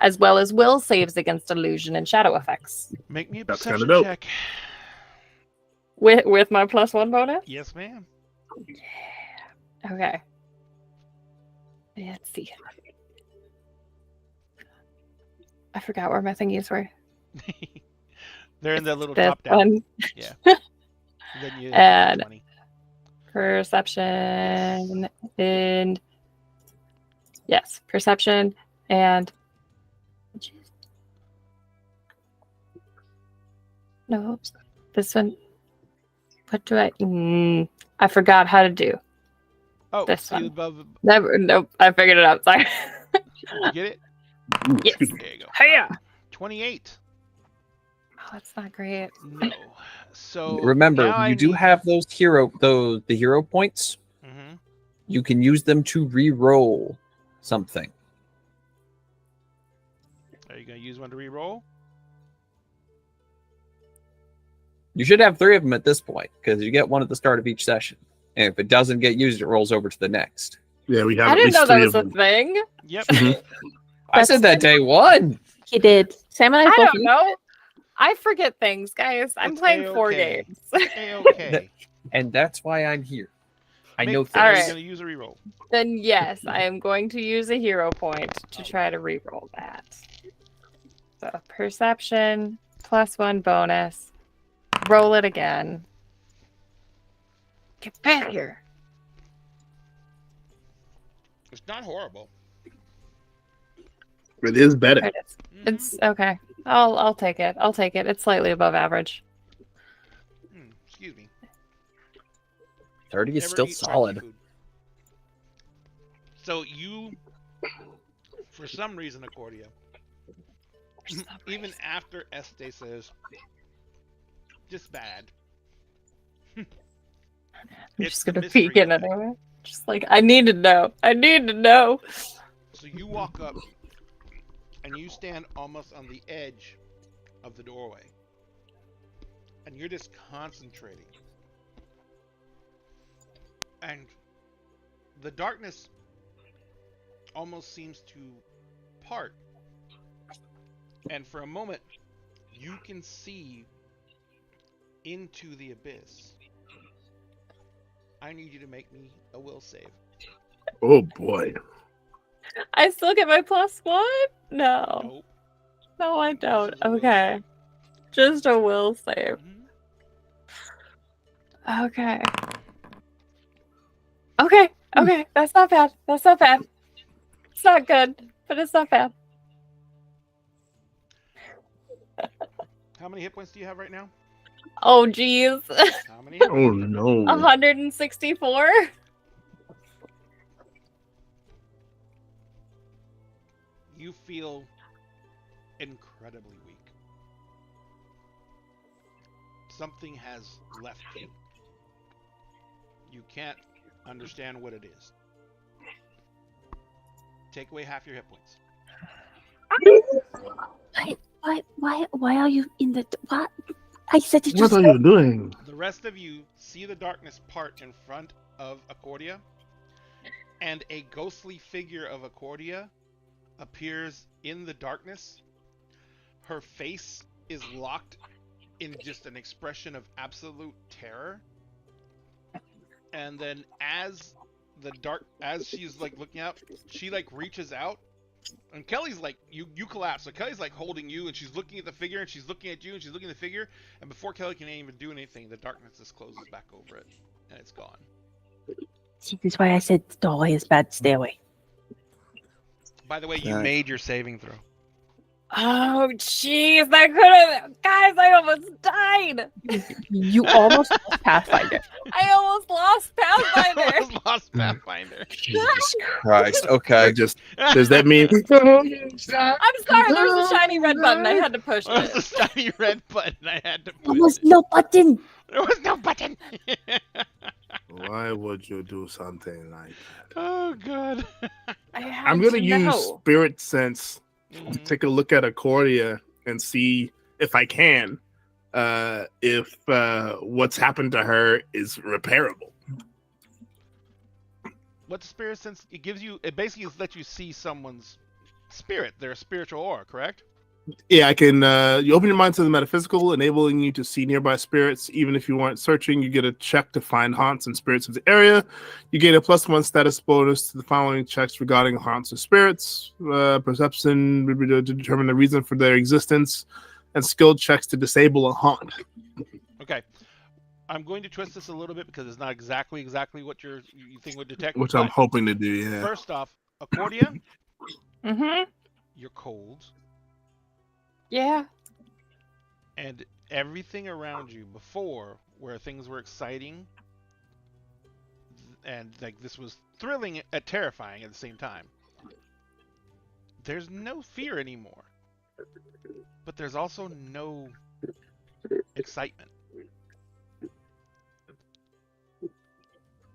as well as will saves against illusion and shadow effects. Make me a That's kinda perception dope. check. With my +1 bonus? Yes, ma'am. Okay. Let's see. I forgot where my thingies were. They're in that little This top down. one. Then you And- 20. Perception and yes, perception and no, this one. What do I forgot how to do. Oh, this see one. above. Nope, I figured it out. Sorry. You get it? Yes. There you go. Hiya! 28. Oh, that's not great. No. So Remember, now I you do need- have the hero points. Mhm. You can use them to re-roll something. Are you gonna use one to re-roll? You should have 3 of them at this point because you get one at the start of each session. And if it doesn't get used, it rolls over to the next. Yeah, we have I at didn't least know that 3 was of a them. thing. Yep. I said that day 1. He did. Sam and I I both. don't know. I forget things, guys. I'm It's playing 4 A-okay. games. A-okay. And that's why I'm here. I know things. All Are right. you going to use a reroll? Then yes, I am going to use a hero point to try to reroll that. So perception +1 bonus. Roll it again. Get back here. It's not horrible. It is better. There it is. It's okay. I'll take it. I'll take it. It's slightly above average. Excuse me. 30 is Never still eat spicy solid. food. So you, for some reason, Accordia, even after Este says, just bad. I'm It's just the gonna mystery peek in of it. anyway. Just like I need to know. I need to know. So you walk up, and you stand almost on the edge of the doorway, and you're just concentrating. And the darkness almost seems to part. And for a moment, you can see into the abyss. I need you to make me a will save. Oh boy. I still get my +1? No. Nope. No, I don't. This is a will Okay. save. Just a will save. Mhm. Okay. Okay. That's not bad. That's not bad. It's not good, but it's not bad. How many hit points do you have right now? Oh, geez. How many hit points? Oh no. 164? You feel incredibly weak. Something has left you. You can't understand what it is. Take away half your hit points. Why are you in the what? I said to What just are you doing? The rest of you see the darkness part in front of Accordia, and a ghostly figure of Accordia appears in the darkness. Her face is locked in just an expression of absolute terror. And then as she's like looking out, she like reaches out, and Kelly's like, you collapse. So Kelly's like holding you, and she's looking at the figure, and she's looking at you, and she's looking at the figure, and before Kelly can even do anything, the darkness just closes back over it, and it's gone. see, this is why I said the doorway is bad. Stay away. By the way, you Nice. made your saving throw. Oh, jeez. That could have. Guys, I almost died. You almost lost Pathfinder. I almost lost Pathfinder. Almost lost Pathfinder. Jesus Christ. Okay. Does that mean I'm sorry. There was a shiny red button. I had to push There was a it. shiny red button. I had to There push was it. no button. There was no button. why would you do something like Oh god. I'm gonna use spirit sense to Mhm. take a look at Accordia and see if I can if what's happened to her is repairable. What the spirit sense it gives you? It basically lets you see someone's spirit, their spiritual aura, correct? Yeah, I can. You open your mind to the metaphysical, enabling you to see nearby spirits. Even if you weren't searching, you get a check to find haunts and spirits of the area. You gain a +1 status bonus to the following checks regarding haunts or spirits: perception to determine the reason for their existence, and skill checks to disable a haunt. Okay. I'm going to twist this a little bit because it's not exactly what you think would detect. Which I'm but hoping to do. Yeah. First off, Accordia, Mm-hmm. you're cold, Yeah. and everything around you before, where things were exciting, and like this was thrilling and terrifying at the same time. There's no fear anymore, but there's also no excitement.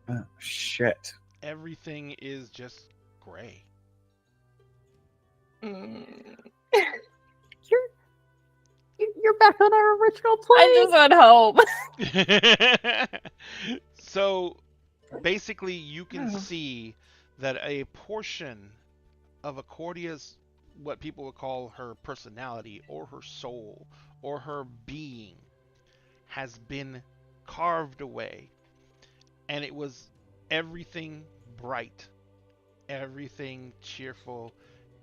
Oh, shit. Everything is just gray. Mm. you're back on our original plane. I just went home. So basically, you can see that a portion of Accordia's, what people would call her personality or her soul or her being, has been carved away. And it was everything bright, everything cheerful,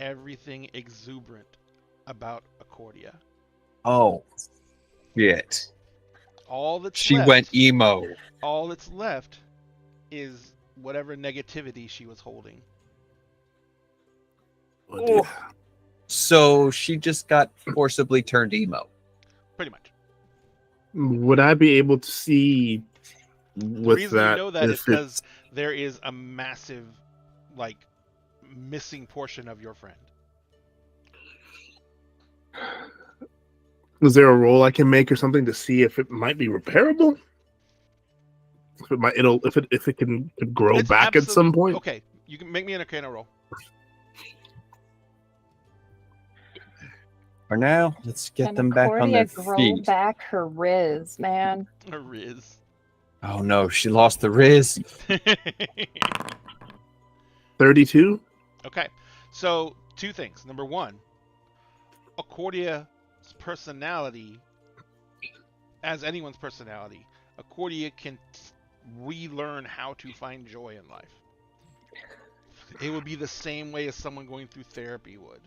everything exuberant about Accordia. Oh, shit. All that's She left, went emo. all that's left is whatever negativity she was holding. Oh, dear. So she just got forcibly turned emo. Pretty much. Would I be able to see The with reason that? you know that is if because it's- there is a massive, like, missing portion of your friend. is there a roll I can make or something to see if it might be repairable? If it might, if it can grow It's back at some point. Okay, you can make me an Arcana roll. For now, let's get Can them back on their Accordia grow feet. back her riz, man. A Riz. Oh no, she lost the Riz. 32. Okay, so two things. Number one, Accordia's personality, as anyone's personality, Accordia can relearn how to find joy in life. It would be the same way as someone going through therapy would.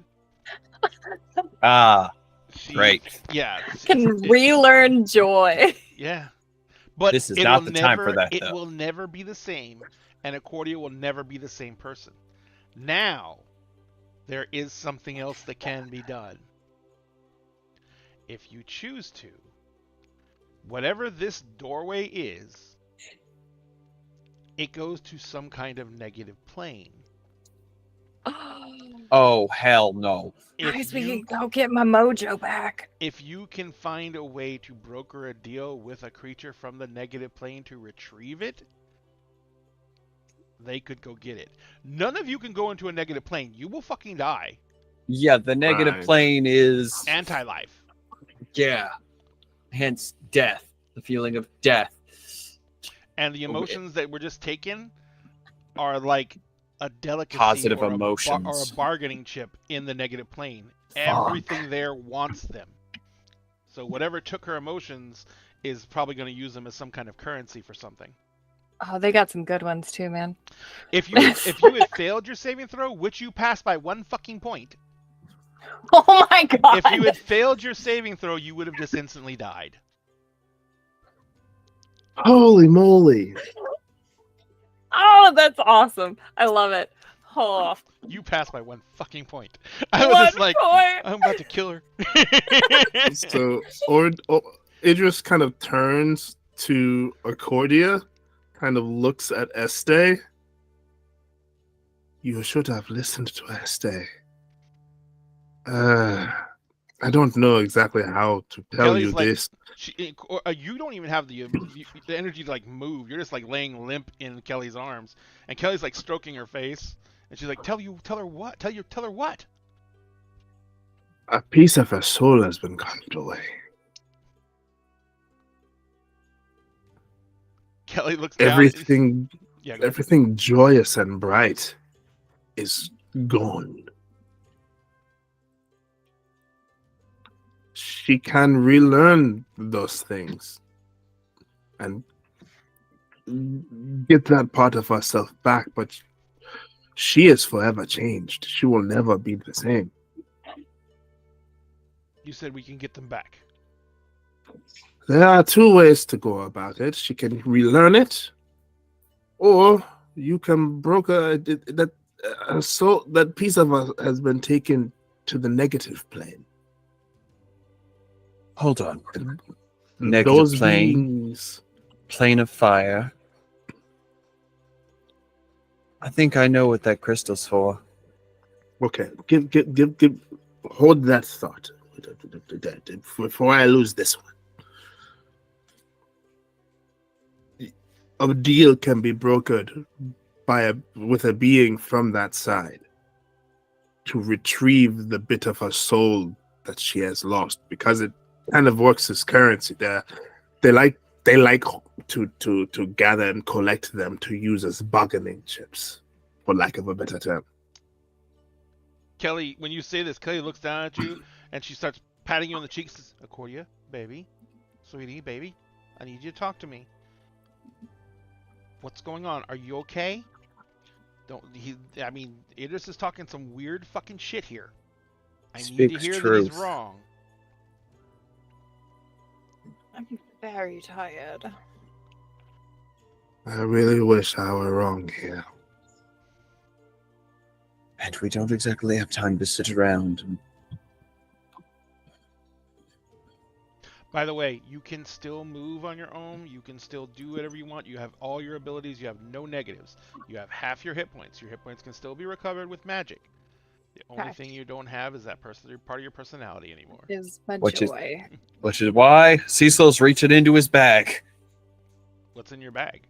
Ah, She- great. Yeah. Can relearn joy. Yeah. But This is it not will the time for never- that, It though. will never be the same, and Accordia will never be the same person. Now, there is something else that can be done. If you choose to, whatever this doorway is, it goes to some kind of negative plane. Oh hell no. Guys, we you, can go get my mojo back. if you can find a way to broker a deal with a creature from the negative plane to retrieve it, they could go get it. None of you can go into a negative plane. You will fucking die. Yeah, the negative Right. plane is Anti-life. yeah. Hence death. The feeling of death. And the emotions that were just taken are like a delicacy Positive or emotions. or a bargaining chip in the negative plane. Everything there wants them. So whatever took her emotions is probably going to use them as some kind of currency for something. Oh, they got some good ones too, man. If you had failed your saving throw, which you passed by 1 fucking point, Oh my god. if you had failed your saving throw, you would have just instantly died. Holy moly! Oh, that's awesome. I love it. Oh, You passed by 1 fucking point. I was just like, point. I'm about to kill her. So, Idris kind of turns to Accordia, kind of looks at Este. You should have listened to Este. I don't know exactly how to tell Kelly's you like- this. You don't even have the energy to like move. You're just like laying limp in Kelly's arms, and Kelly's like stroking her face, and she's like, tell her what? Tell her what? A piece of her soul has been carved away. Kelly looks down. Everything, Yeah, go. everything joyous and bright is gone. She can relearn those things and get that part of herself back, but she is forever changed. She will never be the same. You said we can get them back. There are two ways to go about it. She can relearn it, or you can broker that so that piece of her has been taken to the negative plane. Hold on. And Negative those plane. beings, Plane of fire. I think I know what that crystal's for. okay, give, hold that thought before I lose this one. A deal can be brokered with a being from that side to retrieve the bit of her soul that she has lost, because kind of works as currency. They like to gather and collect them to use as bargaining chips, for lack of a better term. Kelly, when you say this, Kelly looks down at you and she starts patting you on the cheeks. Says, Accordia, baby, sweetie, baby, I need you to talk to me. What's going on? Are you okay? Idris is talking some weird fucking shit here. I need to Speaks hear that truth. he's wrong. I'm very tired. I really wish I were wrong here. And we don't exactly have time to sit around. By the way, you can still move on your own. You can still do whatever you want. You have all your abilities. You have no negatives. You have half your hit points. Your hit points can still be recovered with magic. The only thing you don't have is that part of your personality anymore. Is my Which is- joy. Which is why Cecil's reaching into his bag. What's in your bag?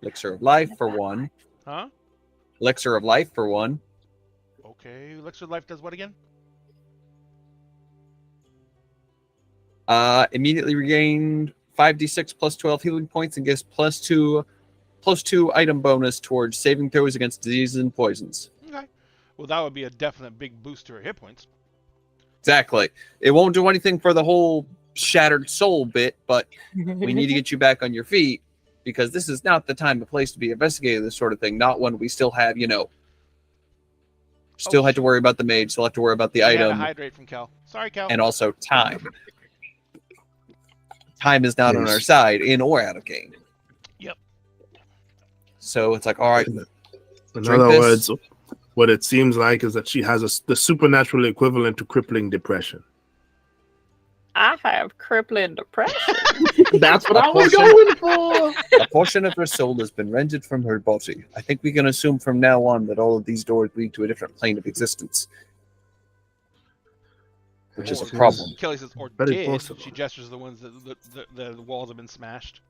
Elixir of life for one. Huh? Elixir of life for one. Okay. Elixir of Life does what again? Immediately regained 5d6 plus 12 healing points and gives plus two item bonus towards saving throws against diseases and poisons. Okay. Well, that would be a definite big boost to her hit points. Exactly. It won't do anything for the whole shattered soul bit, but we need to get you back on your feet because this is not the time and place to be investigating this sort of thing. Not when we still have, still had to worry about the mage, still have to worry about the We had to item, hydrate from Cal. Sorry, Cal. and also time. Time is not on our side, in or out of game. Yep. So it's like, all right, In Drink other this. words, what it seems like is that she has the supernatural equivalent to crippling depression. I have crippling depression. That's what I was going for. a portion of her soul has been rendered from her body. I think we can assume from now on that all of these doors lead to a different plane of existence, which is a problem. Kelly says, or Very did. possible. She gestures the ones that the walls have been smashed.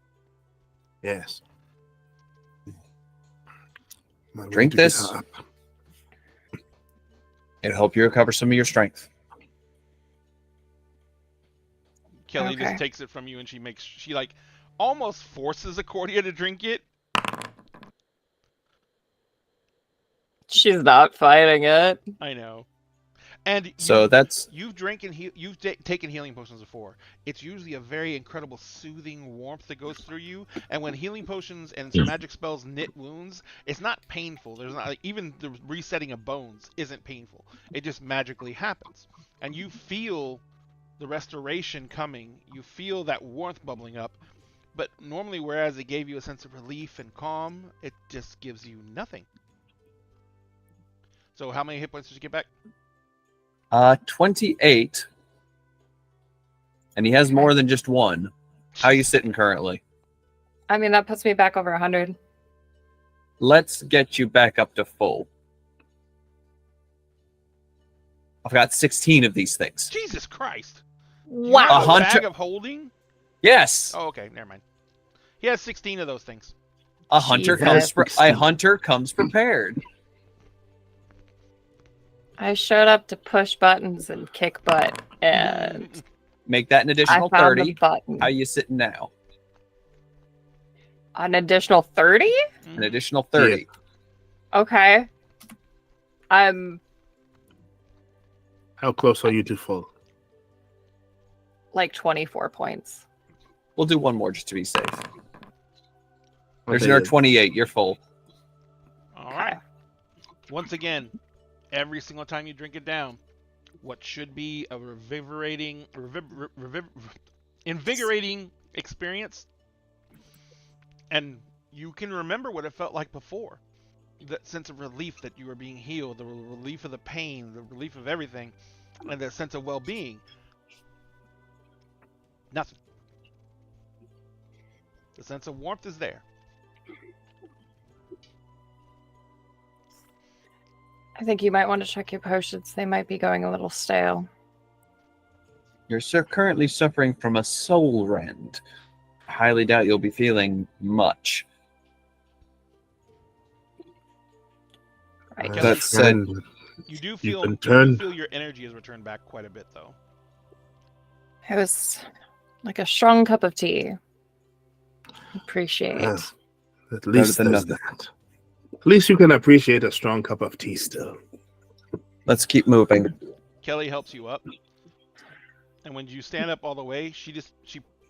Yes. Might Drink want to get this. her up. It'll help you recover some of your strength. Kelly Okay. just takes it from you and she like almost forces Accordia to drink it. She's not fighting it. I know. And So that's you've taken healing potions before. It's usually a very incredible soothing warmth that goes through you. And when healing potions and magic spells knit wounds, it's not painful. There's not even the resetting of bones isn't painful. It just magically happens, and you feel the restoration coming. You feel that warmth bubbling up. But normally, whereas it gave you a sense of relief and calm, it just gives you nothing. So how many hit points did you get back? 28, and he has more than just one. How are you sitting currently? I mean, that puts me back over 100. Let's get you back up to full. I've got 16 of these things. Jesus Christ! Wow. A A hunter- bag of holding? Yes, Oh, okay, never mind. He has 16 of those things. a hunter Jesus. comes prepared. I showed up to push buttons and kick butt, and Make that an I additional found the 30. button. How you sitting now? An additional 30? An additional 30. Okay. I'm How close are you to full? like 24 points. We'll do one more just to be safe. There's Okay, another 28. You're full. All right. Once again, every single time you drink it down, what should be a invigorating experience, and you can remember what it felt like before. That sense of relief that you were being healed, the relief of the pain, the relief of everything, and that sense of well-being. Nothing. The sense of warmth is there. I think you might want to check your potions. They might be going a little stale. You're currently suffering from a soul rend. I highly doubt you'll be feeling much. Right. Kelly, That said, You do feel been turned- your energy has returned back quite a bit, though. It was like a strong cup of tea. Appreciate. At least than there's nothing. that. At least you can appreciate a strong cup of tea still. Let's keep moving. Kelly helps you up, and when you stand up all the way, she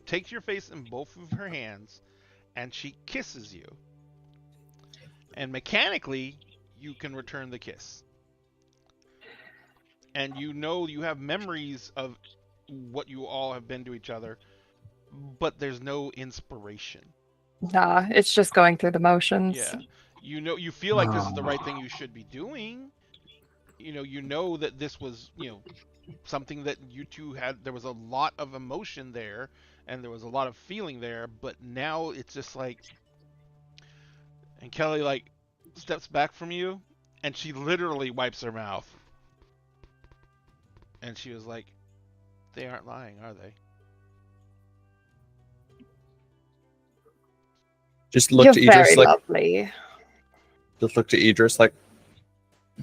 takes your face in both of her hands, and she kisses you. And mechanically, you can return the kiss. And you know you have memories of what you all have been to each other, but there's no inspiration. Nah, it's just going through the motions. Yeah. You feel like this is the right thing you should be doing. You know that this was, something that you two had. There was a lot of emotion there, and there was a lot of feeling there, but now it's just like, and Kelly like steps back from you, and she literally wipes her mouth. And she was like, they aren't lying, are they? Just look You're to very Idris like, lovely. just look to Idris like,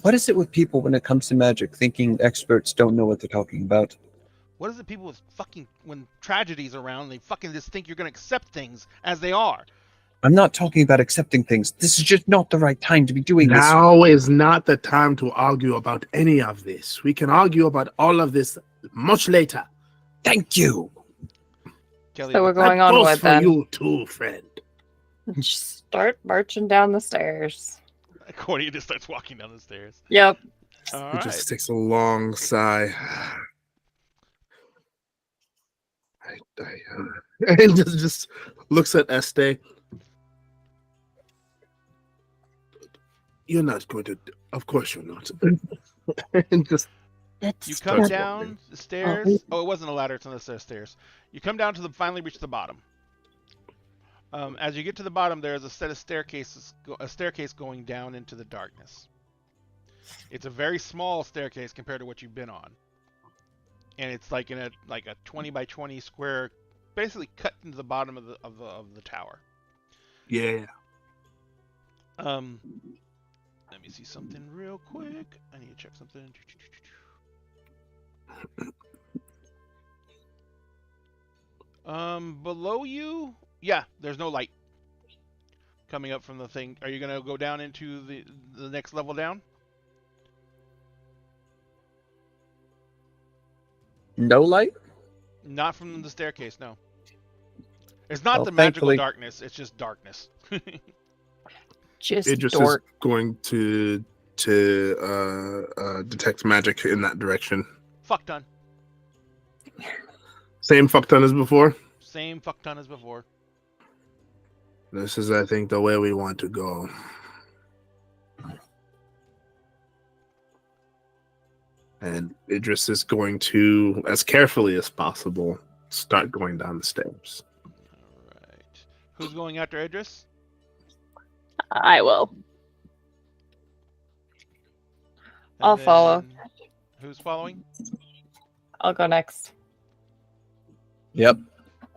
what is it with people when it comes to magic, thinking experts don't know what they're talking about? What is it people with when tragedy's around, they fucking just think you're gonna accept things as they are? I'm not talking about accepting things. This is just not the right time to be doing this. Now is not the time to argue about any of this. We can argue about all of this much later. Thank you. Kelly, So we're That going goes onward for then. you too, friend. Just start marching down the stairs. Corny just starts walking down the stairs. Yep. All It right. just takes a long sigh. And just looks at Este. You're not going to. Of course you're not. And just You come Starts down walking. the stairs. Oh, it wasn't a ladder; it's on the stairs. You come down to finally reach the bottom. As you get to the bottom, there is a set of staircases, a staircase going down into the darkness. It's a very small staircase compared to what you've been on, and it's like in a 20 by 20 square, basically cut into the bottom of the tower. yeah. Let me see something real quick. I need to check something. Below you, yeah, there's no light coming up from the thing. Are you gonna go down into the next level down? No light? Not from the staircase, no. It's not Well, the magical thankfully- darkness. It's just darkness. Just It just dork. is going to detect magic in that direction. Fuck ton. Same fuck ton as before. Same fuck ton as before. This is, I think, the way we want to go. And Idris is going to, as carefully as possible, start going down the stairs. Alright. Who's going after Idris? I will. And I'll follow. then Who's following? I'll go next. Yep.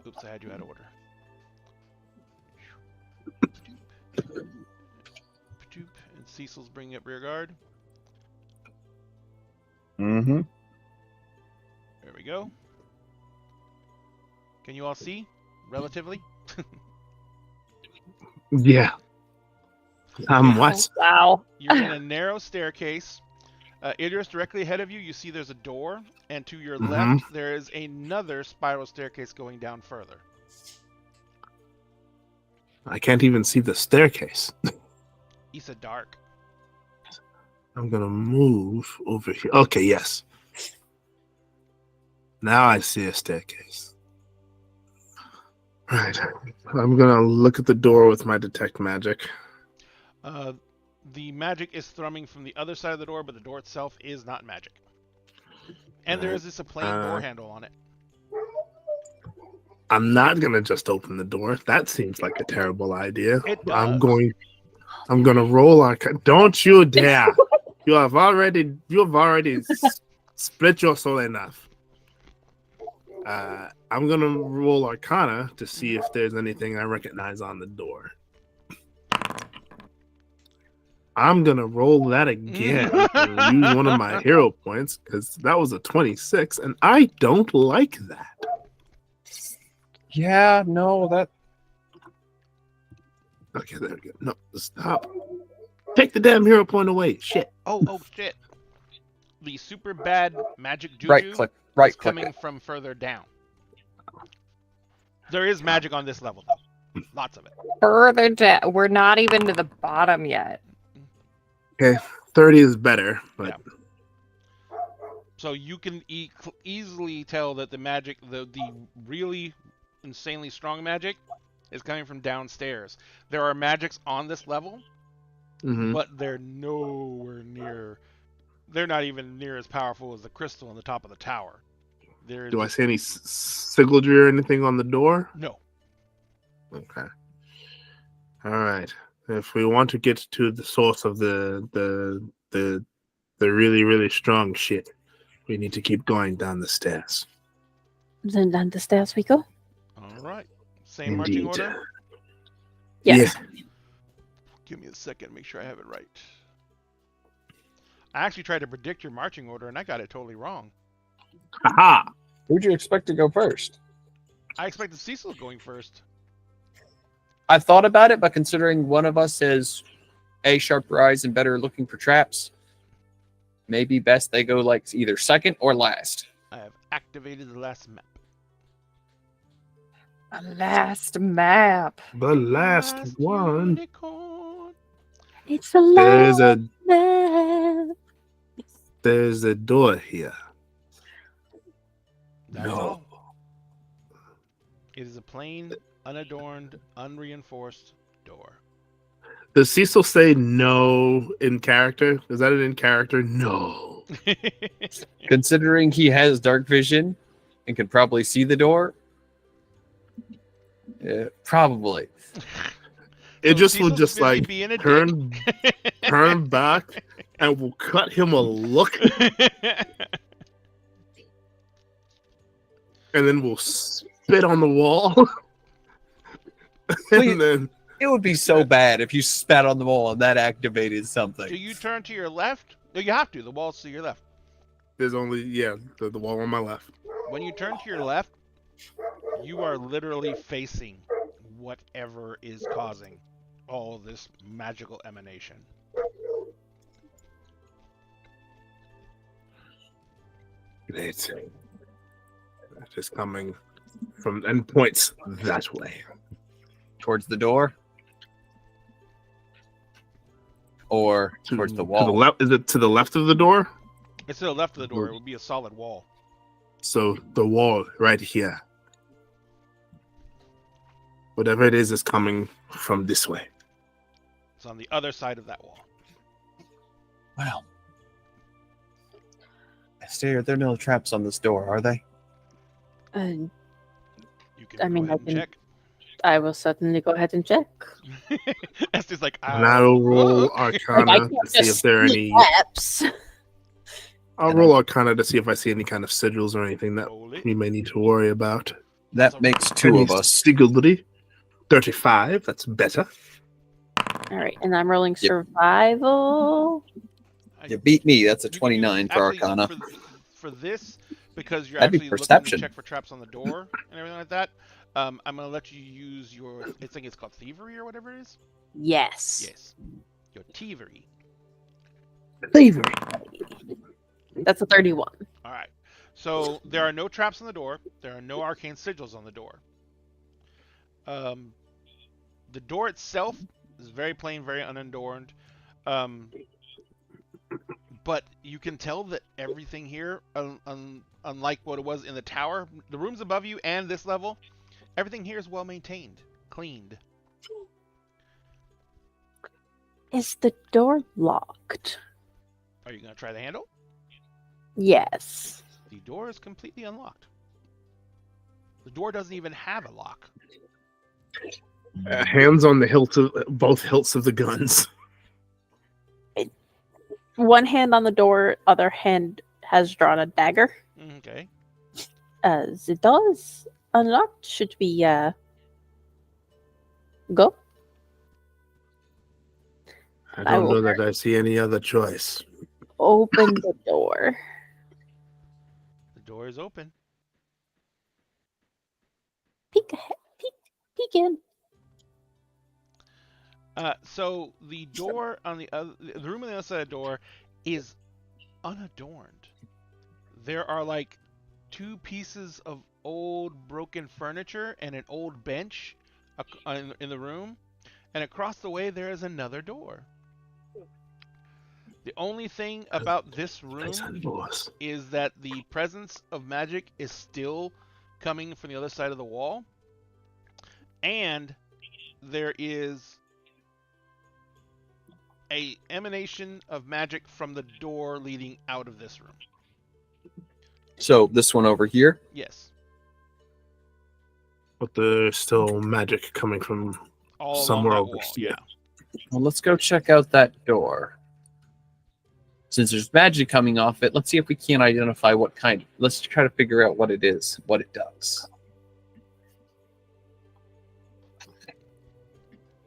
Oops, I had you out of order. And Cecil's bringing up rear guard. Mm-hmm. There we go. Can you all see? Relatively? Yeah. What? Wow. You're in a narrow staircase. Idris, directly ahead of you, you see there's a door, and to your left, there is another spiral staircase going down further. I can't even see the staircase. It's a dark. I'm gonna move over here. Okay, yes. Now I see a staircase. Right. I'm gonna look at the door with my detect magic. The magic is thrumming from the other side of the door, but the door itself is not magic. And there is this a plain door handle on it. I'm not gonna just open the door. That seems like a terrible idea. It I'm does. gonna roll our. Don't you dare! You have already split your soul enough. I'm gonna roll Arcana to see if there's anything I recognize on the door. I'm gonna roll that again and use one of my hero points because that was a 26, and I don't like that. Yeah, no, that Okay, there we go. No, stop. Take the damn hero point away. Shit. Oh shit. The super bad magic juju right is click coming it. from further down. There is magic on this level though. Lots of it. Further down. We're not even to the bottom yet. 30 is better, but Yeah. So you can easily tell that the magic, the really insanely strong magic, is coming from downstairs. There are magics on this level, Mhm. but they're nowhere near. They're not even near as powerful as the crystal on the top of the tower. There's do I see any sigildry or anything on the door? no. Okay. All right. If we want to get to the source of the really really strong shit, we need to keep going down the stairs. Then down the stairs we go. All right. Same marching Indeed. order. Yes. Yeah. Give me a second, make sure I have it right. I actually tried to predict your marching order and I got it totally wrong. Haha. Who'd you expect to go first? I expected Cecil going first. I thought about it, but considering one of us is sharper eyes and better looking for traps, maybe best they go like either second or last. I have activated the last map. The last map. The last one. unicorn. It's a There's a man. there's a door here. That's all. It is a plain, unadorned, unreinforced door. Does Cecil say no in character? Is that an in character? No. Considering he has dark vision and can probably see the door, probably. It So just will Cecil's just busy like being a turn back and we'll cut him a look and then we'll spit on the wall. Please. And then It would be so bad if you spat on the wall and that activated something. Do you turn to your left? No, you have to. The wall's to your left. there's only the wall on my left. When you turn to your left, you are literally facing whatever is causing all this magical emanation. Great. That is coming from and points that way. Towards the door? Or towards the wall? To the left. Is it to the left of the door? It's to the left of the door. It would be a solid wall. So the wall right here. Whatever it is coming from this way. It's on the other side of that wall. Well. There are no traps on this door, are they? You can I mean, go ahead I and can- check. I will certainly go ahead and check. Estes like, And I'll roll Like, Arcana I to can't see if just there are see any. traps. I'll roll Arcana to see if I see any kind of sigils or anything that roll it. we may need to worry about. That makes two Any of us. Sigildry. 35. That's better. All right, and I'm rolling survival. You beat me. That's a You can 29 use- for actually, Arcana. For this, because you're That'd be actually looking perception. to check for traps on the door and everything like that, I'm going to let you use your, I think it's called thievery or whatever it is. Yes. Yes. Your thievery. Thievery. That's a 31. All right. So there are no traps on the door. There are no arcane sigils on the door. The door itself is very plain, very unadorned. But you can tell that everything here, unlike what it was in the tower, the rooms above you and this level, everything here is well maintained, cleaned. Is the door locked? Are you going to try the handle? Yes. The door is completely unlocked. The door doesn't even have a lock. Hands on the hilt of both hilts of the guns. One hand on the door, other hand has drawn a dagger. Okay. The door is unlocked. Should we go? I I don't will know that I see any other choice. Open the door. The door is open. Peek. peek in. So the door on the room on the other side of the door is unadorned. There are like 2 pieces of old broken furniture and an old bench in the room, and across the way there is another door. The only thing about this room is that the presence of magic is still coming from the other side of the wall, and there is a emanation of magic from the door leading out of this room. So this one over here. Yes. But there's still magic coming from All somewhere along that over wall, here. yeah. Well, let's go check out that door. Since there's magic coming off it, let's see if we can identify what kind. Let's try to figure out what it is, what it does.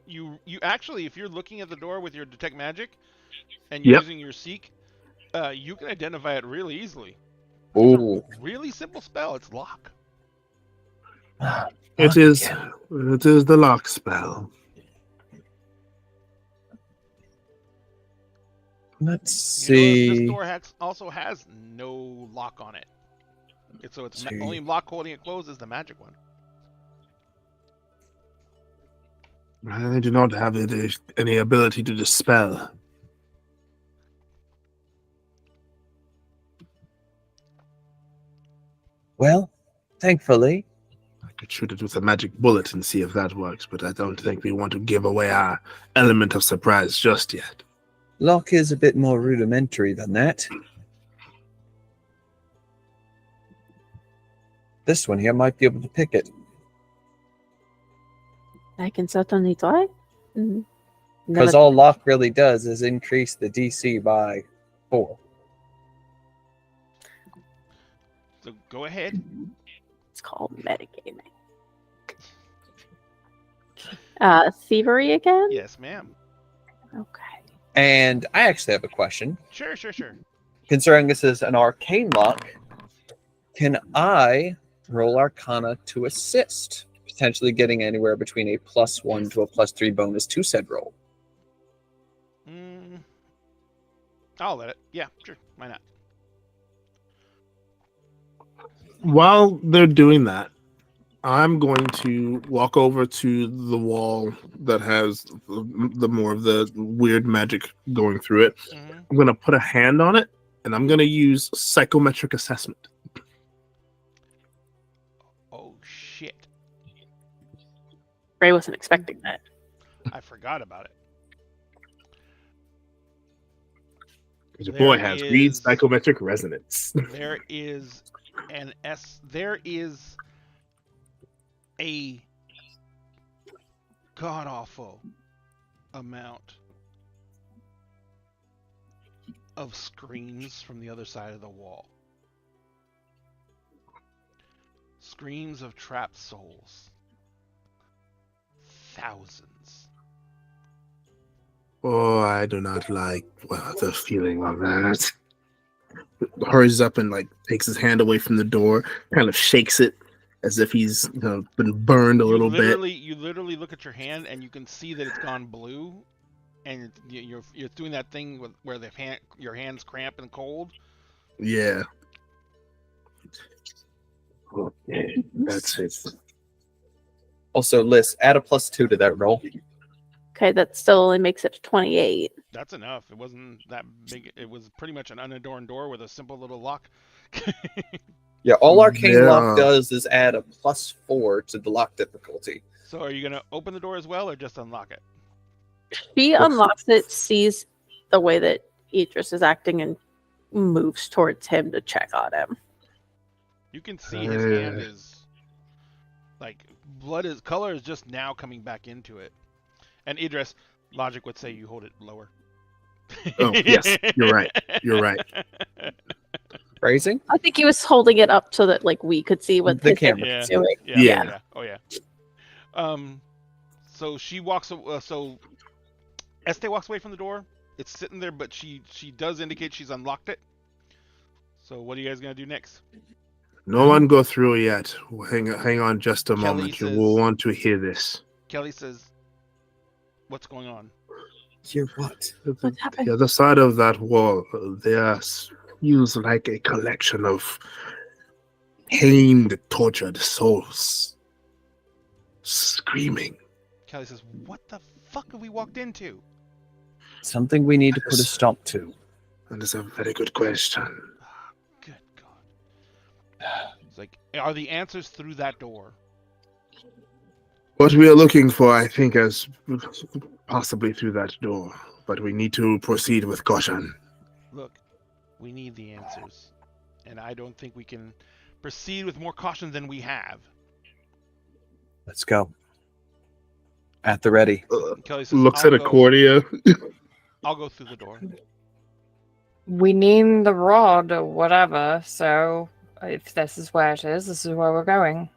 You actually, if you're looking at the door with your detect magic and Yep. using your seek, you can identify it really easily. Ooh. Really simple spell. It's lock. It is the lock spell. Let's You notice see. this door also has no lock on it. So it's See. only lock holding it closed is the magic one. I do not have any ability to dispel. Well, thankfully, I could shoot it with a magic bullet and see if that works, but I don't think we want to give away our element of surprise just yet. lock is a bit more rudimentary than that. This one here might be able to pick it. I can certainly try. Mhm. Because Never- all lock really does is increase the DC by 4. So go ahead. It's called metagaming. Thievery again? Yes, ma'am. Okay. And I actually have a question. Sure. Considering this is an arcane lock, can I roll Arcana to assist? Potentially getting anywhere between a +1 to a +3 bonus to said roll. I'll let it. Yeah, sure. Why not? While they're doing that, I'm going to walk over to the wall that has the more of the weird magic going through it. Mm-hmm. I'm going to put a hand on it, and I'm going to use psychometric assessment. Oh, shit. Ray wasn't expecting that. I forgot about it. Your boy There has read is- psychometric resonance. There is a god-awful amount of screams from the other side of the wall. Screams of trapped souls. Thousands. Oh, I do not like the feeling of that. Hurries up and takes his hand away from the door, kind of shakes it as if he's been burned a little bit. You literally look at your hand and you can see that it's gone blue, and you're doing that thing where your hands cramp and cold. Yeah. Okay, that's it. Also, Liz, add a +2 to that roll. Okay, that still only makes it 28. That's enough. It wasn't that big. It was pretty much an unadorned door with a simple little lock. Yeah, all arcane lock Yeah. does is add a +4 to the lock difficulty. So are you gonna open the door as well, or just unlock it? She unlocks it, sees the way that Idris is acting, and moves towards him to check on him. You can see his hand is like color is just now coming back into it. And Idris, logic would say you hold it lower. Oh, yes, you're right. You're right. Phrasing? I think he was holding it up so that we could see what The his hand camera was can doing. Yeah. Oh yeah. So she walks. So Este walks away from the door. It's sitting there, but she does indicate she's unlocked it. So what are you guys gonna do next? No one go through yet. Hang on just a Kelly moment. You says- will want to hear this. Kelly says, "What's going on?" Hear what? What happened? The other side of that wall, there feels like a collection of pained, tortured souls screaming. Kelly says, "What the fuck have we walked into?" Something we need to put a stop to. That is a very good question. Good God. It's like, are the answers through that door? What we are looking for, I think, is possibly through that door. But we need to proceed with caution. Look, we need the answers. And I don't think we can proceed with more caution than we have. Let's go. At the ready. And Kelly says, Looks I'll at go- Accordia. I'll go through the door. We need the rod or whatever, so if this is where it is, this is where we're going.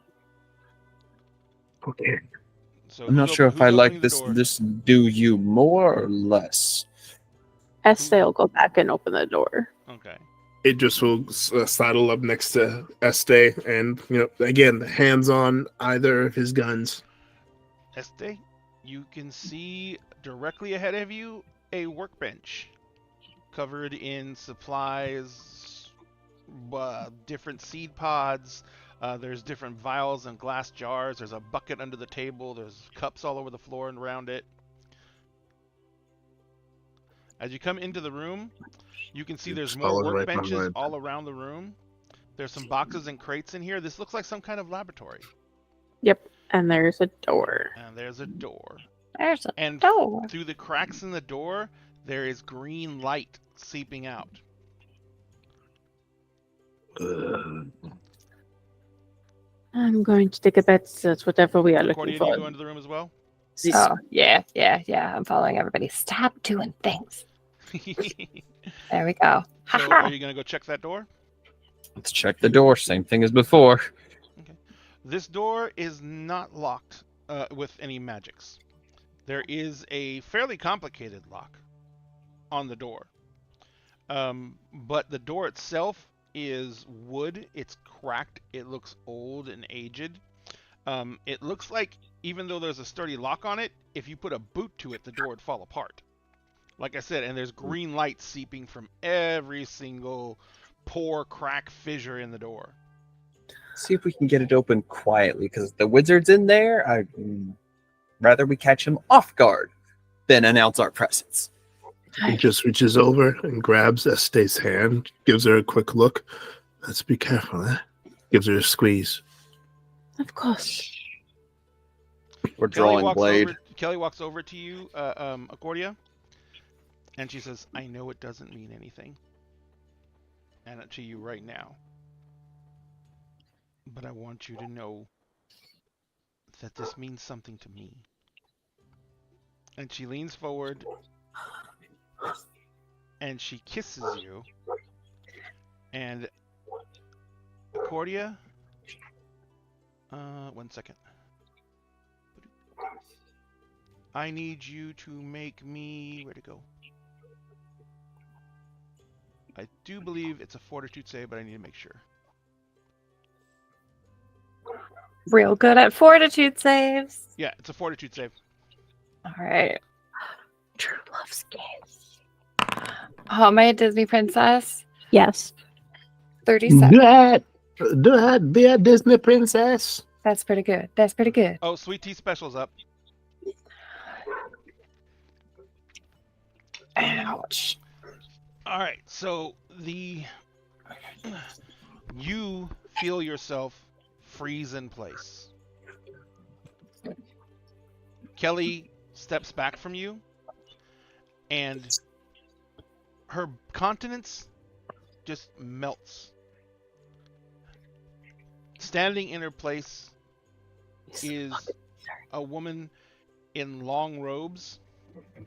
Okay. So I'm not who's sure op- if I who's like opening the this. door? This do you more or less? Estee will go back and open the door. Okay. It just will saddle up next to Este, and again, hands on either of his guns. Este, you can see directly ahead of you a workbench covered in supplies, different seed pods. There's different vials and glass jars. There's a bucket under the table. There's cups all over the floor and around it. As you come into the room, you can see there's more Followed right workbenches behind. all around the room. There's some boxes and crates in here. This looks like some kind of laboratory. Yep. And there's a door. And there's a door. There's a And door. through the cracks in the door, there is green light seeping out. I'm going to take a bet that's whatever we are looking Cordia, do you go for. into the room as well? This Oh, yeah. I'm following everybody. Stop doing things. There we go. So Ha are you going to go check that door? Let's check the door. Same thing as before. This door is not locked with any magics. There is a fairly complicated lock on the door. But the door itself is wood. It's cracked. It looks old and aged. It looks like even though there's a sturdy lock on it, if you put a boot to it, the door would fall apart. Like I said, and there's green light seeping from every single pore, crack, fissure in the door. See if we can get it open quietly, because the wizard's in there. I'd rather we catch him off guard than announce our presence. He just reaches over and grabs Este's hand, gives her a quick look. Let's be careful, eh? Gives her a squeeze. Of course. We're drawing blade. Kelly walks over to you, Accordia, and she says, "I know it doesn't mean anything, and to you right now, but I want you to know that this means something to me." And she leans forward, and she kisses you, and Accordia, 1 second. I need you to make me... Where'd it go? I do believe it's a fortitude save, but I need to make sure. Real good at fortitude saves. Yeah, it's a fortitude save. All right. True love skills. Oh, am I a Disney princess? Yes. 37. Do that, be a Disney princess. That's pretty good. That's pretty good. Oh, Sweet Tea Special's up. Ouch. All right, so you feel yourself freeze in place. Kelly steps back from you, and her countenance just melts. Standing in her place is a woman in long robes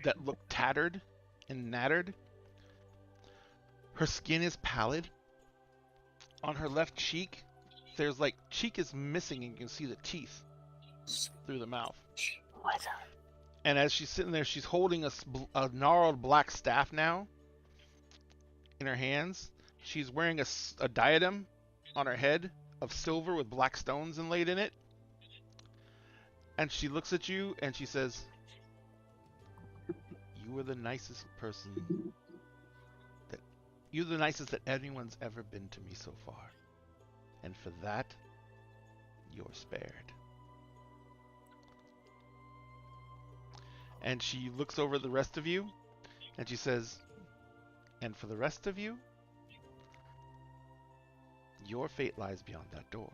that look tattered and nattered. Her skin is pallid. On her left cheek, there's like, cheek is missing and you can see the teeth through the mouth. And as she's sitting there, she's holding a gnarled black staff now in her hands. She's wearing a diadem on her head of silver with black stones inlaid in it. And she looks at you and she says, "You were the nicest person you're the nicest that anyone's ever been to me so far. And for that, you're spared." And she looks over the rest of you and she says, "And for the rest of you, your fate lies beyond that door."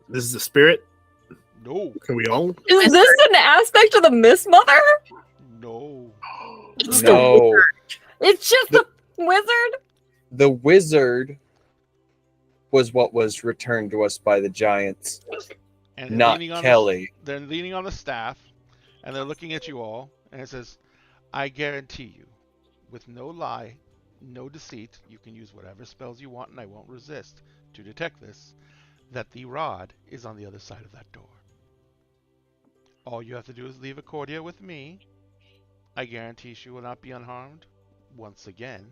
This is the spirit. No, Can we all? Is this an aspect of the Mist Mother? no. No, It's just the wizard? the wizard was what was returned to us by the giants, And they're not leaning on Kelly. They're leaning on the staff, and they're looking at you all, and it says, "I guarantee you, with no lie, no deceit, you can use whatever spells you want, and I won't resist to detect this, that the rod is on the other side of that door. All you have to do is leave Accordia with me. I guarantee she will not be unharmed. Once again,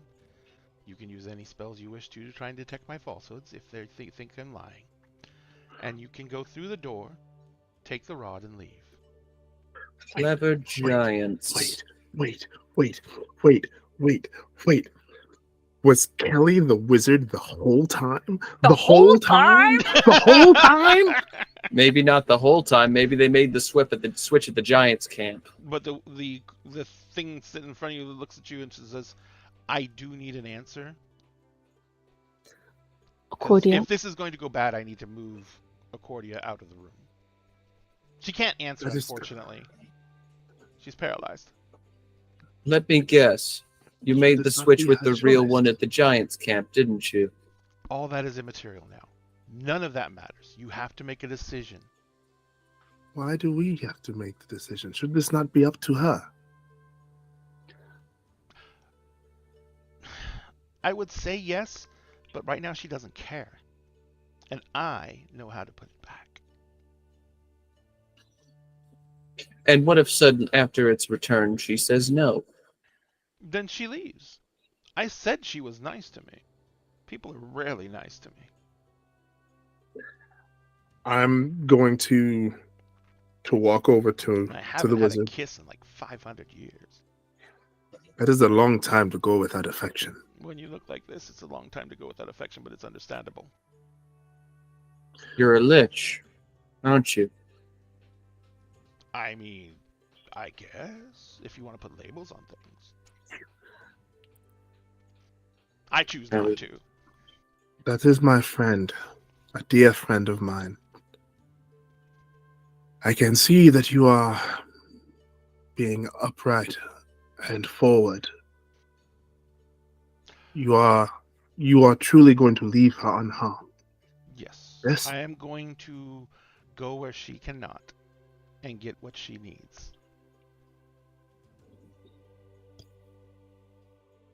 you can use any spells you wish to try and detect my falsehoods if they think I'm lying. And you can go through the door, take the rod, and leave." Clever giants. Wait. Was Kelly the wizard the whole time? The whole time? The whole time? Maybe not the whole time. Maybe they made the switch at the giants' camp. But the thing sitting in front of you looks at you and says, "I do need an answer. 'Cause Accordia. if this is going to go bad, I need to move Accordia out of the room." She can't answer, That is- unfortunately. She's paralyzed. Let me guess. You made the This must switch be with her the real choice. one at the giants' camp, didn't you? All that is immaterial now. None of that matters. You have to make a decision. Why do we have to make the decision? Should this not be up to her? I would say yes, but right now she doesn't care. And I know how to put it back. And what if sudden after its return she says no? Then she leaves. I said she was nice to me. People are rarely nice to me. I'm going to walk over to I the haven't had a wizard. kiss in like 500 years. That is a long time to go without affection. When you look like this, it's a long time to go without affection, but it's understandable. You're a lich, aren't you? I mean, I guess, if you want to put labels on things. I choose not to. That is my friend, a dear friend of mine. I can see that you are being upright and forward. You are truly going to leave her unharmed. Yes. Yes. I am going to go where she cannot and get what she needs.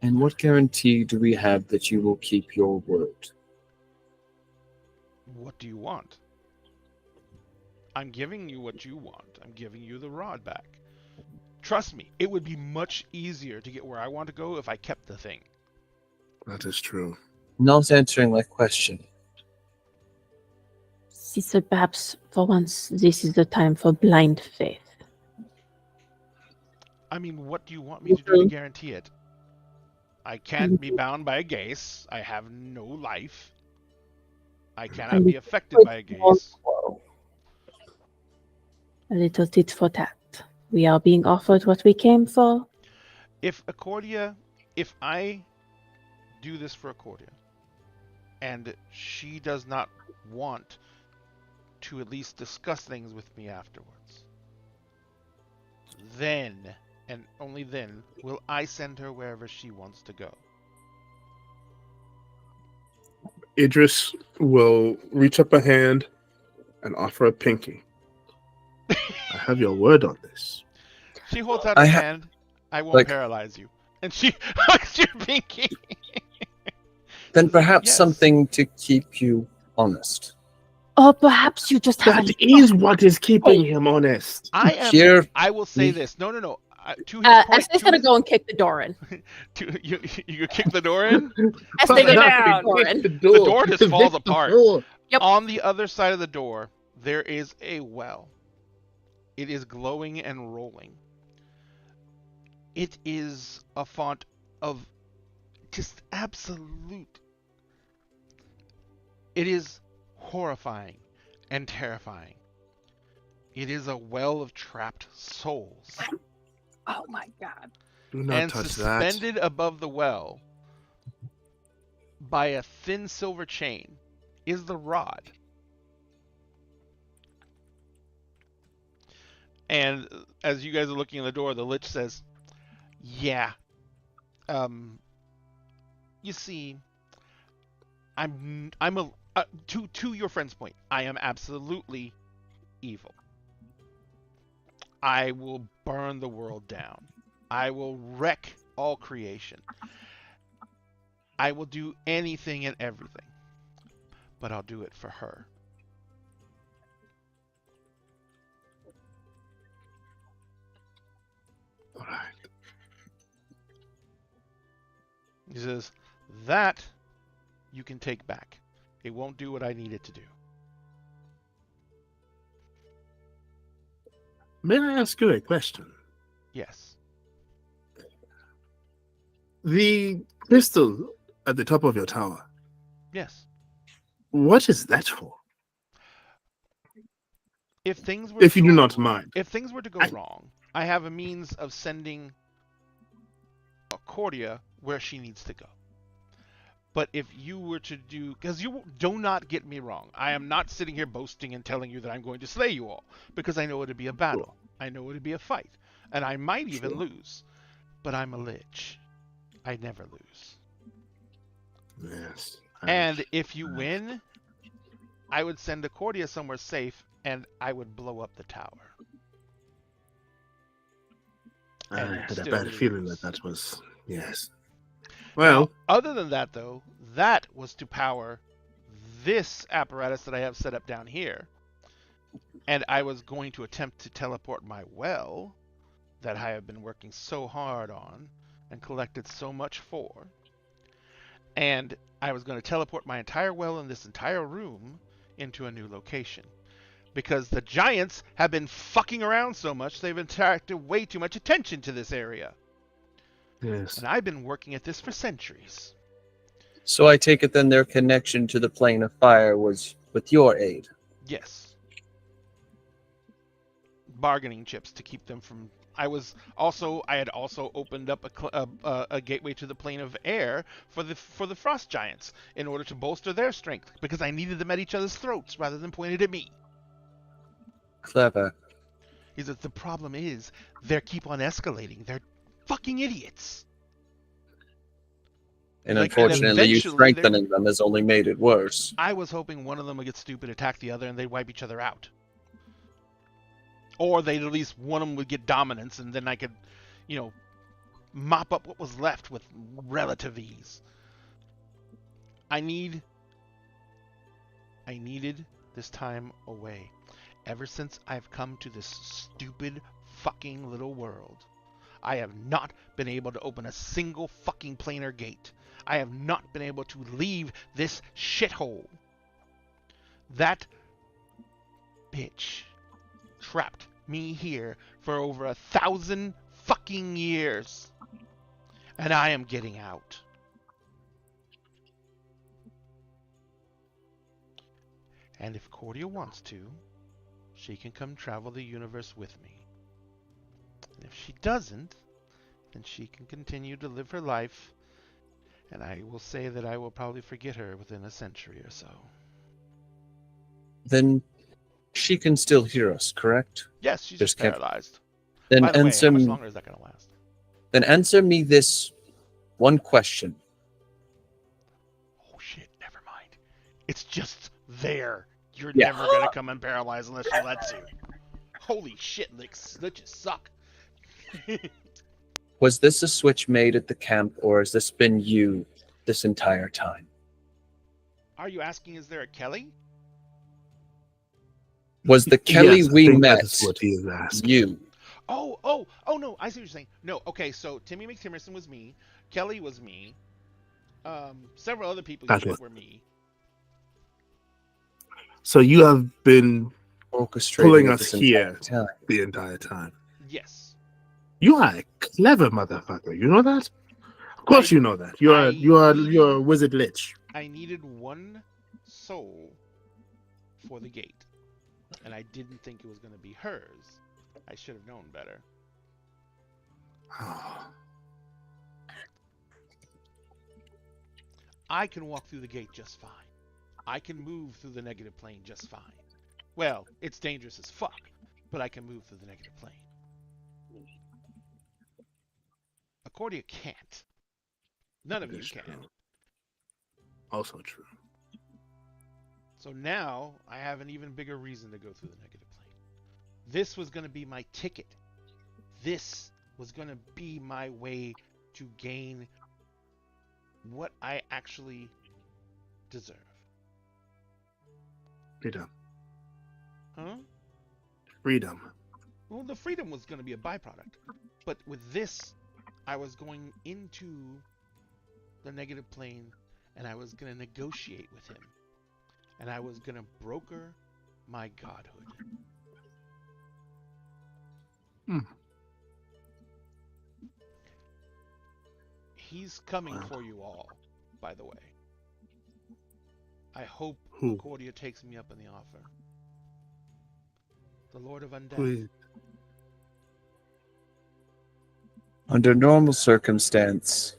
And what guarantee do we have that you will keep your word? What do you want? I'm giving you what you want. I'm giving you the rod back. Trust me, it would be much easier to get where I want to go if I kept the thing. That is true. Not answering my question. She said perhaps for once this is the time for blind faith. I mean, what do you want me to do to guarantee it? I can't be bound by a gaze. I have no life. I cannot be affected by a gaze. A little tit for tat. We are being offered what we came for. If I do this for Accordia, and she does not want to at least discuss things with me afterwards, then, and only then, will I send her wherever she wants to go. Idris will reach up a hand and offer a pinky. I have your word on this. She holds out her hand. I won't like- paralyze you. And she hugs your pinky. Then perhaps Yes. something to keep you honest. Or perhaps you just have That is what is keeping him honest. I am. Here, I will say we- this. No. To his point, Esther's gonna go and kick the door in. You kick the door in. Esther Put it gonna down. kick the door in. The door just falls Evict the apart. door. Yep. On the other side of the door, there is a well. It is glowing and rolling. It is a font of just absolute. It is horrifying and terrifying. It is a well of trapped souls. Oh my god. Do not And touch that. suspended above the well by a thin silver chain is the rod. And as you guys are looking in the door, the Lich says, yeah. You see, to your friend's point, I am absolutely evil. I will burn the world down. I will wreck all creation. I will do anything and everything. But I'll do it for her. All right. He says, that you can take back. It won't do what I need it to do. May I ask you a question? Yes. The crystal at the top of your tower, Yes. what is that for? If things were If you to do go- not mind. If things were to go wrong, I have a means of sending Cordia where she needs to go. But if you were to do, because you do not get me wrong, I am not sitting here boasting and telling you that I'm going to slay you all, because I know it'd be a battle. I know it'd be a fight, and I might even Sure. lose. But I'm a Lich. I never lose. Yes. And if you win, I would send Cordia somewhere safe, and I would blow up the tower. I and had a still bad feeling lose. that was yes. Well, Other than that, though, that was to power this apparatus that I have set up down here. And I was going to attempt to teleport my well that I have been working so hard on and collected so much for. And I was going to teleport my entire well in this entire room into a new location. Because the giants have been fucking around so much, they've attracted way too much attention to this area. yes. And I've been working at this for centuries. So I take it then their connection to the plane of fire was with your aid. Yes. Bargaining chips to keep them from. I had also opened up a gateway to the plane of air for the frost giants in order to bolster their strength, because I needed them at each other's throats rather than pointed at me. Clever. Is that the problem is they keep on escalating. They're fucking idiots. And Like, and unfortunately, you eventually strengthening them has only made it worse. I was hoping one of them would get stupid, attack the other, and they'd wipe each other out. Or they'd at least one of them would get dominance, and then I could, mop up what was left with relative ease. I needed this time away. Ever since I've come to this stupid fucking little world, I have not been able to open a single fucking planar gate. I have not been able to leave this shithole. That bitch trapped me here for over 1,000 fucking years. And I am getting out. And if Cordia wants to, she can come travel the universe with me. And if she doesn't, then she can continue to live her life, and I will say that I will probably forget her within a century or so. Then she can still hear us, correct? Yes, she's Just just can't- paralyzed. Then By the way, answer how much me. longer is that going to last? Then answer me this one question. Oh shit, never mind. It's just there. You're Yeah. never going to come and paralyze unless she lets you. Holy shit, Liches suck. Was this a switch made at the camp, or has this been you this entire time? Are you asking, is there a Kelly? Was the Kelly Yes, I we think met that is what he is asking. you? Oh no, I see what you're saying. No, okay, so Timmy McTimerson was me, Kelly was me, several other people you Gotcha. met were me. So you have been Orchestrating pulling it us this here entire time. the entire time. Yes. You are a clever motherfucker. You know that? Of course I- you know that. You're a wizard lich. I needed one soul for the gate, and I didn't think it was going to be hers. I should have known better. I can walk through the gate just fine. I can move through the negative plane just fine. Well, it's dangerous as fuck, but I can move through the negative plane. Accordia can't. None of you That's can. true. Also true. So now I have an even bigger reason to go through the negative plane. This was going to be my ticket. This was going to be my way to gain what I actually deserve. Freedom. Huh? Freedom. Well, the freedom was going to be a byproduct. But with this, I was going into the negative plane and I was going to negotiate with him. And I was going to broker my godhood. He's coming Wow. for you all, by the way. I hope Who? Accordia takes me up on the offer. The Lord of Undeath. Who is- Under normal circumstance,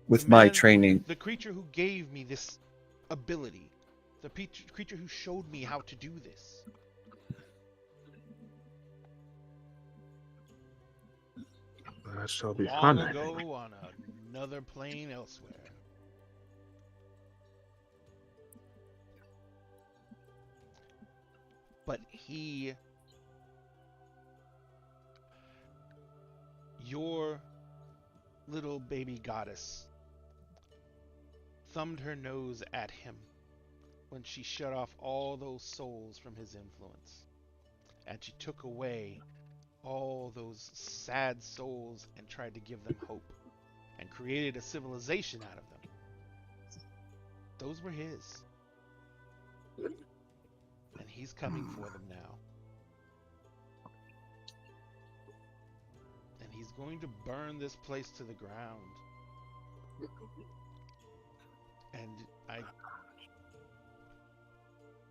with The my man- training, The creature who gave me this ability. The creature who showed me how to do this. That shall be Long fun. I ago think. on another plane elsewhere. But your little baby goddess, thumbed her nose at him when she shut off all those souls from his influence. And she took away all those sad souls and tried to give them hope and created a civilization out of them. Those were his. And he's coming for them now. And he's going to burn this place to the ground. And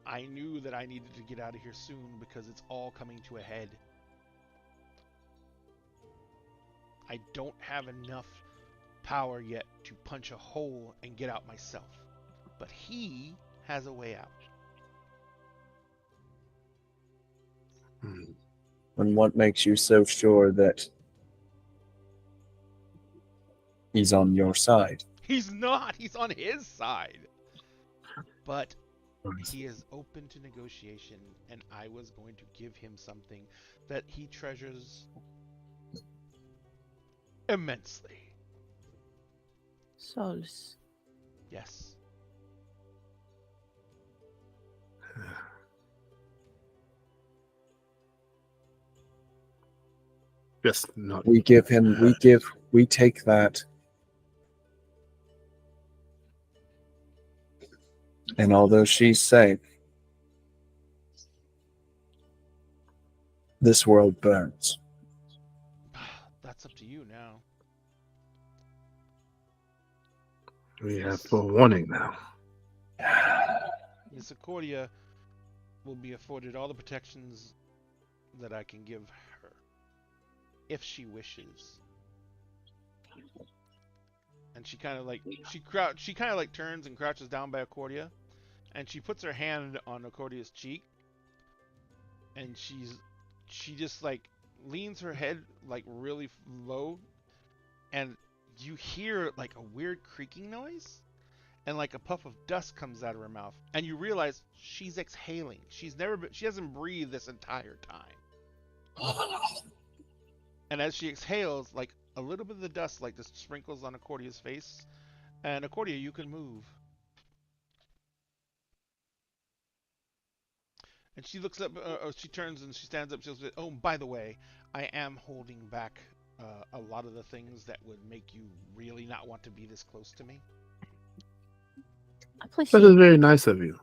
I knew that I needed to get out of here soon because it's all coming to a head. I don't have enough power yet to punch a hole and get out myself. But he has a way out. and what makes you so sure that he's on your side? He's not. He's on his side. But he is open to negotiation, and I was going to give him something that he treasures immensely. Souls. Yes. Just not. We take that. And although she's safe, this world burns. That's up to you now. We have full warning now. Miss Accordia will be afforded all the protections that I can give her, if she wishes. And she kind of like she kind of like turns and crouches down by Accordia, and she puts her hand on Accordia's cheek, and she just like leans her head like really low, and you hear like a weird creaking noise, and like a puff of dust comes out of her mouth, and you realize she's exhaling. She hasn't breathed this entire time. And as she exhales, like a little bit of the dust like just sprinkles on Accordia's face, and Accordia, you can move. And she looks up, she turns and she stands up. She says, "Oh, by the way, I am holding back a lot of the things that would make you really not want to be this close to me. I That appreciate is very nice of you.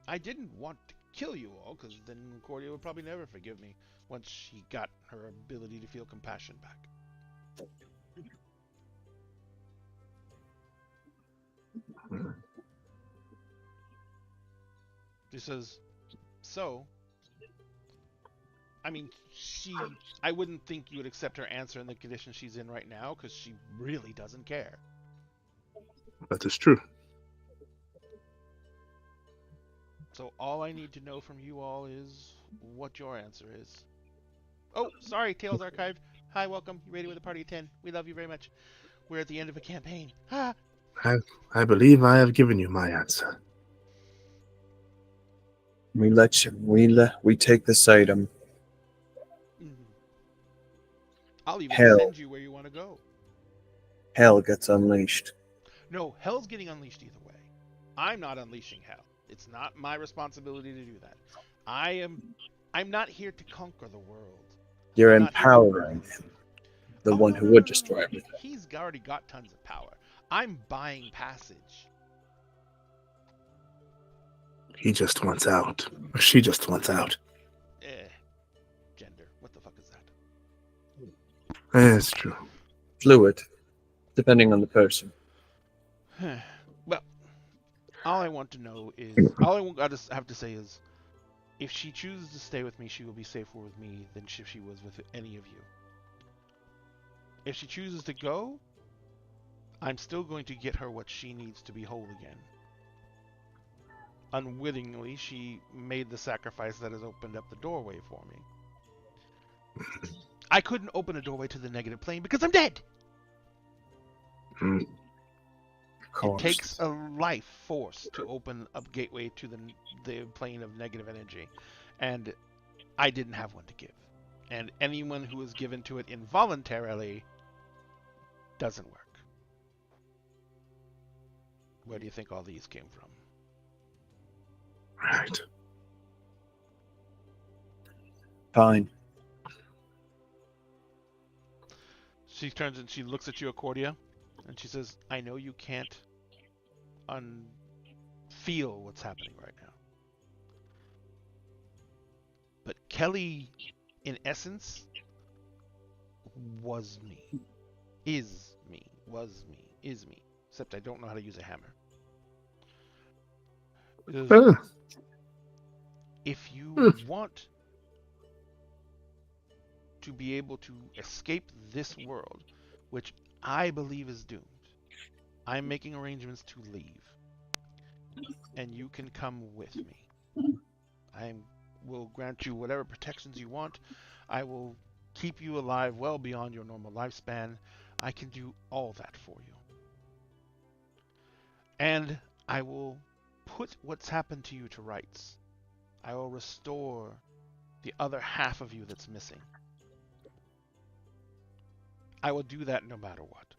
I didn't want to kill you all, because then Cordia would probably never forgive me once she got her ability to feel compassion back." She says, "So, I mean, I wouldn't think you would accept her answer in the condition she's in right now, because she really doesn't care. That is true. So all I need to know from you all is what your answer is." Oh, sorry, Tales Archived. Hi, welcome. You ready with a party of 10? We love you very much. We're at the end of a campaign. Ah. I believe I have given you my answer. We take this item. Mhm. I'll even Hell. send you where you want to go. Hell gets unleashed. No, hell's getting unleashed either way. I'm not unleashing hell. It's not my responsibility to do that. I'm not here to conquer the world. You're I'm not here to- empowering him. The one who would destroy everything. He's already got tons of power. I'm buying passage. He just wants out. Or she just wants out. Gender. What the fuck is that? It's true. Fluid. Depending on the person. Well, all I want to know is, all I just have to say is, if she chooses to stay with me, she will be safer with me than if she was with any of you. If she chooses to go, I'm still going to get her what she needs to be whole again. Unwittingly, she made the sacrifice that has opened up the doorway for me. I couldn't open a doorway to the negative plane because I'm dead! Mm. Of course. It takes a life force to open a gateway to the plane of negative energy, and I didn't have one to give. And anyone who is given to it involuntarily doesn't work. Where do you think all these came from? Right. Fine. She turns and she looks at you, Accordia, and she says, "I know you can't feel what's happening right now. But Kelly, in essence, was me. Is me. Was me. Is me. Except I don't know how to use a hammer. Because if you want to be able to escape this world, which I believe is doomed, I'm making arrangements to leave. And you can come with me. I will grant you whatever protections you want. I will keep you alive well beyond your normal lifespan. I can do all that for you. And I will put what's happened to you to rights. I will restore the other half of you that's missing. I will do that no matter what.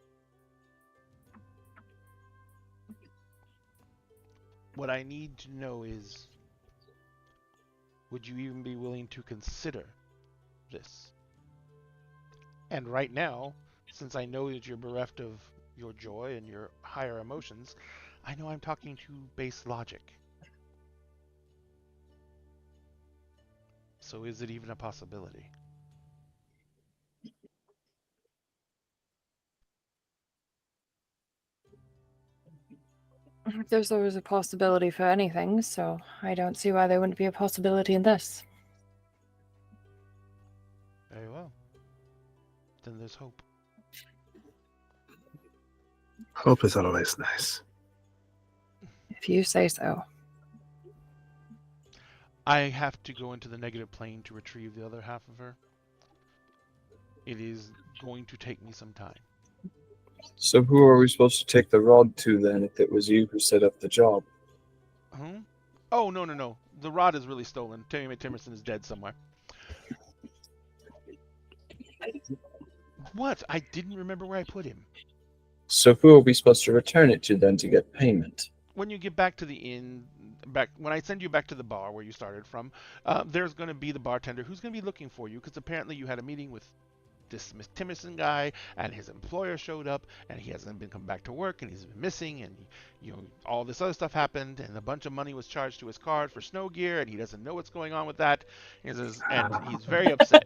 What I need to know is, would you even be willing to consider this? And right now, since I know that you're bereft of your joy and your higher emotions, I know I'm talking to base logic. So is it even a possibility? There's always a possibility for anything, so I don't see why there wouldn't be a possibility in this. Very well. Then there's hope. Hope is always nice. If you say so. I have to go into the negative plane to retrieve the other half of her. It is going to take me some time. So who are we supposed to take the rod to then if it was you who set up the job? Huh? Oh, no. The rod is really stolen. Timmy Timerson is dead somewhere. What? I didn't remember where I put him. So who are we supposed to return it to then to get payment? when you get back to the inn, when I send you back to the bar where you started from, there's going to be the bartender who's going to be looking for you because apparently you had a meeting with this Miss Timmerson guy, and his employer showed up, and he hasn't been come back to work, and he's been missing, and all this other stuff happened, and a bunch of money was charged to his card for snow gear, and he doesn't know what's going on with that, and he's very upset.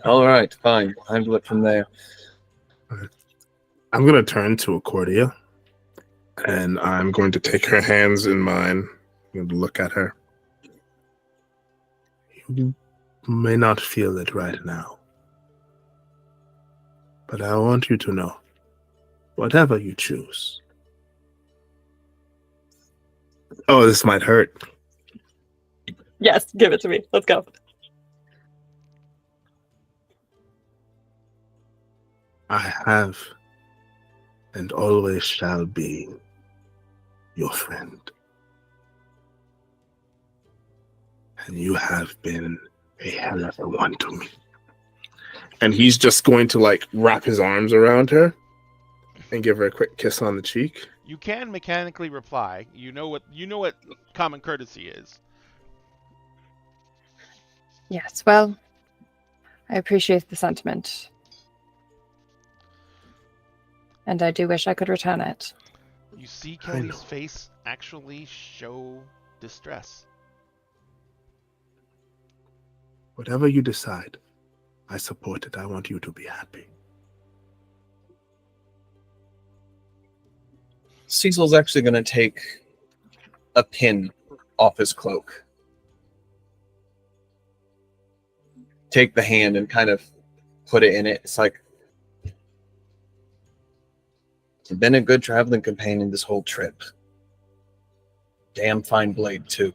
All right, fine. Handle it from there. I'm going to turn to Accordia, and I'm going to take her hands in mine and look at her. You may not feel it right now, but I want you to know, whatever you choose. Oh, this might hurt. Yes, give it to me. Let's go. I have and always shall be your friend. And you have been a hell of a one to me. And he's just going to like wrap his arms around her and give her a quick kiss on the cheek. You can mechanically reply. You know what common courtesy is. Yes, well, I appreciate the sentiment. And I do wish I could return it. You see Kelly's face actually show distress. Whatever you decide, I support it. I want you to be happy. Cecil's actually going to take a pin off his cloak. Take the hand and kind of put it in it. It's like, you've been a good traveling companion this whole trip. Damn fine blade, too.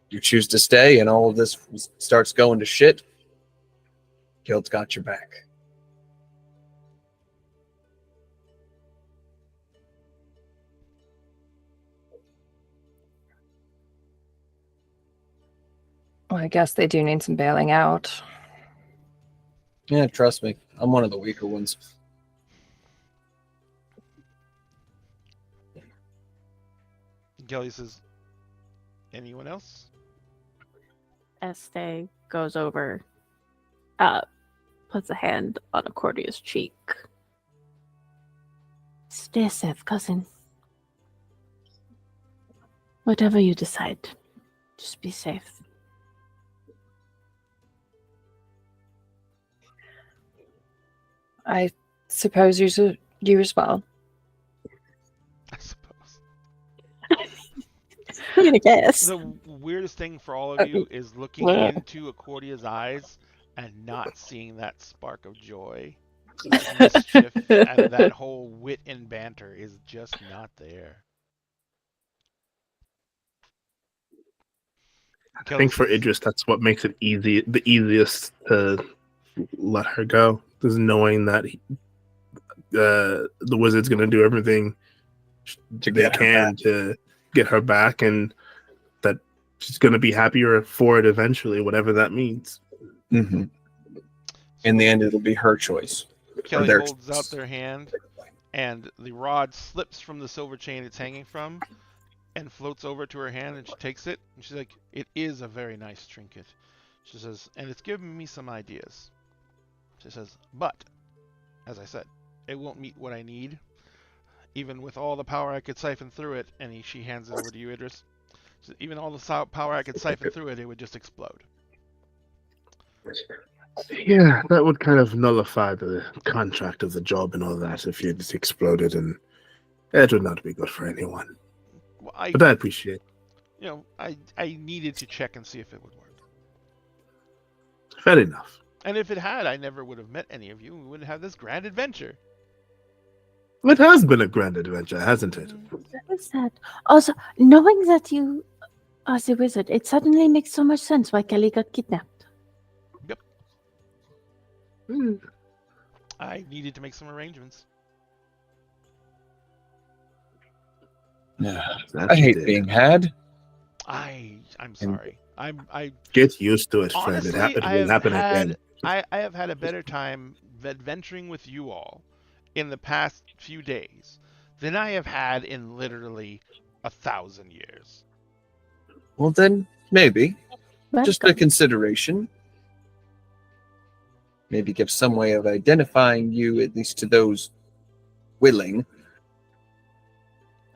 You choose to stay and all of this starts going to shit, Guild's got your back. Well, I guess they do need some bailing out. Yeah, trust me. I'm one of the weaker ones. Kelly says, anyone else? Este goes over, puts a hand on Accordia's cheek. Stay safe, cousin. Whatever you decide, just be safe. I suppose you as well. I suppose. I'm gonna guess. The weirdest thing for all of you is looking into Accordia's eyes and not seeing that spark of joy. That mischief and that whole wit and banter is just not there. I think for Idris, that's what makes it the easiest to let her go, is knowing that the wizard's going to do everything they can to get her back, and that she's going to be happier for it eventually, whatever that means. Mm-hmm. In the end, it'll be her choice. Kelly holds out their hand, and the rod slips from the silver chain it's hanging from and floats over to her hand, and she takes it, and she's like, it is a very nice trinket. She says, and it's given me some ideas. She says, but, as I said, it won't meet what I need. Even with all the power I could siphon through it, and she hands it over to you, Idris. So even all the power I could siphon through it, it would just explode. Yeah, that would kind of nullify the contract of the job and all that if you just exploded, and it would not be good for anyone. Well, but I appreciate it. I needed to check and see if it would work. Fair enough. And if it had, I never would have met any of you. We wouldn't have this grand adventure. It has been a grand adventure, hasn't it? That is sad. Also, knowing that you are the wizard, it suddenly makes so much sense why Kelly got kidnapped. Yep. I needed to make some arrangements. Yeah, I hate being had. I'm sorry. I get used to it, honestly, friend. It will happen again. I have had a better time adventuring with you all in the past few days than I have had in literally 1,000 years. Well, then, maybe. Just a Welcome. consideration. Maybe give some way of identifying you, at least to those willing.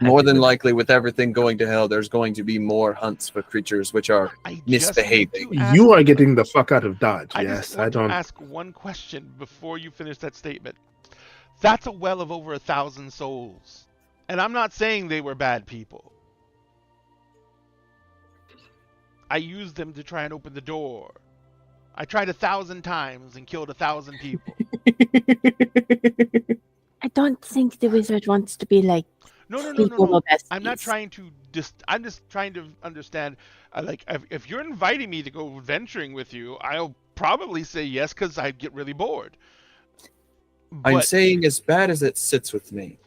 More than likely, with everything going to hell, there's going to be more hunts for creatures which are I just misbehaving. need to ask- You are getting the fuck out of Dodge. I Yes, just I want don't. to ask one question before you finish that statement. That's a well of over 1,000 souls. And I'm not saying they were bad people. I used them to try and open the door. I tried 1,000 times and killed 1,000 people. I don't think the wizard wants to be like No. people I'm not trying to I'm just trying to understand. Like, if you're inviting me to go venturing with you, I'll probably say yes because I get really bored. I'm But saying as bad as it sits with me,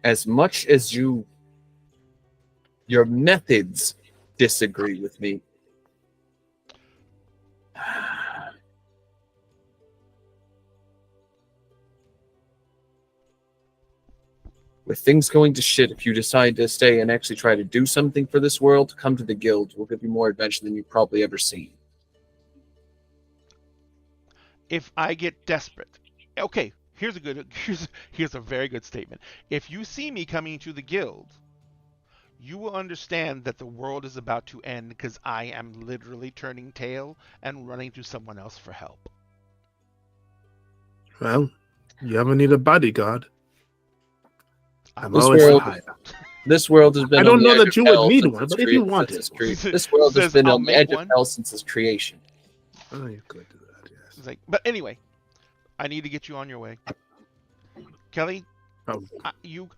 as much as your methods disagree with me, with things going to shit, if you decide to stay and actually try to do something for this world, come to the guild. We'll give you more adventure than you've probably ever seen. if I get desperate, okay, here's a very good statement. If you see me coming to the guild, you will understand that the world is about to end because I am literally turning tail and running to someone else for help. Well, you ever need a bodyguard? I'm This always world- high. This world has been. I don't on the know edge that of you would hell need since one, its but if you crea- want since it. its This world has Says, been "I'll on the make edge one." of hell since its creation. Oh, you could do that, yes. It's like, but anyway, I need to get you on your way. Kelly, Oh.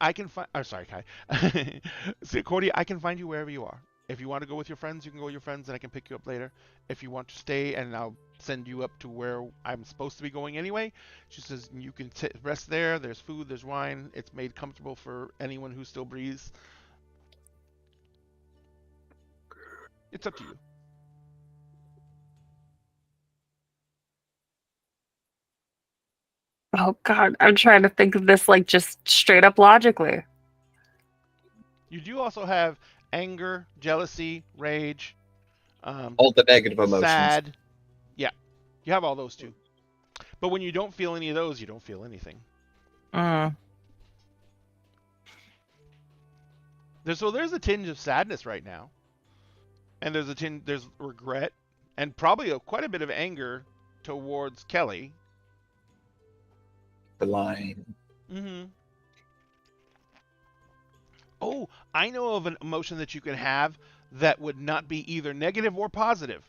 I can find. Oh, sorry, Kai. See, Cordy, I can find you wherever you are. If you want to go with your friends, you can go with your friends, and I can pick you up later. If you want to stay, and I'll send you up to where I'm supposed to be going anyway. She says you can rest there. There's food. There's wine. It's made comfortable for anyone who still breathes. It's up to you. Oh God, I'm trying to think of this like just straight up logically. You do also have anger, jealousy, rage, All the negative emotions. sad. Yeah, you have all those too. But when you don't feel any of those, you don't feel anything. There's a tinge of sadness right now, and there's regret, and probably quite a bit of anger towards Kelly. The line. Mm-hmm. Oh, I know of an emotion that you can have that would not be either negative or positive.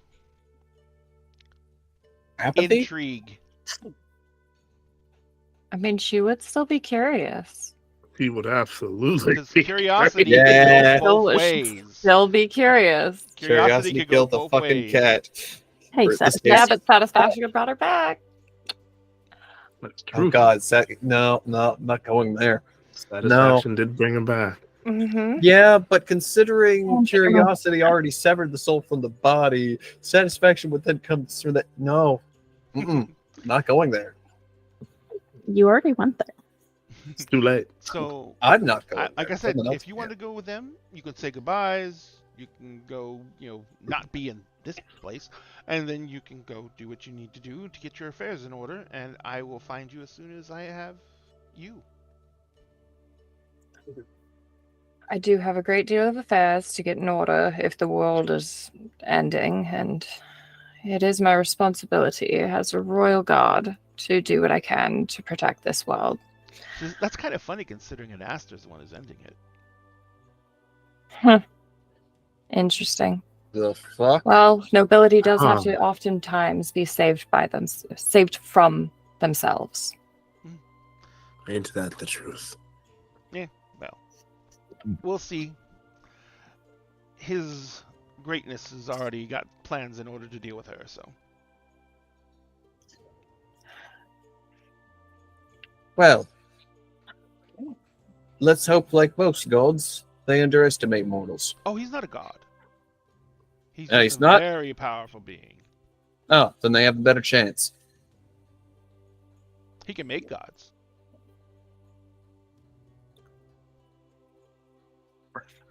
Apathy? Intrigue. I mean, she would still be curious. He would absolutely. Because be curiosity Yeah. can go both Still- ways. Still be curious. Curiosity could go killed the both fucking ways. cat. Hey, For Seth. this Yeah, case- but satisfaction brought her back. That's true. Oh God, no, not going there. Satisfaction did bring him back. Mm-hmm. Yeah, but considering Oh, curiosity already severed the soul from the body, satisfaction would then come through that. No, not going there. You already went there. It's too late. So, I'm not going. like there. I said, Someone else if you can. want to go with them, you can say goodbyes. You can go, not be in this place, and then you can go do what you need to do to get your affairs in order. And I will find you as soon as I have you. I do have a great deal of affairs to get in order if the world is ending, and it is my responsibility as a royal guard to do what I can to protect this world. That's kind of funny considering an Aster's the one who's ending it. Interesting. The fuck? Well, nobility does have Huh. to oftentimes be saved from themselves. Ain't that the truth? We'll see. His greatness has already got plans in order to deal with her, so. Well, let's hope, like most gods, they underestimate mortals. Oh, he's not a god. He's, No, just he's a not? very powerful being. Oh, then they have a better chance. He can make gods.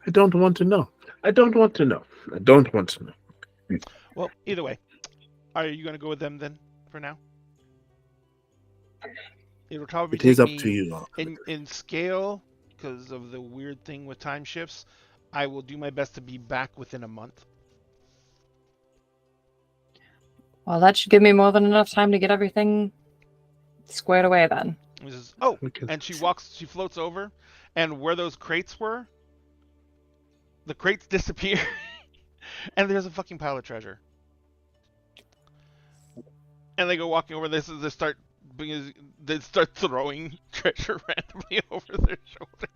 I don't want to know. I don't want to know. I don't want to know. Well, either way, are you going to go with them then for now? It'll probably It is take up me to you all. in scale because of the weird thing with time shifts. I will do my best to be back within a month. Well, that should give me more than enough time to get everything squared away then. This is, oh, We can- and she floats over, and where those crates were, the crates disappear, and there's a fucking pile of treasure. And they go walking over this, they start throwing treasure randomly over their shoulder.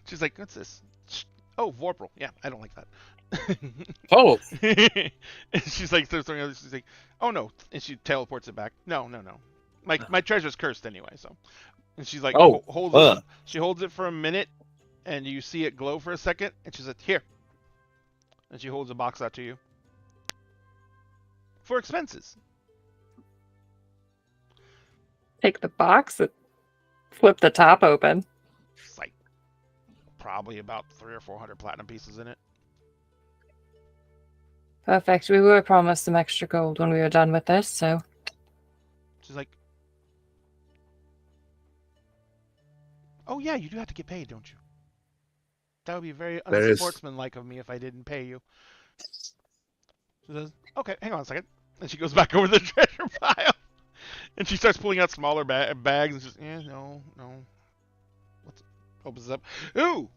She's like, "What's this? Oh, Vorpal. Yeah, I don't like that." Oh, And she's like, starts throwing she's like, "Oh no!" And she teleports it back. No. My treasure's cursed anyway. So, and she's like, Oh, holds it. She holds it for a minute, and you see it glow for a second, and she's like, "Here." And she holds a box out to you for expenses. Take the box and flip the top open. It's like probably about 300 or 400 platinum pieces in it. Perfect. We were promised some extra gold when we were done with this, so She's like, "Oh yeah, you do have to get paid, don't you? That would be very There is- unsportsmanlike of me if I didn't pay you." She says, "Okay, hang on a second." And she goes back over the treasure pile, and she starts pulling out smaller bags and just, no. What's opens it up? Ooh,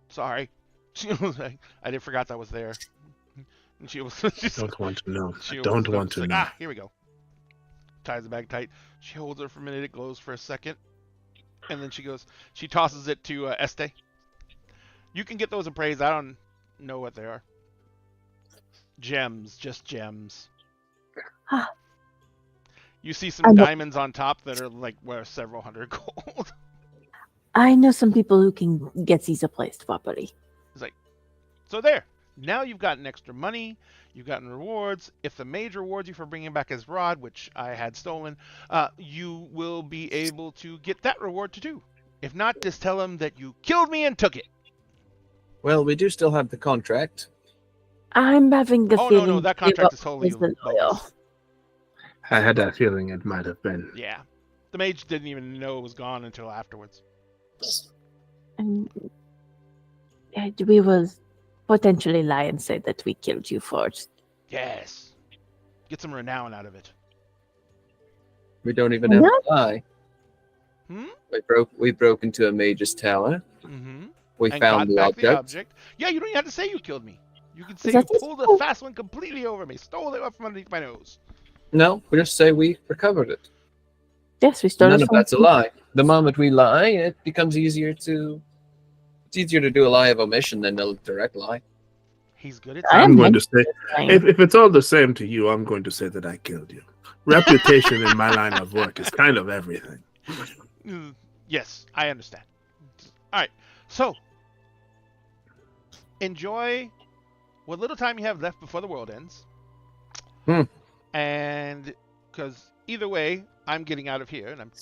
sorry. She was like, I did forgot that was there. And she was, she's, Don't want to know. she I don't opens it up, want she's to like, know. here we go. Ties the bag tight. She holds it for a minute. It glows for a second, and then she tosses it to Este. You can get those appraised. I don't know what they are. Gems, just gems. Ah. You see some I'm not- diamonds on top that are like worth several hundred gold. I know some people who can get these appraised properly. So there. Now you've gotten extra money. You've gotten rewards. If the mage rewards you for bringing back his rod, which I had stolen, you will be able to get that reward too. If not, just tell him that you killed me and took it. well, we do still have the contract. I'm having the Oh feeling no, that they contract were is totally poison oil. bogus. I had that feeling it might have been. Yeah, the mage didn't even know it was gone until afterwards. And we will potentially lie and say that we killed you first. Yes, get some renown out of it. We don't even have What? to lie. Hmm? We broke into a mage's tower. Mm-hmm. We And found got the back object. Yeah, you don't even have to say you killed me. You can say Is you that just- pulled a fast one completely over me, stole it up from underneath my nose. No, we just say we recovered it. Yes, we started. None of that's a lie. The moment we lie, it becomes easier to. It's easier to do a lie of omission than a direct lie. He's good at I that. am I'm going to say, lying. if it's all the same to you, I'm going to say that I killed you. Reputation in my line of work is kind of everything. Yes, I understand. All right, so enjoy what little time you have left before the world ends. And because either way, I'm getting out of here, and I'm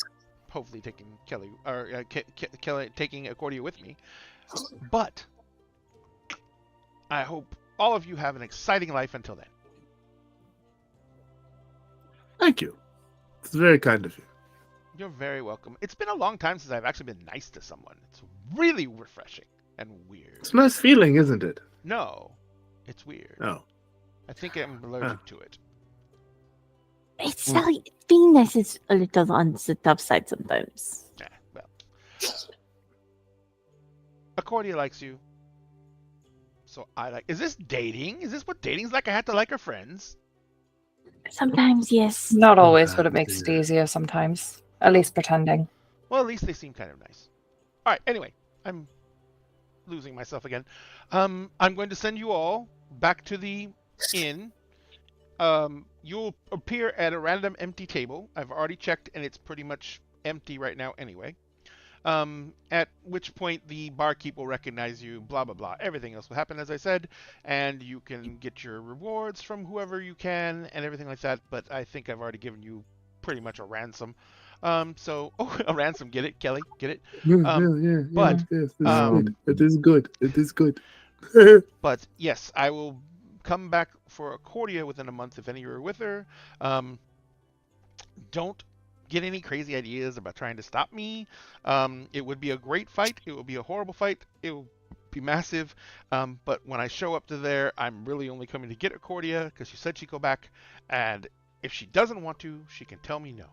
hopefully taking Kelly or Kelly taking Accordia with me. But I hope all of you have an exciting life until then. Thank you. It's very kind of you. You're very welcome. It's been a long time since I've actually been nice to someone. It's really refreshing and weird. It's a nice feeling, isn't it? No, it's weird. Oh. I think I'm allergic to it. It's like being nice is a little on the tough side sometimes. Yeah, well. Accordia likes you. So I like. Is this dating? Is this what dating's like? I have to like her friends. Sometimes, yes. not always, God, but it makes it dear. easier sometimes. At least pretending. Well, at least they seem kind of nice. All right. Anyway, I'm losing myself again. I'm going to send you all back to the inn. You'll appear at a random empty table. I've already checked, and it's pretty much empty right now anyway. At which point the barkeep will recognize you, blah, blah, blah. Everything else will happen, as I said, and you can get your rewards from whoever you can and everything like that, but I think I've already given you pretty much a ransom. So a ransom, get it, Kelly, get it. Yeah, but, yes, It is good. It is good. But yes, I will come back for Accordia within a month if any of you are with her. Don't get any crazy ideas about trying to stop me. It would be a great fight. It will be a horrible fight. It will be massive. But when I show up to there, I'm really only coming to get Accordia because she said she'd go back. And if she doesn't want to, she can tell me no.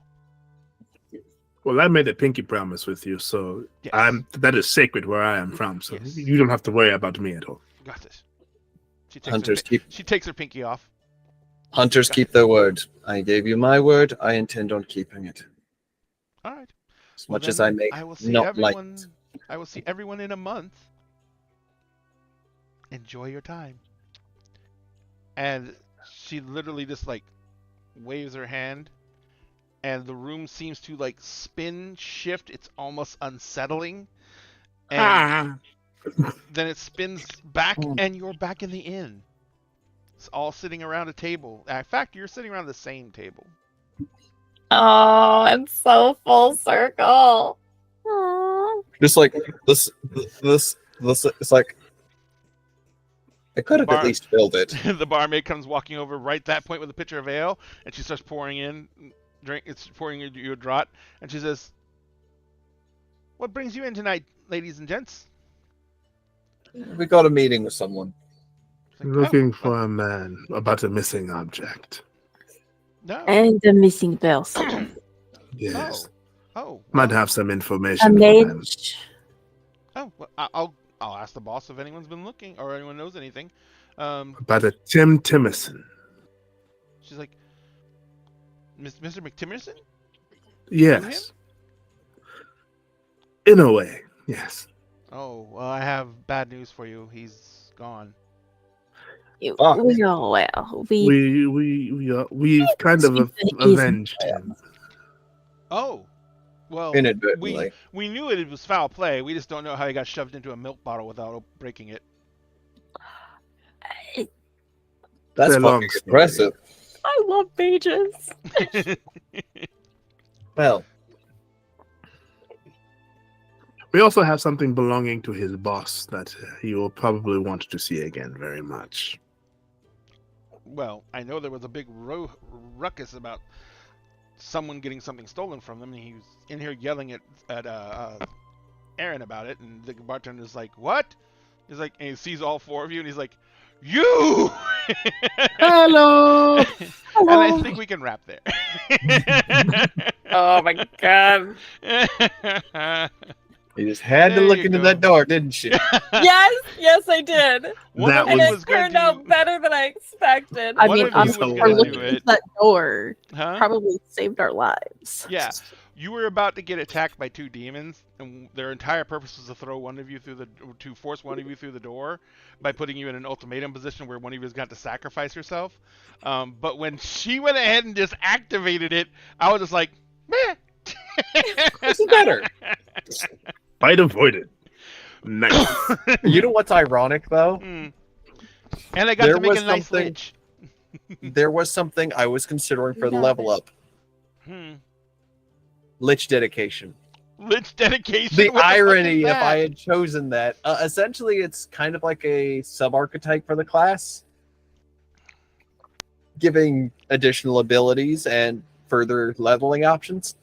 Well, I made a pinky promise with you, so Yes. that is sacred where I am from. So Yes. you don't have to worry about me at all. Got this. She takes Hunters her pinky off. Hunters keep their word. I gave you my word. I intend on keeping it. All right. As Well, much as then I may I will see not everyone. like. I will see everyone in a month. Enjoy your time. And she literally just like waves her hand, and the room seems to like spin, shift. It's almost unsettling, and then it spins back, and you're back in the inn. It's all sitting around a table. In fact, you're sitting around the same table. Oh, it's so full circle. Aw. Just like this. It's like I could have at least filled it. The barmaid comes walking over right at that point with a pitcher of ale, and she starts pouring in drink. It's pouring you a draught, and she says, "What brings you in tonight, ladies and gents?" We got a meeting with someone. It's like, Looking "Oh, for a man about a missing object. no. And a missing person. Yes. Oh, Might well, have some A information for them. mage. oh, well, I'll ask the boss if anyone's been looking or anyone knows anything. About a Tim Timerson. She's like, Mr. McTimerson? Yes. In a way, yes. Oh, well, I have bad news for you. He's gone. Fuck. We've kind of avenged him. Oh, well, Inadvertently. we knew it was foul play. We just don't know how he got shoved into a milk bottle without breaking it. That's They're long fucking story. impressive. I love mages. Well, We also have something belonging to his boss that he will probably want to see again very much. Well, I know there was a big ruckus about someone getting something stolen from them, and he was in here yelling at Aaron about it, and the bartender's like, "What?" He's like, and he sees all four of you, and he's like, "You!" Hello! And I think we can wrap there. Oh my god. you just had to There look you into go. that door, didn't you? Yes, I did. One That of And you it was going turned to out better than I expected. I One mean, of you honestly, was for gonna looking do into it. that door huh? probably saved our lives. Yeah. You were about to get attacked by two demons, and their entire purpose was to throw one of you to force one of you through the door by putting you in an ultimatum position where one of you has got to sacrifice herself. But when she went ahead and just activated it, I was just like, meh. It's better. Fight avoided. Nice. You know what's ironic though? Mm. And I got There to make was a nice something- lich. There was something I was considering for the No. level up. Hmm. Lich dedication. Lich dedication. The what fuck is irony if that? I had chosen that. Essentially, it's kind of like a sub-archetype for the class, giving additional abilities and further leveling options.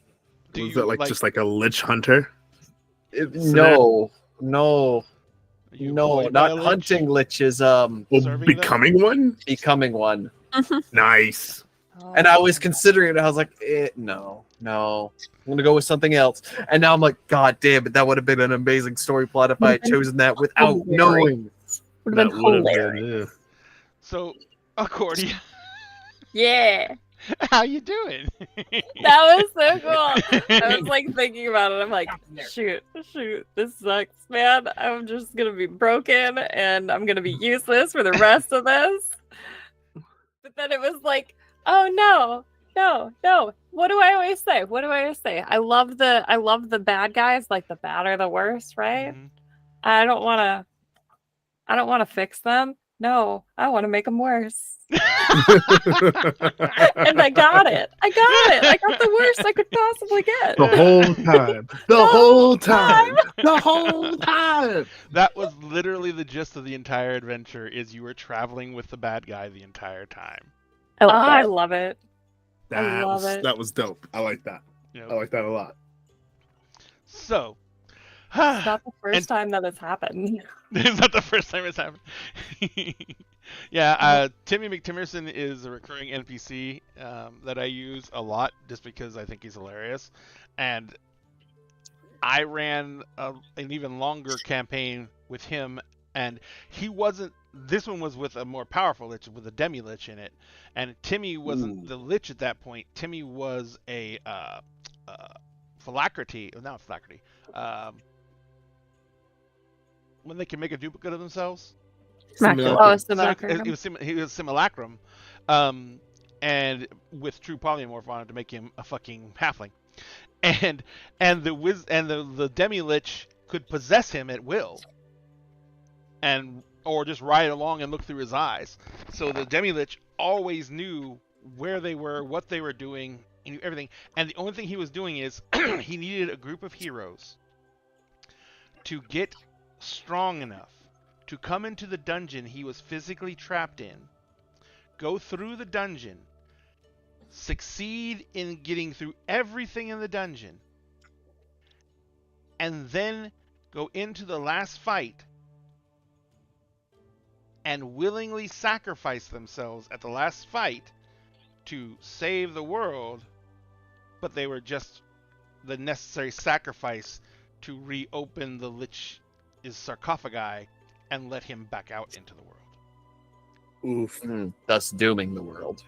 Do Was you, that like just like a lich hunter? No, are you no, avoided by a not lich? hunting liches. Well, Serving them? becoming one? Becoming one. Nice. And I was considering it. I was like, no. I'm gonna go with something else. And now I'm like, God damn it, that would have been an amazing story plot if I had chosen that without Hilarious. knowing. Would have been hilarious. been, yeah. So, Accordia, Yeah. how you doing? That was so cool. I was like thinking about it. I'm like, shoot, this sucks, man. I'm just gonna be broken and I'm gonna be useless for the rest of this. But then it was like, oh no. What do I always say? I love the bad guys, like the bad are the worst, right? Mhm. I don't wanna fix them. No, I want to make them worse. and And I got it. I got the worst I could possibly get. the whole time. The whole time. The whole time. That was literally the gist of the entire adventure, is you were traveling with the bad guy the entire time. I love I that. love it. That love was, it. that was dope. I like that. You know? I like that a lot. So, It's not the first time that it's happened. it's not the first time it's happened. Yeah, Timmy McTimerson is a recurring NPC that I use a lot just because I think he's hilarious. And I ran an even longer campaign with him, and he wasn't. This one was with a more powerful lich, with a demi lich in it, and Timmy wasn't the lich at that point. Timmy was a phylactery, not phylactery. When they can make a duplicate of themselves. Simulacrum. Oh, So simulacrum. he was simulacrum, and with true polymorph on it to make him a fucking halfling, and the demi lich could possess him at will, or just ride along and look through his eyes. So the demi lich always knew where they were, what they were doing, he knew everything. And the only thing he was doing is he needed a group of heroes to get strong enough to come into the dungeon he was physically trapped in, go through the dungeon, succeed in getting through everything in the dungeon, and then go into the last fight and willingly sacrifice themselves at the last fight to save the world, but they were just the necessary sacrifice to reopen the Lich's sarcophagi and let him back out into the world. Oof. Thus dooming the world.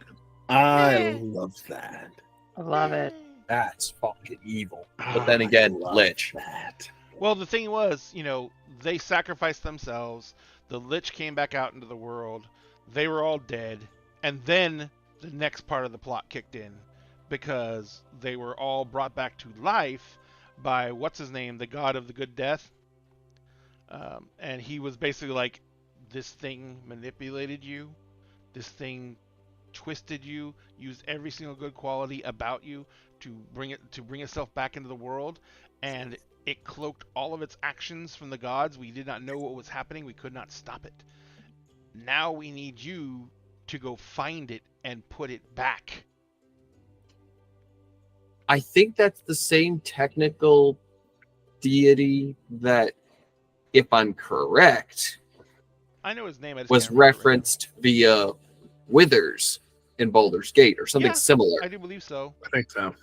I love that. I love it. That's fucking evil. But then again, Lich. That. Well, the thing was, they sacrificed themselves. The Lich came back out into the world. They were all dead. And then the next part of the plot kicked in because they were all brought back to life by, what's-his-name, the god of the good death. And he was basically like, this thing manipulated you. This thing twisted you, used every single good quality about you to bring itself back into the world, and it cloaked all of its actions from the gods. We did not know what was happening. We could not stop it. Now we need you to go find it and put it back. I think that's the same technical deity that, if I'm correct, I know his name. I just was can't remember it right now. referenced via Withers in Baldur's Gate or something Yeah, similar. I do believe so. I think so.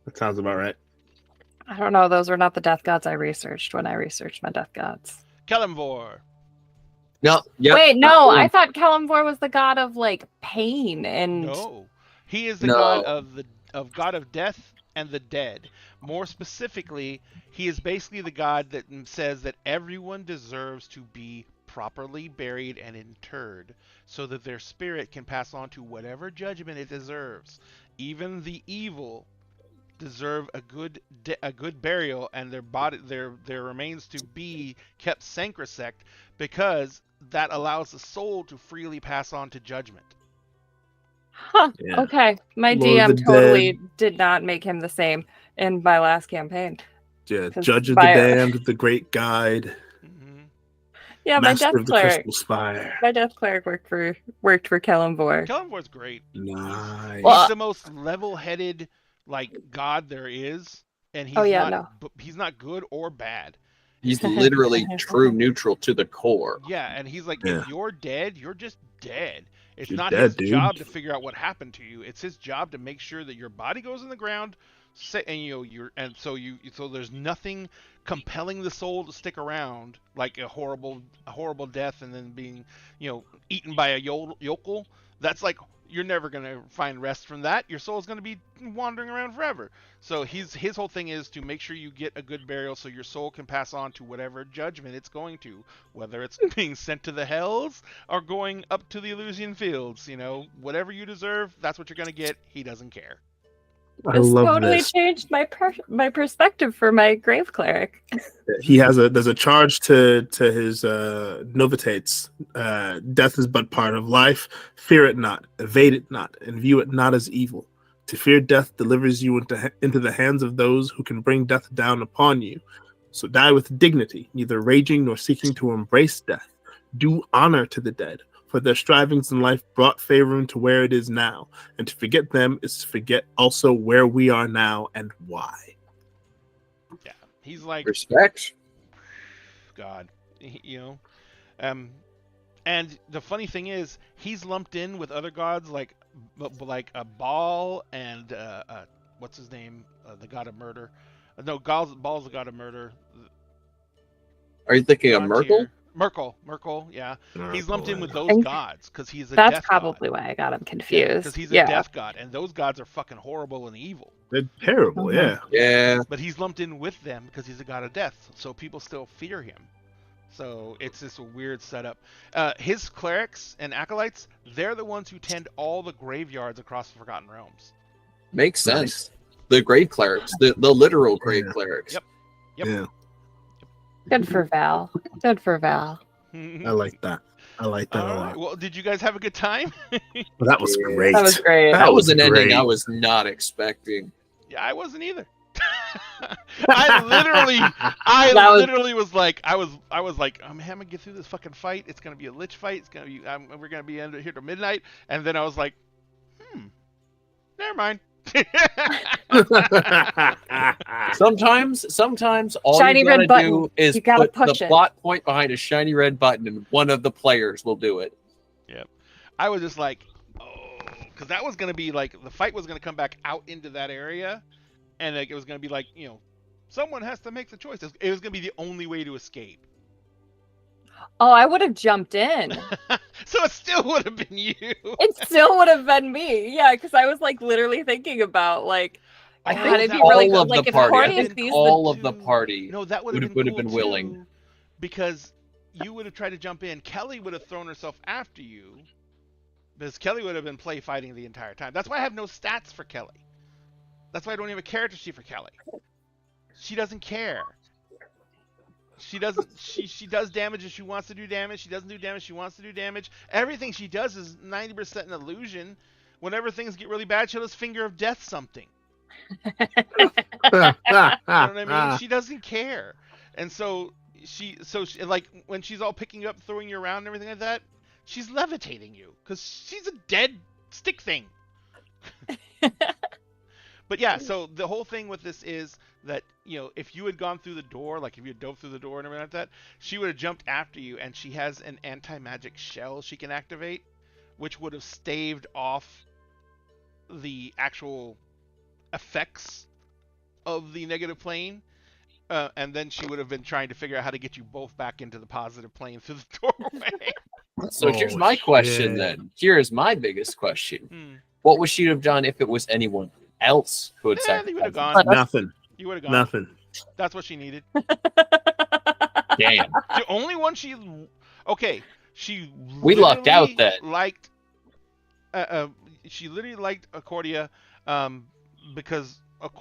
That sounds about right. I don't know. Those were not the death gods I researched when I researched my death gods. Kalimvor. No, yep, Wait, that no. one. I thought Kalimvor was the god of like pain and. No, he is the No. god of god of death and the dead. More specifically, he is basically the god that says that everyone deserves to be properly buried and interred, so that their spirit can pass on to whatever judgment it deserves. Even the evil deserve a good burial, and their remains to be kept sacrosanct, because that allows the soul to freely pass on to judgment. Huh. Yeah. Okay. My Lord of DM the totally did not make him the same in my last campaign. Yeah, 'Cause Judge of the by- Damned, the Great Guide, Mhm. Yeah, my Master death of the cleric. Crystal Spire. My death cleric worked for Kalimvor. Kalimvor's great. Nice. Well, He's the most level-headed god there is, and he's Oh, yeah, he's not good or bad. He's literally true neutral to the core. Yeah, and he's like, Yeah. if you're dead, you're just dead. It's You're not dead, his dude. job to figure out what happened to you. It's his job to make sure that your body goes in the ground, so there's nothing compelling the soul to stick around, like a horrible death and then being, eaten by a yokel. That's like, you're never going to find rest from that. Your soul's going to be wandering around forever. So his whole thing is to make sure you get a good burial so your soul can pass on to whatever judgment it's going to, whether it's being sent to the hells or going up to the Elysian fields. Whatever you deserve, that's what you're going to get. He doesn't care. I This love totally this. changed my perspective for my grave cleric. He has there's a charge to his novitates. Death is but part of life. Fear it not, evade it not, and view it not as evil. To fear death delivers you into the hands of those who can bring death down upon you. So die with dignity, neither raging nor seeking to embrace death. Do honor to the dead, for their strivings in life brought Faerun to where it is now, and to forget them is to forget also where we are now and why. Yeah, he's like, Respect. God, and the funny thing is, he's lumped in with other gods like Baal and what's his name, the god of murder. No, Baal's the god of murder. Are you thinking of Merkel? Merkel, yeah. He's lumped in with those think gods because he's a That's death probably god. why I got him confused. Because he's a death god, and those gods are fucking horrible and evil. They're terrible, yeah. Yeah. But he's lumped in with them because he's a god of death, so people still fear him. So it's this weird setup. His clerics and acolytes, they're the ones who tend all the graveyards across the Forgotten Realms. Makes sense. The grave clerics, the literal grave clerics. Yep. Yeah, Good for Val. Good for Val. I like that. I like that a All lot. right. Well, did you guys have a good time? Well, that was Yeah. great. That was great. That was an great. ending I was not expecting. Yeah, I wasn't either. I That was- literally was like, I was like, I'm gonna get through this fucking fight. It's gonna be a lich fight. It's gonna be, we're gonna be here till midnight. And then I was like, never mind. Sometimes all Shiny you gotta red button. do is You gotta put the push it. plot point behind a shiny red button, and one of the players will do it. I was just like, oh, because that was gonna be like, the fight was gonna come back out into that area, and like it was gonna be like, someone has to make the choice. It was gonna be the only way to escape. Oh, I would have jumped in. So it still would have been you. It still would have been me. Yeah, because I was like literally thinking about like I God, think it'd be all really of good. Like the if party, I Cordy think sees all the of the party No, that would would have have been, been cool willing. too, because you would have tried to jump in. Kelly would have thrown herself after you, because Kelly would have been play fighting the entire time. That's why I have no stats for Kelly. That's why I don't have a character sheet for Kelly. She doesn't care. She doesn't. She does damage if she wants to do damage. She doesn't do damage. She wants to do damage. Everything she does is 90% an illusion. Whenever things get really bad, she'll just finger of death something. You know what I mean? She doesn't care. And so she like when she's all picking you up, throwing you around and everything like that, she's levitating you because she's a dead stick thing. But yeah, so the whole thing with this is that, if you had gone through the door, like if you had dove through the door and everything like that, she would have jumped after you, and she has an anti-magic shell she can activate, which would have staved off the actual effects of the negative plane. And then she would have been trying to figure out how to get you both back into the positive plane through the doorway. So here's my question then. Here is my biggest question. What would she have done if it was anyone else who had You would have sacrificed? gone. Nothing. You would have gone. Nothing. That's what she needed. Damn. The only one she... Okay, she We lucked out literally then. Liked... she literally liked Accordia because of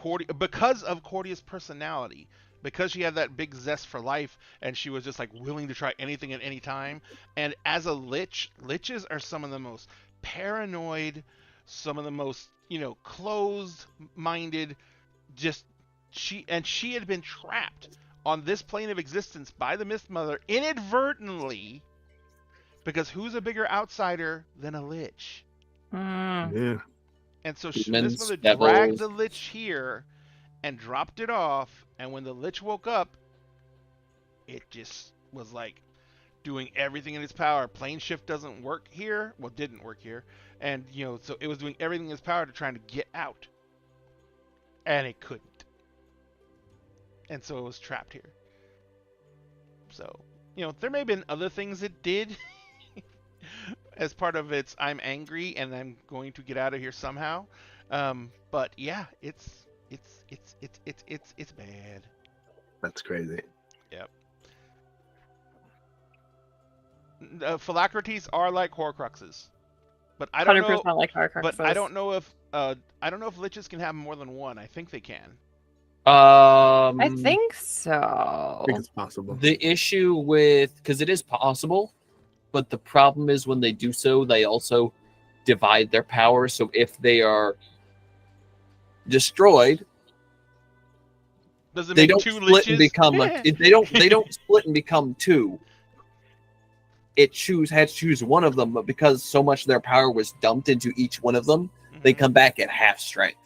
Cordia's personality. Because she had that big zest for life, and she was just like willing to try anything at any time. And as a lich, liches are some of the most paranoid, some of the most, closed-minded. She had been trapped on this plane of existence by the Mist Mother inadvertently, because who's a bigger outsider than a lich? Yeah. And so Demons, Mist Mother devils. dragged the lich here and dropped it off, and when the lich woke up, it just was like doing everything in its power. Plane shift doesn't work here. Well, didn't work here. And, so it was doing everything in its power to try to get out. And it couldn't. And so it was trapped here. So, there may have been other things it did as part of its I'm angry and I'm going to get out of here somehow. But yeah, it's bad. That's crazy. Yep. Phylacrates are like Horcruxes, but I don't know. like Horcruxes. But I don't know if I don't know if liches can have more than one. I think they can. I think so. I think it's possible. The issue with, because it is possible, but the problem is when they do so, they also divide their power. So if they are destroyed, Does it they make don't two split liches? and become they don't split and become two. Had to choose one of them, but because so much of their power was dumped into each one of them, they Mhm. come back at half strength.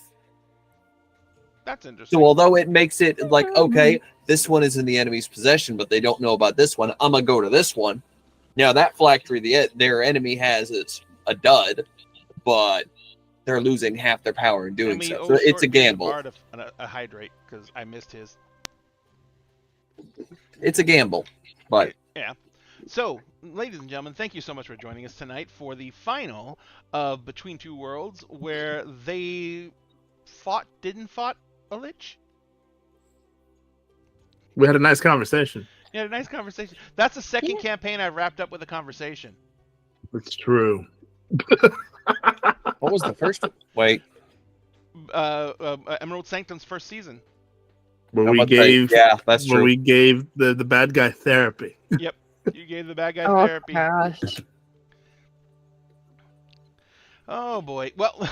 That's interesting. So although it makes it like, okay, this one is in the enemy's possession, but they don't know about this one, I'm gonna go to this one. Now that phylactery their enemy has is a dud, but they're losing half their power in doing so. So it's a gamble. A hydrate because I missed his. It's a gamble, but Yeah. So, ladies and gentlemen, thank you so much for joining us tonight for the final of Between Two Worlds, where they didn't fight a lich. We had a nice conversation. Yeah, a nice conversation. That's the second campaign I've wrapped up with a conversation. It's true. what was the first one? Wait. Emerald Sanctum's first season. Where I'm we about to say, gave yeah, that's where true. we gave the bad guy therapy. Yep. You gave the bad guy Oh therapy. gosh. Oh boy. Well,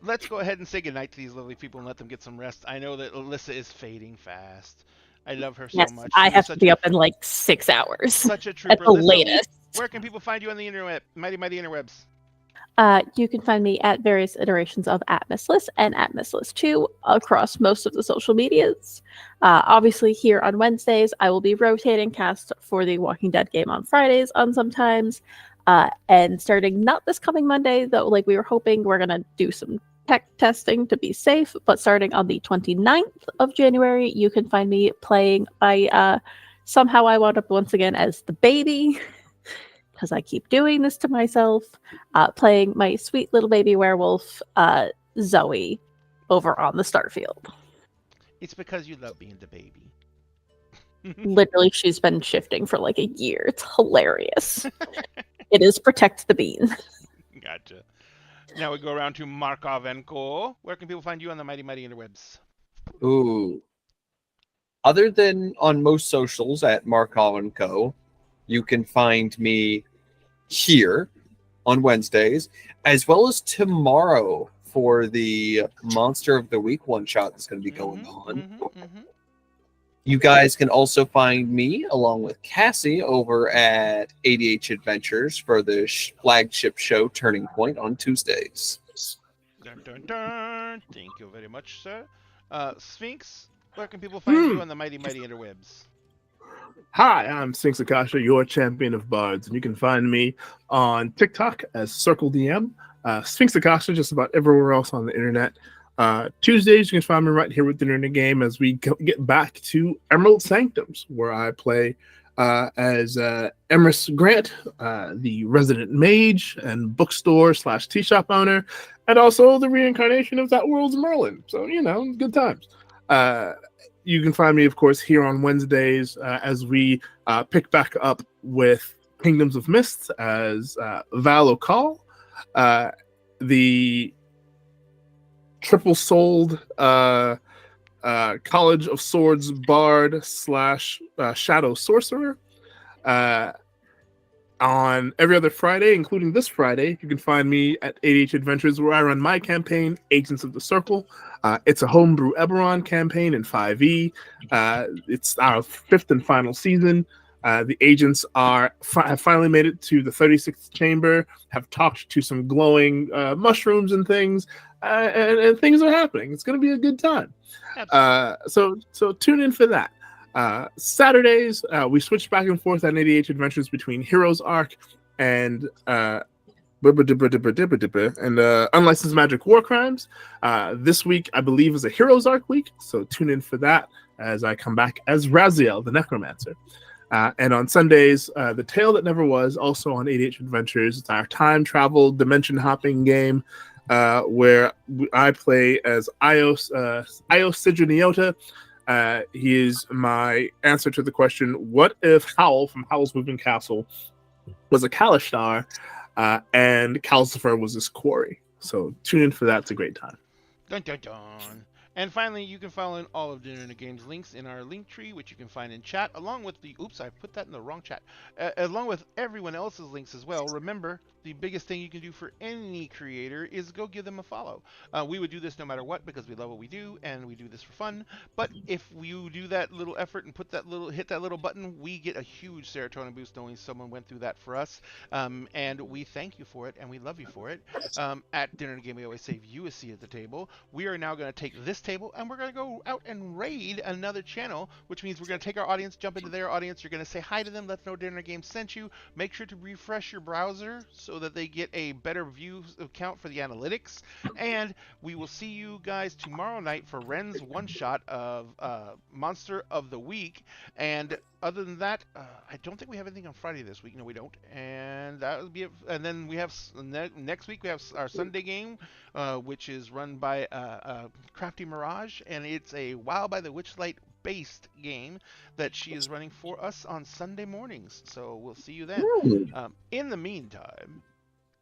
let's go ahead and say goodnight to these lovely people and let them get some rest. I know that Alyssa is fading fast. I love her so Yes, much. I She have is to be up in like 6 hours such a at trooper. the Alyssa, latest. where can people find you on the internet? Mighty interwebs. You can find me at various iterations of @Missless and @Missless2 across most of the social medias. Obviously, here on Wednesdays, I will be rotating cast for the Walking Dead game on Fridays on sometimes. And starting not this coming Monday, though, like we were hoping, we're going to do some tech testing to be safe. But starting on the 29th of January, you can find me playing somehow I wound up once again as the baby. Because I keep doing this to myself, playing my sweet little baby werewolf, Zoe, over on the Starfield. It's because you love being the baby. Literally, she's been shifting for like a year. It's hilarious. It is Protect the Bean. Gotcha. Now we go around to Markov and Co. Where can people find you on the mighty interwebs? Ooh. Other than on most socials at Markov and Co., you can find me here on Wednesdays, as well as tomorrow for the Monster of the Week one-shot that's going to be going on. You guys can also find me, along with Cassie, over at ADH Adventures for the flagship show Turning Point on Tuesdays. Dun, dun, dun. Thank you very much, sir. Sphinx, where can people find you on the mighty interwebs? Hi, I'm Sphinx Akasha, your champion of bards, and you can find me on TikTok as CircleDM, Sphinx Akasha, just about everywhere else on the internet. Tuesdays, you can find me right here with Dinner in a Game as we get back to Emerald Sanctums, where I play as Emerus Grant, the resident mage and bookstore / tea shop owner, and also the reincarnation of that world's Merlin. So, good times. You can find me, of course, here on Wednesdays as we pick back up with Kingdoms of Mist as Val O'Call, the triple-souled College of Swords bard / shadow sorcerer. On every other Friday, including this Friday, you can find me at ADH Adventures, where I run my campaign, Agents of the Circle. It's a homebrew Eberron campaign in 5e. It's our 5th and final season. The agents have finally made it to the 36th chamber, have talked to some glowing mushrooms and things, and things are happening. It's going to be a good time. So tune in for that. Saturdays, we switch back and forth on ADH Adventures between Heroes Arc and Unlicensed Magic War Crimes. This week, I believe, is a Heroes Arc week, so tune in for that as I come back as Raziel, the Necromancer. And on Sundays, The Tale That Never Was, also on ADH Adventures. It's our time travel dimension hopping game where I play as Io Sidroniota. He is my answer to the question, what if Howl from Howl's Moving Castle was a Kalashtar and Calcifer was his quarry? So tune in for that. It's a great time. Dun dun dun. And finally, you can follow all of Dinner and the Games links in our link tree, which you can find in chat, along with the, oops, I put that in the wrong chat, along with everyone else's links as well. Remember, the biggest thing you can do for any creator is go give them a follow. We would do this no matter what because we love what we do and we do this for fun. But if you do that little effort and hit that little button, we get a huge serotonin boost knowing someone went through that for us. And we thank you for it and we love you for it. At Dinner and Game, we always save you a seat at the table. We are now going to take this table and we're going to go out and raid another channel, which means we're going to take our audience, jump into their audience. You're going to say hi to them, let them know Dinner Game sent you. Make sure to refresh your browser so that they get a better view count for the analytics. And we will see you guys tomorrow night for Ren's one shot of Monster of the Week. And other than that, I don't think we have anything on Friday this week. No, we don't. And that would be it. And then we have next week we have our Sunday game, which is run by Crafty Mirage, and it's a WoW by the Witchlight based game that she is running for us on Sunday mornings. So we'll see you then. In the meantime,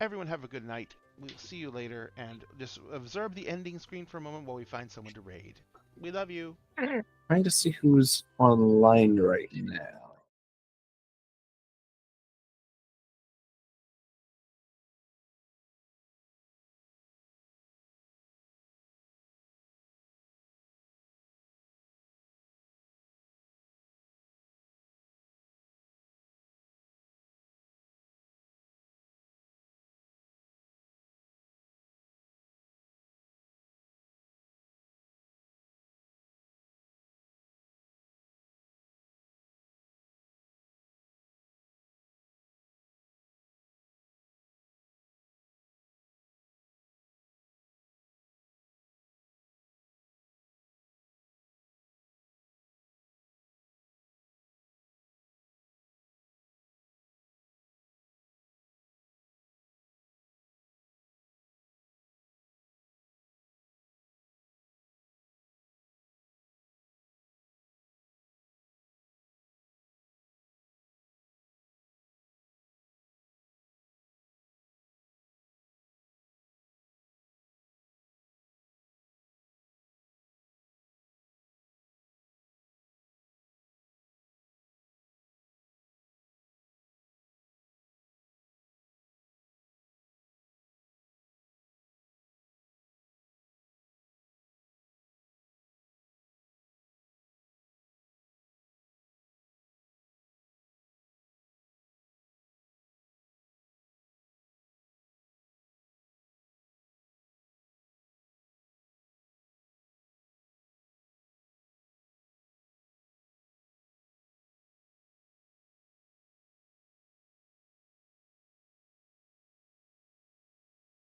everyone have a good night. We'll see you later, and just observe the ending screen for a moment while we find someone to raid. We love you. Trying to see who's online right now.